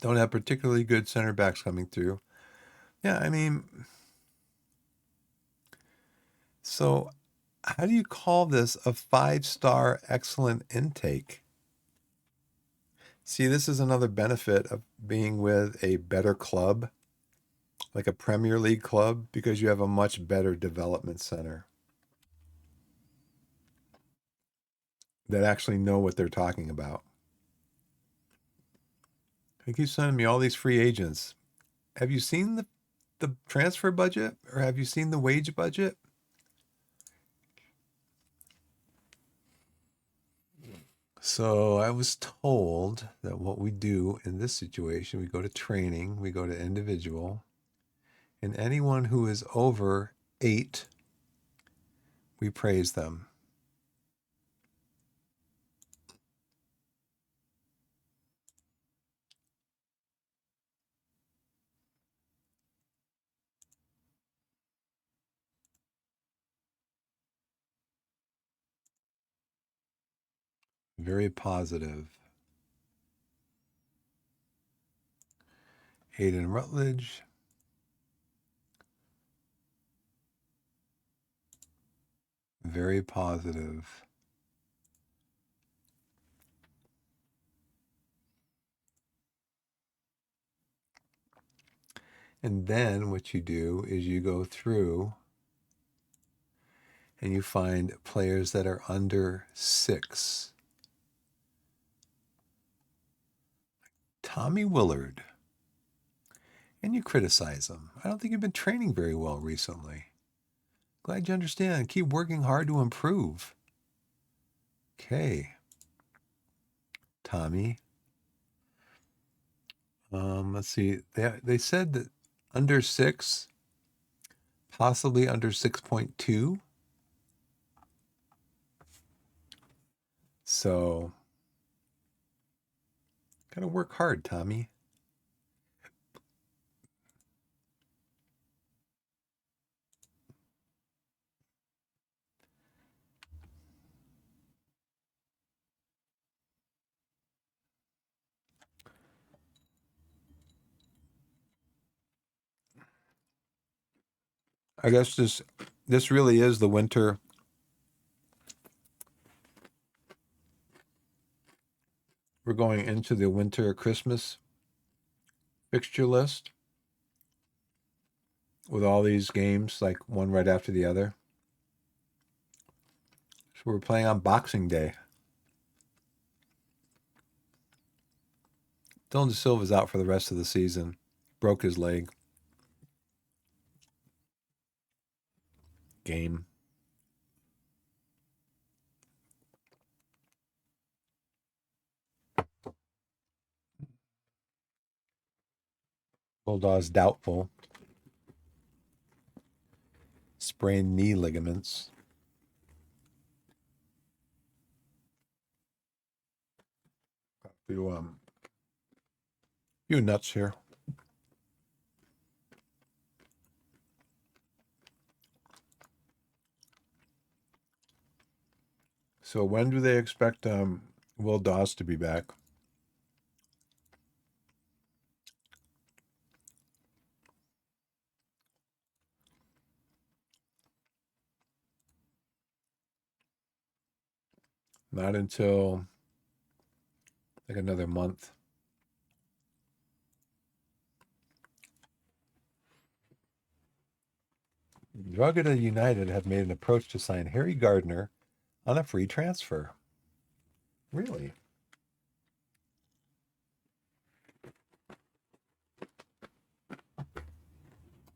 Don't have particularly good center backs coming through. Yeah, I mean, so how do you call this a 5-star excellent intake? See, this is another benefit of being with a better club, like a Premier League club, because you have a much better development center that actually know what they're talking about. They keep sending me all these free agents. Have you seen the transfer budget, or have you seen the wage budget? So I was told that what we do in this situation, we go to training, we go to individual, and anyone who is over 8, we praise them. Very positive. Hayden Rutledge. Very positive. And then what you do is you go through and you find players that are under 6. Tommy Willard. And you criticize him. I don't think you've been training very well recently. Glad you understand. Keep working hard to improve. Okay. Tommy. Let's see. They said that under 6, possibly under 6.2. So, gotta work hard, Tommy. I guess this really is the winter. We're going into the winter Christmas fixture list with all these games, like one right after the other. So we're playing on Boxing Day. Dylan De Silva's out for the rest of the season. Broke his leg. Game. Bulldog's doubtful. Sprained knee ligaments. Few nuts here. So when do they expect Will Dawes to be back? Not until like another month. Drogheda United have made an approach to sign Harry Gardner on a free transfer. Really?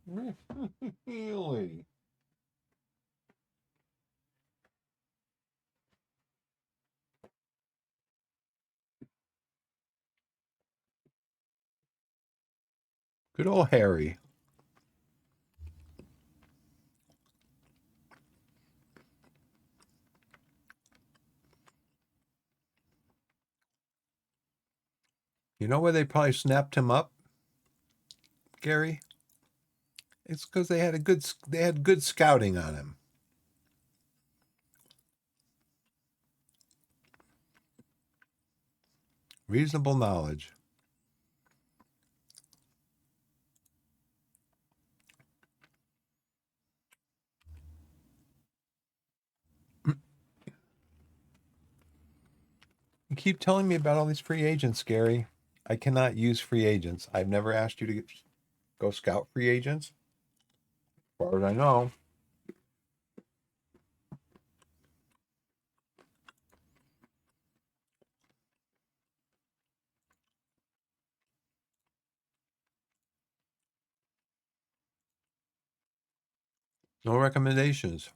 Really? Good old Harry. You know where they probably snapped him up, Gary? It's because they had good scouting on him. Reasonable knowledge. You keep telling me about all these free agents, Gary. I cannot use free agents. I've never asked you to go scout free agents. As far as I know. No recommendations.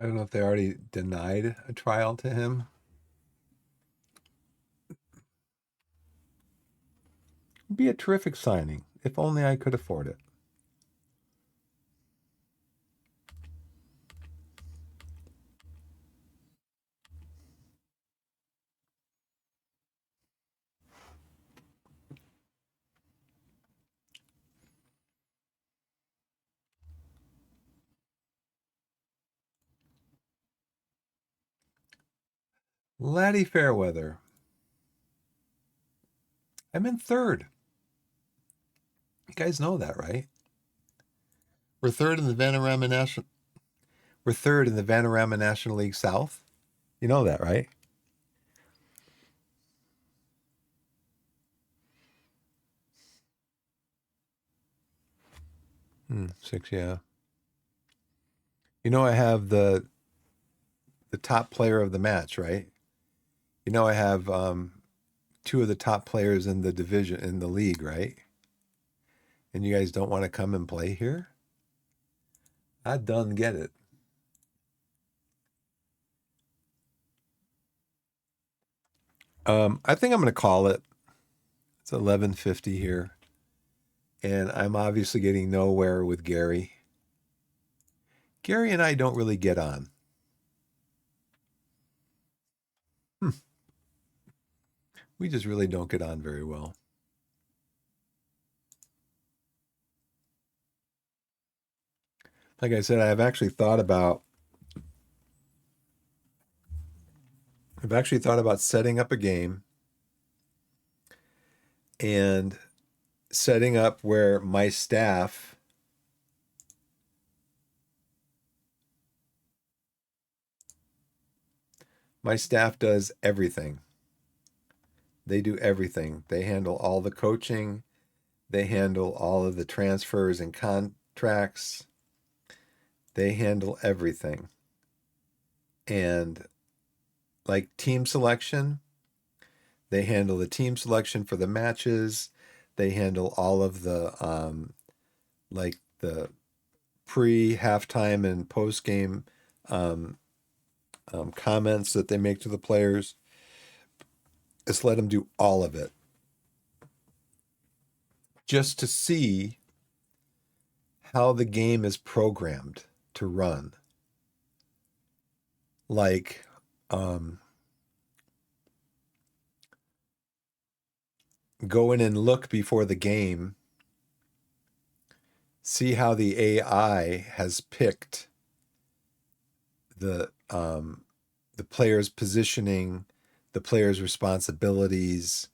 I don't know if they already denied a trial to him. It'd be a terrific signing, if only I could afford it. Laddie Fairweather. I'm in third. You guys know that, right? We're third in the Vanarama National. We're third in the Vanarama National League South. You know that, right? 6, yeah. You know I have the top player of the match, right? You know I have two of the top players in the division in the league, right? And you guys don't want to come and play here? I done get it. I think I'm going to call it. It's 11:50 here, and I'm obviously getting nowhere with Gary. Gary and I don't really get on. We just really don't get on very well. Like I said, I've actually thought about setting up a game and setting up where my staff does everything. They do everything. They handle all the coaching, they handle all of the transfers and contracts. They handle everything. And like team selection, they handle the team selection for the matches. They handle all of the like the pre, halftime, and post game um, comments that they make to the players. Just let them do all of it, just to see how the game is programmed to run. Like, um, go in and look before the game, see how the AI has picked the player's positioning, the player's responsibilities,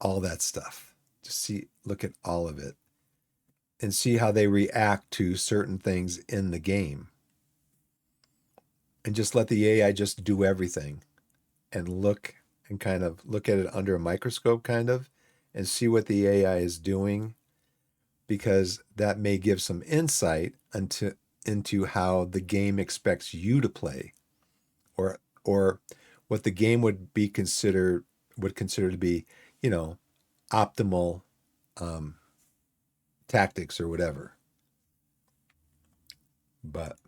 all that stuff. Just look at all of it and see how they react to certain things in the game. And just let the AI just do everything and look and kind of look at it under a microscope, kind of, and see what the AI is doing, because that may give some insight into how the game expects you to play, or what the game would consider to be, you know, optimal um, tactics or whatever. But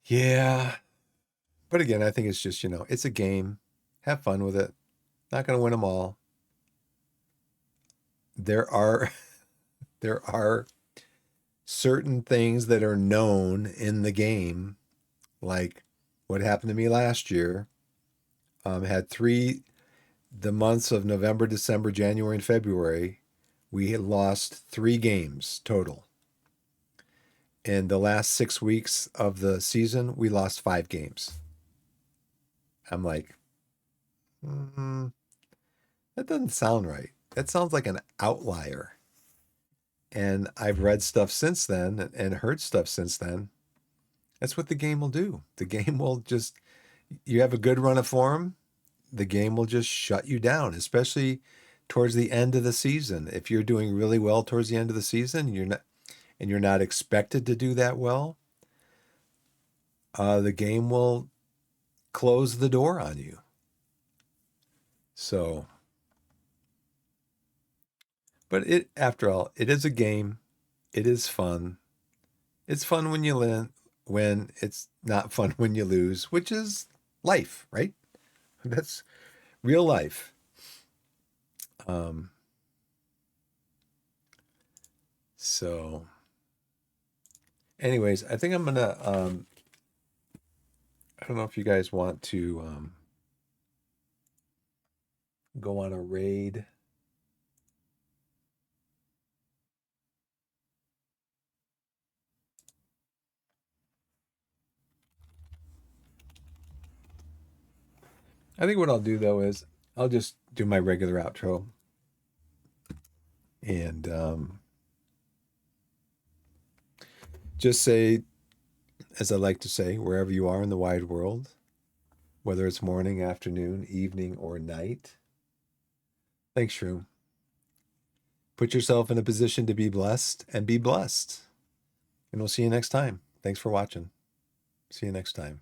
yeah, but again, I think it's just, it's a game. Have fun with it. Not going to win them all. There are there are certain things that are known in the game, like what happened to me last year. Had the months of November, December, January, and February. We had lost 3 games total. In the last 6 weeks of the season, we lost 5 games. I'm like, that doesn't sound right. That sounds like an outlier. And I've read stuff since then and heard stuff since then. That's what the game will do. The game will just, you have a good run of form, the game will just shut you down, especially towards the end of the season. If you're doing really well towards the end of the season, you're not expected to do that well, the game will close the door on you. So, but after all, it is a game. It is fun. It's fun when you win, when it's not fun when you lose, which is life, right? That's real life. Um, so anyways, I think I'm gonna I don't know if you guys want to go on a raid. I think what I'll do though is I'll just do my regular outro and just say, as I like to say, wherever you are in the wide world, whether it's morning, afternoon, evening, or night. Thanks, Shroom. Put yourself in a position to be blessed and be blessed. And we'll see you next time. Thanks for watching. See you next time.